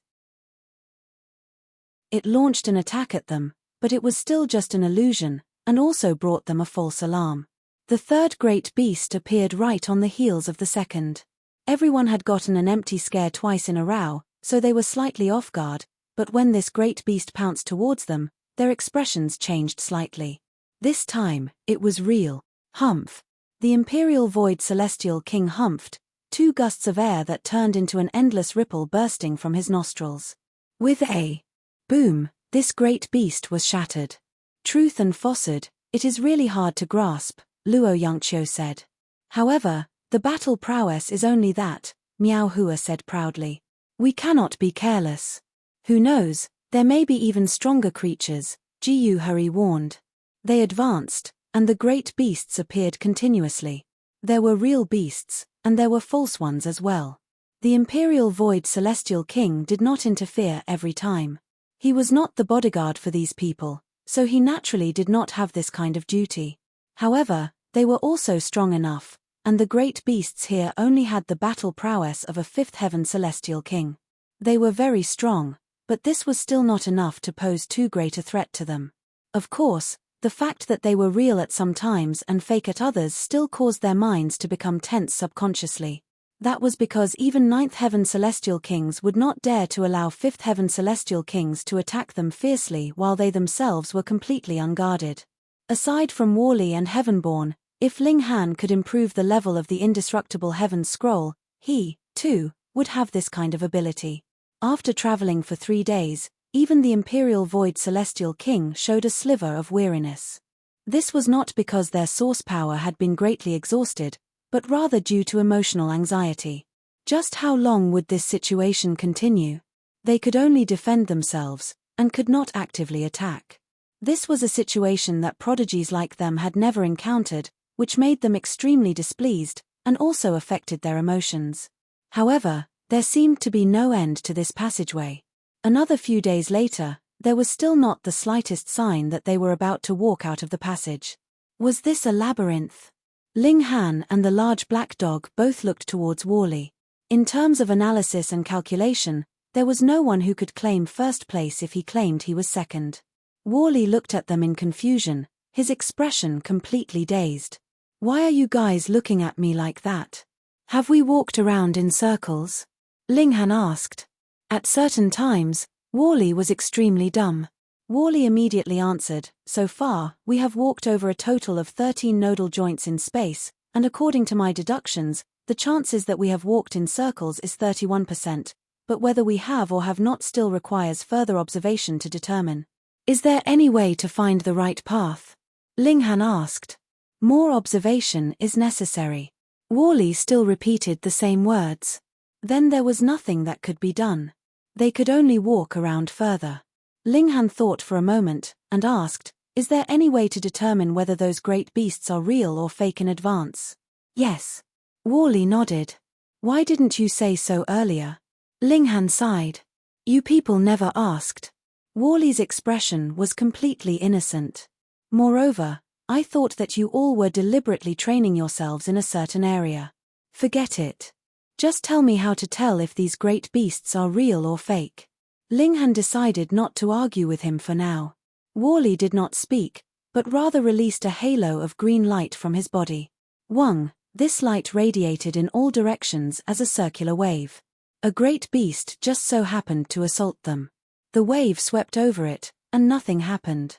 It launched an attack at them, but it was still just an illusion, and also brought them a false alarm. The third great beast appeared right on the heels of the second. Everyone had gotten an empty scare twice in a row, so they were slightly off guard, but when this great beast pounced towards them, their expressions changed slightly. This time, it was real. Humph! The imperial void celestial king humphed, 2 gusts of air that turned into an endless ripple bursting from his nostrils. With a boom, this great beast was shattered. Truth and falsehood, it is really hard to grasp, Luo Yangqiu said. However, the battle prowess is only that, Miao Hua said proudly. We cannot be careless. Who knows, there may be even stronger creatures, Jiyu Hurry warned. They advanced, and the great beasts appeared continuously. There were real beasts, and there were false ones as well. The imperial void celestial king did not interfere every time. He was not the bodyguard for these people, so he naturally did not have this kind of duty. However, they were also strong enough, and the great beasts here only had the battle prowess of a 5th heaven celestial king. They were very strong, but this was still not enough to pose too great a threat to them. Of course, the fact that they were real at some times and fake at others still caused their minds to become tense subconsciously. That was because even 9th heaven celestial kings would not dare to allow 5th heaven celestial kings to attack them fiercely while they themselves were completely unguarded. Aside from Wally and Heavenborn, if Ling Han could improve the level of the indestructible Heaven Scroll, he, too, would have this kind of ability. After traveling for 3 days, even the Imperial Void Celestial King showed a sliver of weariness. This was not because their source power had been greatly exhausted, but rather due to emotional anxiety. Just how long would this situation continue? They could only defend themselves, and could not actively attack. This was a situation that prodigies like them had never encountered, which made them extremely displeased, and also affected their emotions. However, there seemed to be no end to this passageway. Another few days later, there was still not the slightest sign that they were about to walk out of the passage. Was this a labyrinth? Ling Han and the large black dog both looked towards Wally. In terms of analysis and calculation, there was no one who could claim first place if he claimed he was second. Wally looked at them in confusion, his expression completely dazed. Why are you guys looking at me like that? Have we walked around in circles? Ling Han asked. At certain times, Wally was extremely dumb. Wally immediately answered, so far, we have walked over a total of 13 nodal joints in space, and according to my deductions, the chances that we have walked in circles is 31%, but whether we have or have not still requires further observation to determine. Is there any way to find the right path? Ling Han asked. More observation is necessary. Wally still repeated the same words. Then there was nothing that could be done. They could only walk around further. Ling Han thought for a moment, and asked, is there any way to determine whether those great beasts are real or fake in advance? Yes. Wally nodded. Why didn't you say so earlier? Ling Han sighed. You people never asked. Wally's expression was completely innocent. Moreover, I thought that you all were deliberately training yourselves in a certain area. Forget it. Just tell me how to tell if these great beasts are real or fake. Ling Han decided not to argue with him for now. Wally did not speak, but rather released a halo of green light from his body. Wang, this light radiated in all directions as a circular wave. A great beast just so happened to assault them. The wave swept over it, and nothing happened.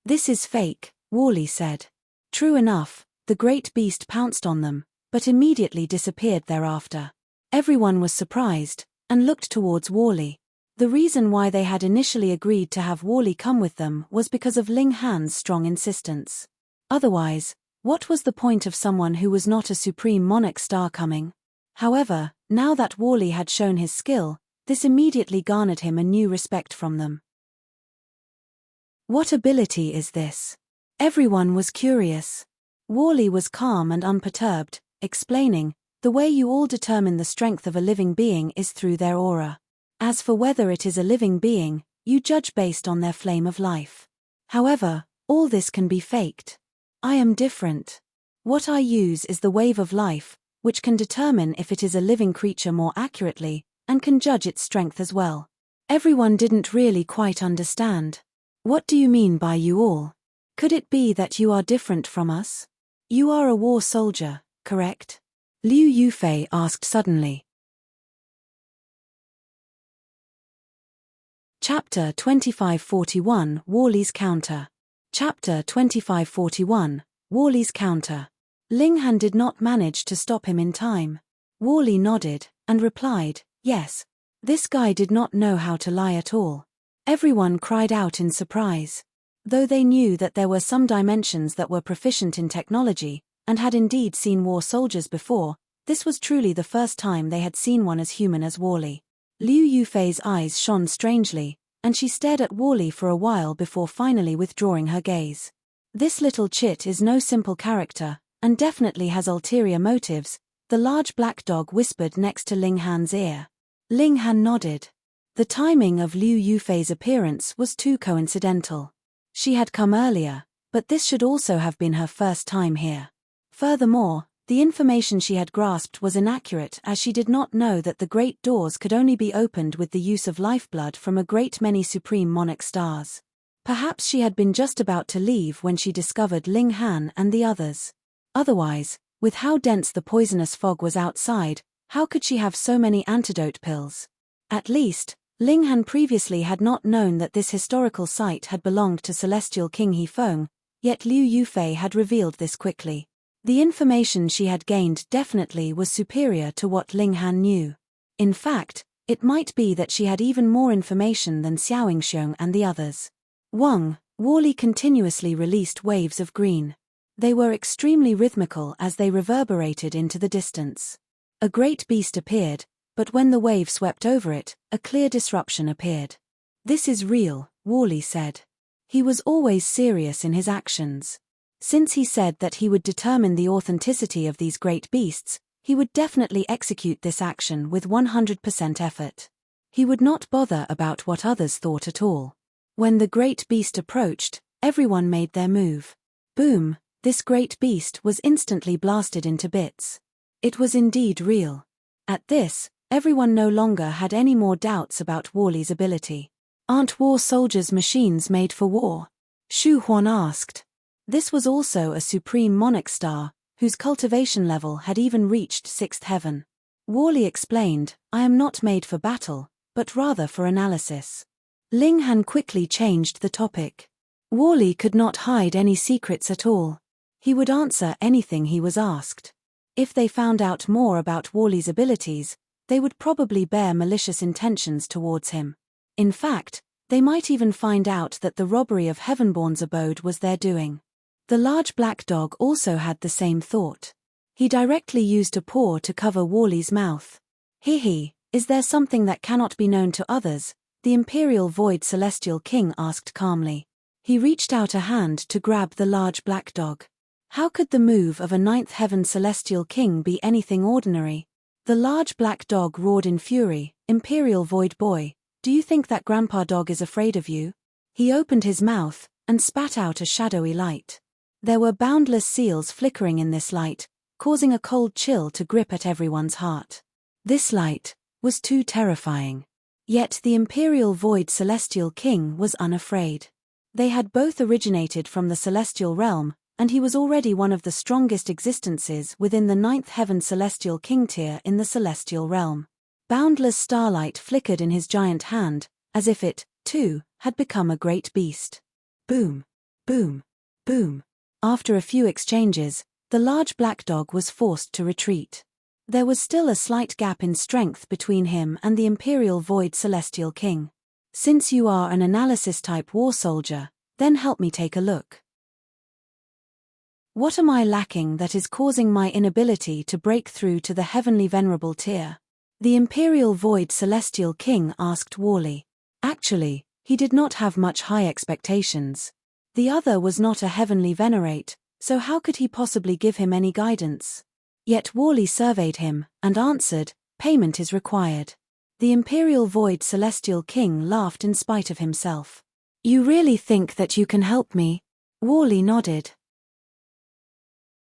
This is fake, Wally said. True enough, the great beast pounced on them, but immediately disappeared thereafter. Everyone was surprised, and looked towards Wally. The reason why they had initially agreed to have Wally come with them was because of Ling Han's strong insistence. Otherwise, what was the point of someone who was not a supreme monarch star coming? However, now that Wally had shown his skill, this immediately garnered him a new respect from them. What ability is this? Everyone was curious. Wally was calm and unperturbed, explaining, "The way you all determine the strength of a living being is through their aura. As for whether it is a living being, you judge based on their flame of life. However, all this can be faked. I am different. What I use is the wave of life, which can determine if it is a living creature more accurately, and can judge its strength as well." Everyone didn't really quite understand. "What do you mean by you all? Could it be that you are different from us? You are a war soldier, correct?" Liu Yufei asked suddenly. Chapter 2541 Wally's Counter. Chapter 2541 Wally's Counter. Ling Han did not manage to stop him in time. Wally nodded, and replied, "Yes." This guy did not know how to lie at all. Everyone cried out in surprise. Though they knew that there were some dimensions that were proficient in technology, and had indeed seen war soldiers before, this was truly the first time they had seen one as human as Wally. Liu Yufei's eyes shone strangely, and she stared at Wally for a while before finally withdrawing her gaze. "This little chit is no simple character, and definitely has ulterior motives," the large black dog whispered next to Ling Han's ear. Ling Han nodded. The timing of Liu Yufei's appearance was too coincidental. She had come earlier, but this should also have been her first time here. Furthermore, the information she had grasped was inaccurate, as she did not know that the great doors could only be opened with the use of lifeblood from a great many supreme monarch stars. Perhaps she had been just about to leave when she discovered Ling Han and the others. Otherwise, with how dense the poisonous fog was outside, how could she have so many antidote pills? At least, Ling Han previously had not known that this historical site had belonged to Celestial King Hefeng, yet Liu Yufei had revealed this quickly. The information she had gained definitely was superior to what Ling Han knew. In fact, it might be that she had even more information than Xiaoingxiong and the others. Wally continuously released waves of green. They were extremely rhythmical as they reverberated into the distance. A great beast appeared, but when the wave swept over it, a clear disruption appeared. "This is real," Wally said. He was always serious in his actions. Since he said that he would determine the authenticity of these great beasts, he would definitely execute this action with 100% effort. He would not bother about what others thought at all. When the great beast approached, everyone made their move. Boom, this great beast was instantly blasted into bits. It was indeed real. At this, everyone no longer had any more doubts about Wally's ability. "Aren't war soldiers machines made for war?" Shu Huan asked. This was also a supreme monarch star, whose cultivation level had even reached 6th heaven. Wally explained, "I am not made for battle, but rather for analysis." Ling Han quickly changed the topic. Wally could not hide any secrets at all. He would answer anything he was asked. If they found out more about Wally's abilities, they would probably bear malicious intentions towards him. In fact, they might even find out that the robbery of Heavenborn's abode was their doing. The large black dog also had the same thought. He directly used a paw to cover Wally's mouth. "Hehe, is there something that cannot be known to others?" the Imperial Void Celestial King asked calmly. He reached out a hand to grab the large black dog. How could the move of a 9th heaven Celestial King be anything ordinary? The large black dog roared in fury, "Imperial Void Boy, do you think that Grandpa Dog is afraid of you?" He opened his mouth and spat out a shadowy light. There were boundless seals flickering in this light, causing a cold chill to grip at everyone's heart. This light was too terrifying. Yet the Imperial Void Celestial King was unafraid. They had both originated from the celestial realm, and he was already one of the strongest existences within the 9th heaven Celestial King tier in the celestial realm. Boundless starlight flickered in his giant hand, as if it, too, had become a great beast. Boom, boom, boom. After a few exchanges, the large black dog was forced to retreat. There was still a slight gap in strength between him and the Imperial Void Celestial King. "Since you are an analysis-type war soldier, then help me take a look. What am I lacking that is causing my inability to break through to the heavenly venerable tier?" the Imperial Void Celestial King asked Wally. Actually, he did not have much high expectations. The other was not a heavenly venerate, so how could he possibly give him any guidance? Yet Worley surveyed him, and answered, "Payment is required." The Imperial Void Celestial King laughed in spite of himself. "You really think that you can help me?" Worley nodded.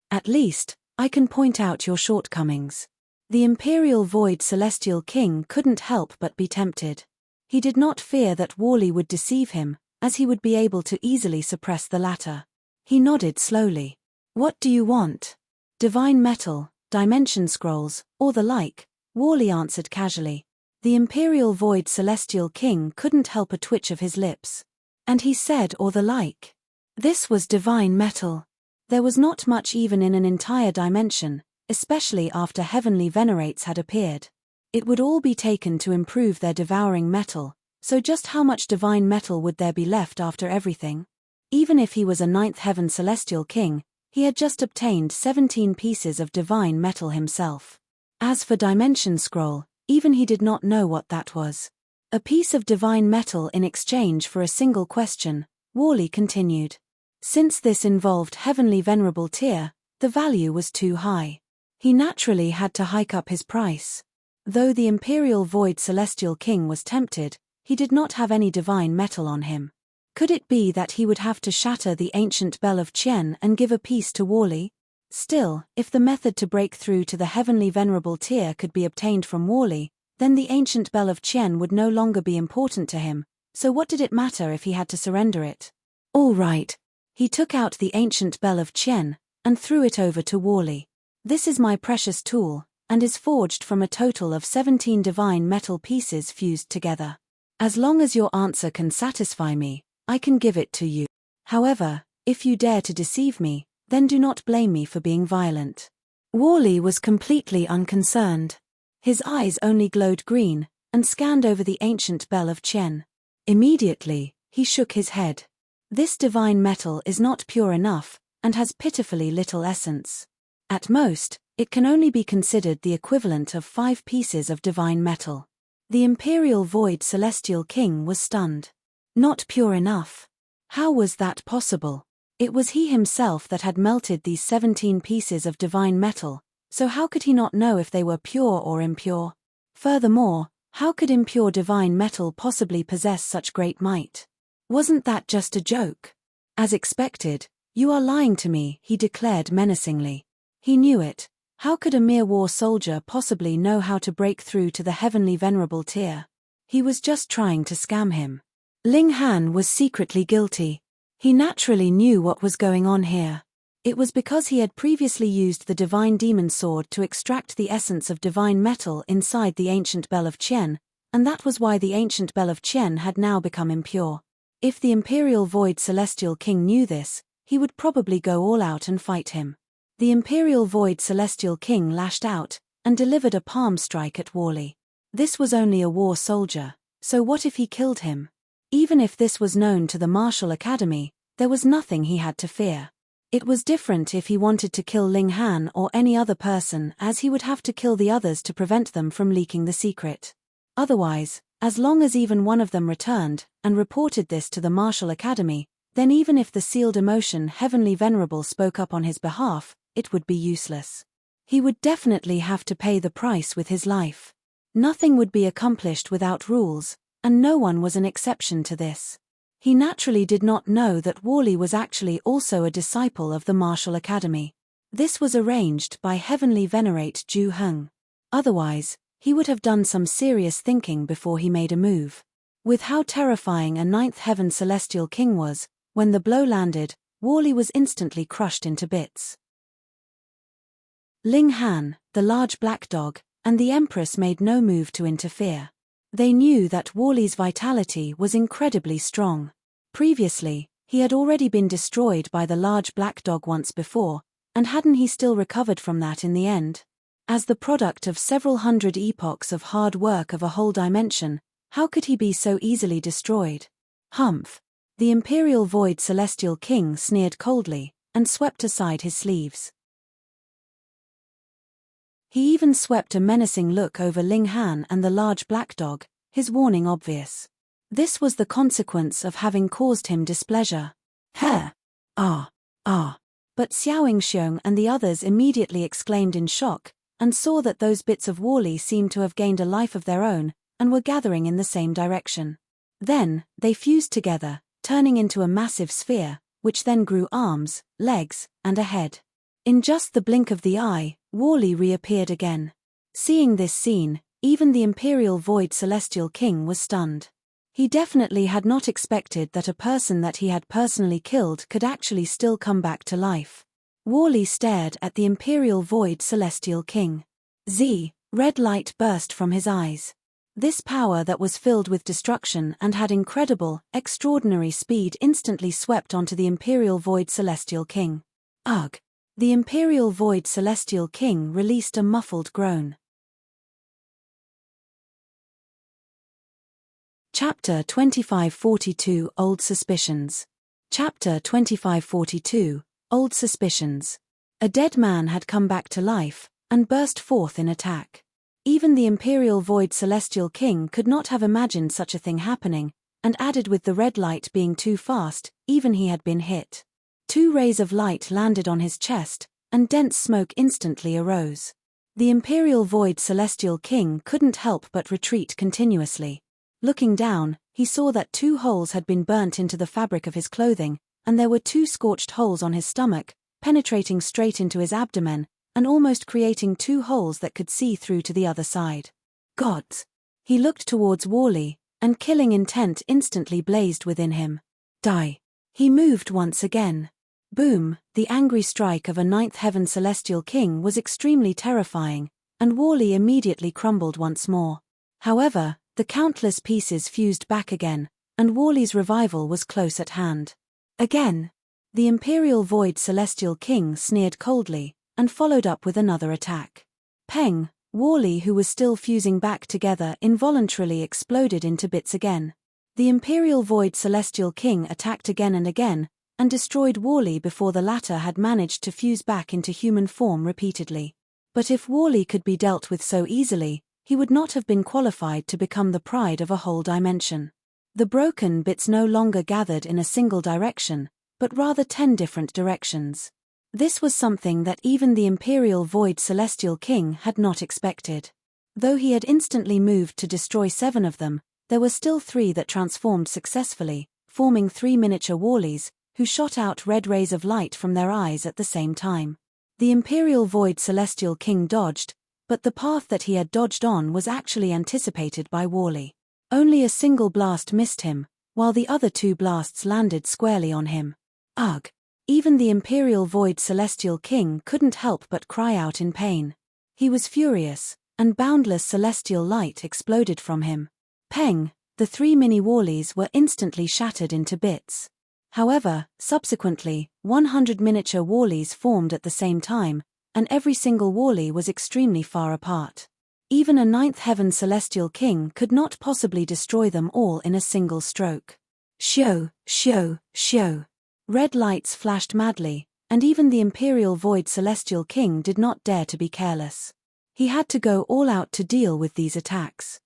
"At least, I can point out your shortcomings." The Imperial Void Celestial King couldn't help but be tempted. He did not fear that Worley would deceive him, as he would be able to easily suppress the latter. He nodded slowly. "What do you want? Divine metal, dimension scrolls, or the like?" Worley answered casually. The Imperial Void Celestial King couldn't help a twitch of his lips. And he said, "or the like." This was divine metal. There was not much even in an entire dimension, especially after heavenly venerates had appeared. It would all be taken to improve their devouring metal, so just how much divine metal would there be left after everything? Even if he was a ninth heaven celestial king, he had just obtained 17 pieces of divine metal himself. As for dimension scroll, even he did not know what that was. A piece of divine metal in exchange for a single question, Worley continued. Since this involved heavenly venerable tier, the value was too high. He naturally had to hike up his price. Though the Imperial Void Celestial King was tempted, he did not have any divine metal on him. Could it be that he would have to shatter the ancient bell of Qian and give a piece to Worley? Still, if the method to break through to the heavenly venerable tier could be obtained from Worley, then the ancient bell of Qian would no longer be important to him, so what did it matter if he had to surrender it? All right. He took out the ancient bell of Qian, and threw it over to Worley. "This is my precious tool, and is forged from a total of 17 divine metal pieces fused together. As long as your answer can satisfy me, I can give it to you. However, if you dare to deceive me, then do not blame me for being violent." Worley was completely unconcerned. His eyes only glowed green, and scanned over the ancient bell of Qian. Immediately, he shook his head. This divine metal is not pure enough, and has pitifully little essence. At most, it can only be considered the equivalent of 5 pieces of divine metal. The Imperial Void Celestial King was stunned. Not pure enough. How was that possible? It was he himself that had melted these 17 pieces of divine metal, so how could he not know if they were pure or impure? Furthermore, how could impure divine metal possibly possess such great might? Wasn't that just a joke? As expected, "You are lying to me," he declared menacingly. He knew it. How could a mere war soldier possibly know how to break through to the heavenly venerable tier? He was just trying to scam him. Ling Han was secretly guilty. He naturally knew what was going on here. It was because he had previously used the divine demon sword to extract the essence of divine metal inside the ancient bell of Qian, and that was why the ancient bell of Qian had now become impure. If the Imperial Void Celestial King knew this, he would probably go all out and fight him. The Imperial Void Celestial King lashed out, and delivered a palm strike at Worley. This was only a war soldier, so what if he killed him? Even if this was known to the Martial Academy, there was nothing he had to fear. It was different if he wanted to kill Ling Han or any other person, as he would have to kill the others to prevent them from leaking the secret. Otherwise, as long as even one of them returned, and reported this to the Martial Academy, then even if the sealed emotion Heavenly Venerable spoke up on his behalf, it would be useless. He would definitely have to pay the price with his life. Nothing would be accomplished without rules, and no one was an exception to this. He naturally did not know that Worley was actually also a disciple of the Martial Academy. This was arranged by Heavenly Venerate Ju Heng. Otherwise, he would have done some serious thinking before he made a move. With how terrifying a ninth heaven celestial king was, when the blow landed, Worley was instantly crushed into bits. Ling Han, the large black dog, and the Empress made no move to interfere. They knew that Worley's vitality was incredibly strong. Previously, he had already been destroyed by the large black dog once before, and hadn't he still recovered from that in the end? As the product of several hundred epochs of hard work of a whole dimension, how could he be so easily destroyed? Humph! The Imperial Void Celestial King sneered coldly, and swept aside his sleeves. He even swept a menacing look over Ling Han and the large black dog, his warning obvious. This was the consequence of having caused him displeasure. Her! Ah! Ah! But Xiaoingxiong and the others immediately exclaimed in shock, and saw that those bits of Wally seemed to have gained a life of their own, and were gathering in the same direction. Then, they fused together, turning into a massive sphere, which then grew arms, legs, and a head. In just the blink of the eye, Wally reappeared again. Seeing this scene, even the Imperial Void Celestial King was stunned. He definitely had not expected that a person that he had personally killed could actually still come back to life. Wally stared at the Imperial Void Celestial King. Red light burst from his eyes. This power that was filled with destruction and had incredible, extraordinary speed instantly swept onto the Imperial Void Celestial King. Ugh! The Imperial Void Celestial King released a muffled groan. Chapter 2542 Old Suspicions. Chapter 2542 Old Suspicions. A dead man had come back to life, and burst forth in attack. Even the Imperial Void Celestial King could not have imagined such a thing happening, and added with the red light being too fast, even he had been hit. 2 rays of light landed on his chest, and dense smoke instantly arose. The Imperial Void Celestial King couldn't help but retreat continuously. Looking down, he saw that 2 holes had been burnt into the fabric of his clothing, and there were 2 scorched holes on his stomach, penetrating straight into his abdomen, and almost creating 2 holes that could see through to the other side. Gods! He looked towards Wally, and killing intent instantly blazed within him. Die! He moved once again. Boom! The angry strike of a 9th Heaven Celestial King was extremely terrifying, and Wally immediately crumbled once more. However, the countless pieces fused back again, and Wally's revival was close at hand. Again! The Imperial Void Celestial King sneered coldly, and followed up with another attack. Peng! Wally, who was still fusing back together, involuntarily exploded into bits again. The Imperial Void Celestial King attacked again and again, and destroyed Wally before the latter had managed to fuse back into human form repeatedly. But if Wally could be dealt with so easily, he would not have been qualified to become the pride of a whole dimension. The broken bits no longer gathered in a single direction, but rather 10 different directions. This was something that even the Imperial Void Celestial King had not expected. Though he had instantly moved to destroy 7 of them, there were still 3 that transformed successfully, forming 3 miniature Wallies, who shot out red rays of light from their eyes at the same time. The Imperial Void Celestial King dodged, but the path that he had dodged on was actually anticipated by Wally. Only a single blast missed him, while the other 2 blasts landed squarely on him. Ugh! Even the Imperial Void Celestial King couldn't help but cry out in pain. He was furious, and boundless celestial light exploded from him. Peng! The 3 mini-Wallies were instantly shattered into bits. However, subsequently, 100 miniature Wallies formed at the same time, and every single Wally was extremely far apart. Even a 9th Heaven Celestial King could not possibly destroy them all in a single stroke. Shoo! Shoo! Shoo! Red lights flashed madly, and even the Imperial Void Celestial King did not dare to be careless. He had to go all out to deal with these attacks.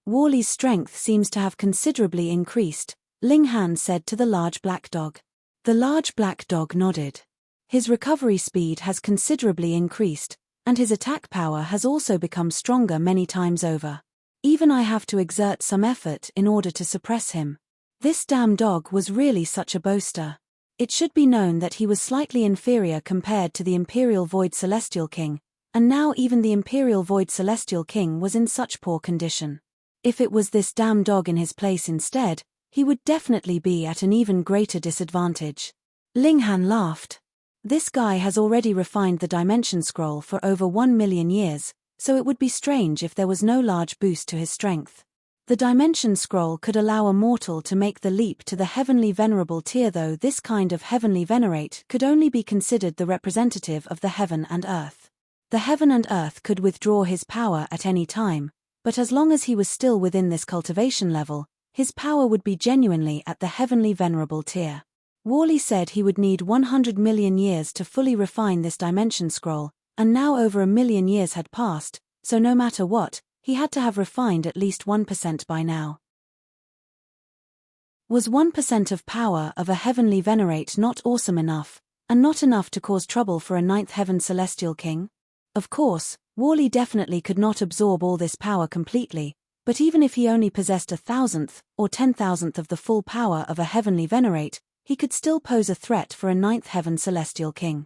Wally's strength seems to have considerably increased, Ling Han said to the large black dog. The large black dog nodded. His recovery speed has considerably increased, and his attack power has also become stronger many times over. Even I have to exert some effort in order to suppress him. This damn dog was really such a boaster. It should be known that he was slightly inferior compared to the Imperial Void Celestial King, and now even the Imperial Void Celestial King was in such poor condition. If it was this damn dog in his place instead, he would definitely be at an even greater disadvantage. Ling Han laughed. This guy has already refined the Dimension Scroll for over 1 million years, so it would be strange if there was no large boost to his strength. The Dimension Scroll could allow a mortal to make the leap to the Heavenly Venerable tier, though this kind of Heavenly Venerate could only be considered the representative of the Heaven and Earth. The Heaven and Earth could withdraw his power at any time, but as long as he was still within this cultivation level, his power would be genuinely at the Heavenly Venerable tier. Wally said he would need 100 million years to fully refine this Dimension Scroll, and now over 1 million years had passed, so no matter what, he had to have refined at least 1% by now. Was 1% of power of a heavenly venerate not awesome enough, and not enough to cause trouble for a ninth heaven celestial king? Of course, Wally definitely could not absorb all this power completely, but even if he only possessed 1,000th or 10,000th of the full power of a heavenly venerate, he could still pose a threat for a ninth heaven celestial king.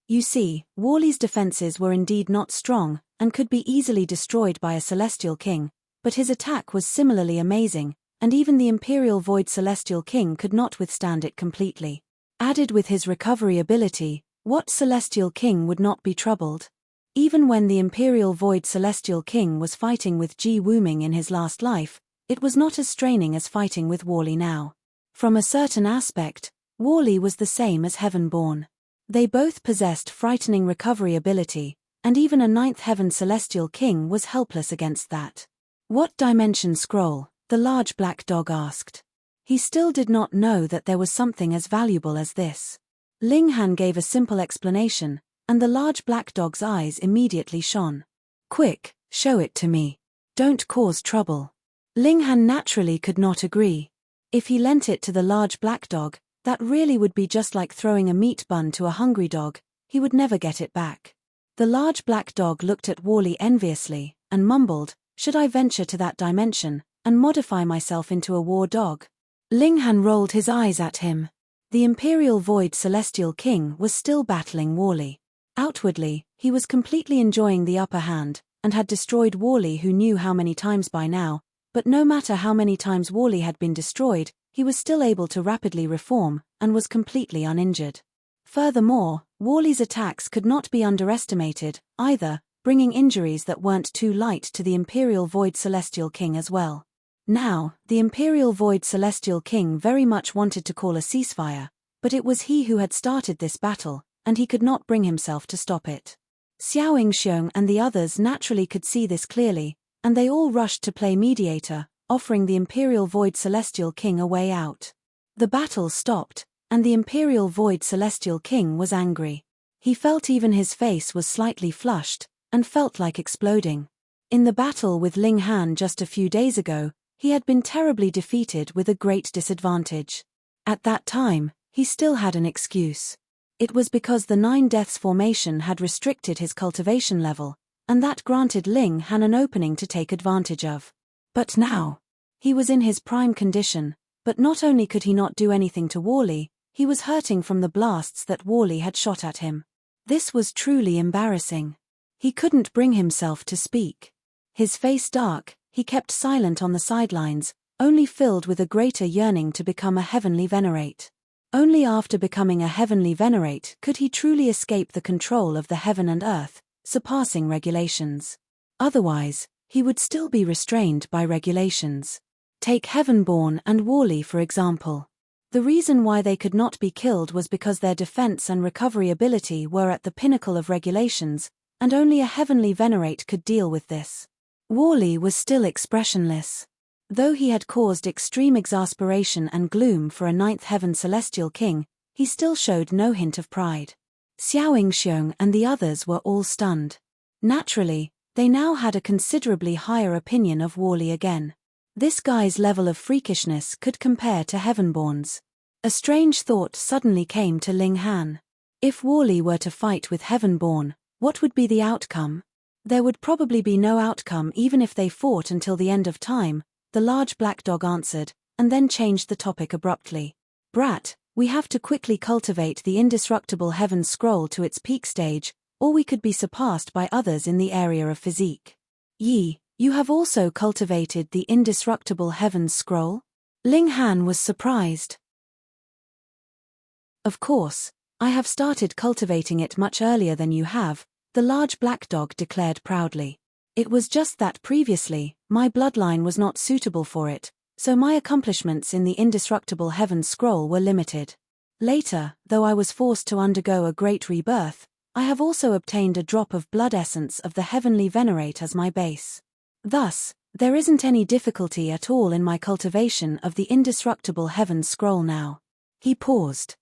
You see, Wally's defenses were indeed not strong, and could be easily destroyed by a celestial king, but his attack was similarly amazing, and even the Imperial Void Celestial King could not withstand it completely. Added with his recovery ability, what celestial king would not be troubled? Even when the Imperial Void Celestial King was fighting with Ji Wuming in his last life, it was not as straining as fighting with Wally now. From a certain aspect, Wally was the same as Heavenborn. They both possessed frightening recovery ability, and even a ninth heaven celestial king was helpless against that. What dimension scroll? The large black dog asked. He still did not know that there was something as valuable as this. Ling Han gave a simple explanation, and the large black dog's eyes immediately shone. Quick, show it to me. Don't cause trouble. Ling Han naturally could not agree. If he lent it to the large black dog, that really would be just like throwing a meat bun to a hungry dog, he would never get it back. The large black dog looked at Wally enviously, and mumbled, "Should I venture to that dimension, and modify myself into a war dog?" Ling Han rolled his eyes at him. The Imperial Void Celestial King was still battling Wally. Outwardly, he was completely enjoying the upper hand, and had destroyed Wally who knew how many times by now, but no matter how many times Wally had been destroyed, he was still able to rapidly reform, and was completely uninjured. Furthermore, Wally's attacks could not be underestimated, either, bringing injuries that weren't too light to the Imperial Void Celestial King as well. Now, the Imperial Void Celestial King very much wanted to call a ceasefire, but it was he who had started this battle, and he could not bring himself to stop it. Xiao Yingxiong and the others naturally could see this clearly, and they all rushed to play mediator, offering the Imperial Void Celestial King a way out. The battle stopped, and the Imperial Void Celestial King was angry. He felt even his face was slightly flushed, and felt like exploding. In the battle with Ling Han just a few days ago, he had been terribly defeated with a great disadvantage. At that time, he still had an excuse. It was because the 9 Deaths formation had restricted his cultivation level, and that granted Ling Han an opening to take advantage of. But now, he was in his prime condition, but not only could he not do anything to Wally, he was hurting from the blasts that Wally had shot at him. This was truly embarrassing. He couldn't bring himself to speak. His face dark, he kept silent on the sidelines, only filled with a greater yearning to become a heavenly venerate. Only after becoming a heavenly venerate could he truly escape the control of the heaven and earth, surpassing regulations. Otherwise, he would still be restrained by regulations. Take Heavenborn and Wally for example. The reason why they could not be killed was because their defense and recovery ability were at the pinnacle of regulations, and only a heavenly venerate could deal with this. Wally was still expressionless. Though he had caused extreme exasperation and gloom for a 9th heaven celestial king, he still showed no hint of pride. Xiao Yingxiong and the others were all stunned. Naturally, they now had a considerably higher opinion of Wally again. This guy's level of freakishness could compare to Heavenborn's. A strange thought suddenly came to Ling Han. If Wally were to fight with Heavenborn, what would be the outcome? There would probably be no outcome even if they fought until the end of time, the large black dog answered, and then changed the topic abruptly. Brat, we have to quickly cultivate the indestructible heaven scroll to its peak stage, or we could be surpassed by others in the area of physique. Yi, you have also cultivated the indestructible heaven scroll? Ling Han was surprised. Of course, I have started cultivating it much earlier than you have, the large black dog declared proudly. It was just that previously, my bloodline was not suitable for it, so my accomplishments in the indestructible heaven scroll were limited. Later, though I was forced to undergo a great rebirth, I have also obtained a drop of blood essence of the heavenly venerate as my base. Thus, there isn't any difficulty at all in my cultivation of the indestructible heaven scroll now. He paused.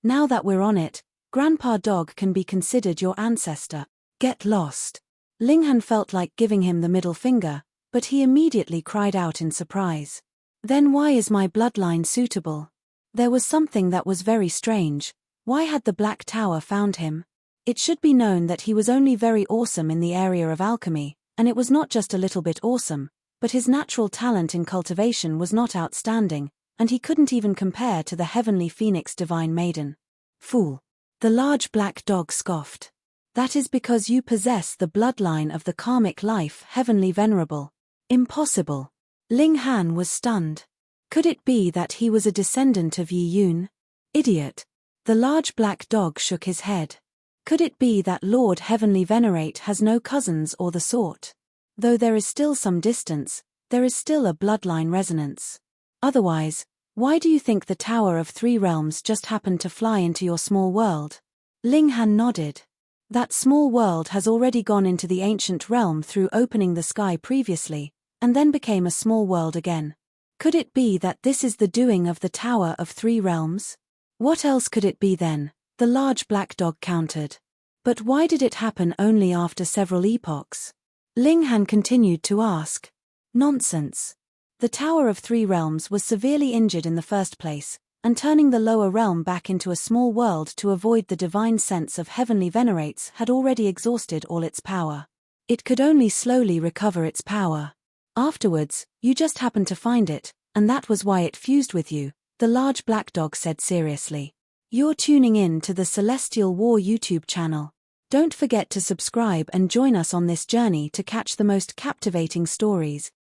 Now that we're on it, Grandpa Dog can be considered your ancestor. Get lost. Ling Han felt like giving him the middle finger, But he immediately cried out in surprise. Then why is my bloodline suitable? There was something that was very strange. Why had the Black Tower found him? It should be known that he was only very awesome in the area of alchemy, and it was not just a little bit awesome, but his natural talent in cultivation was not outstanding, and he couldn't even compare to the heavenly phoenix divine maiden. Fool. The large black dog scoffed. That is because you possess the bloodline of the karmic life heavenly venerable. Impossible. Ling Han was stunned. Could it be that he was a descendant of Yi Yun? Idiot. The large black dog shook his head. Could it be that Lord Heavenly Venerate has no cousins or the sort? Though there is still some distance, there is still a bloodline resonance. Otherwise, why do you think the Tower of Three Realms just happened to fly into your small world? Ling Han nodded. That small world has already gone into the ancient realm through opening the sky previously, and then became a small world again. Could it be that this is the doing of the Tower of Three Realms? What else could it be then? The large black dog countered. But why did it happen only after several epochs? Ling Han continued to ask. Nonsense. The Tower of Three Realms was severely injured in the first place, and turning the lower realm back into a small world to avoid the divine sense of heavenly venerates had already exhausted all its power. It could only slowly recover its power. Afterwards, you just happened to find it, and that was why it fused with you, the large black dog said seriously. You're tuning in to the Celestial War YouTube channel. Don't forget to subscribe and join us on this journey to catch the most captivating stories,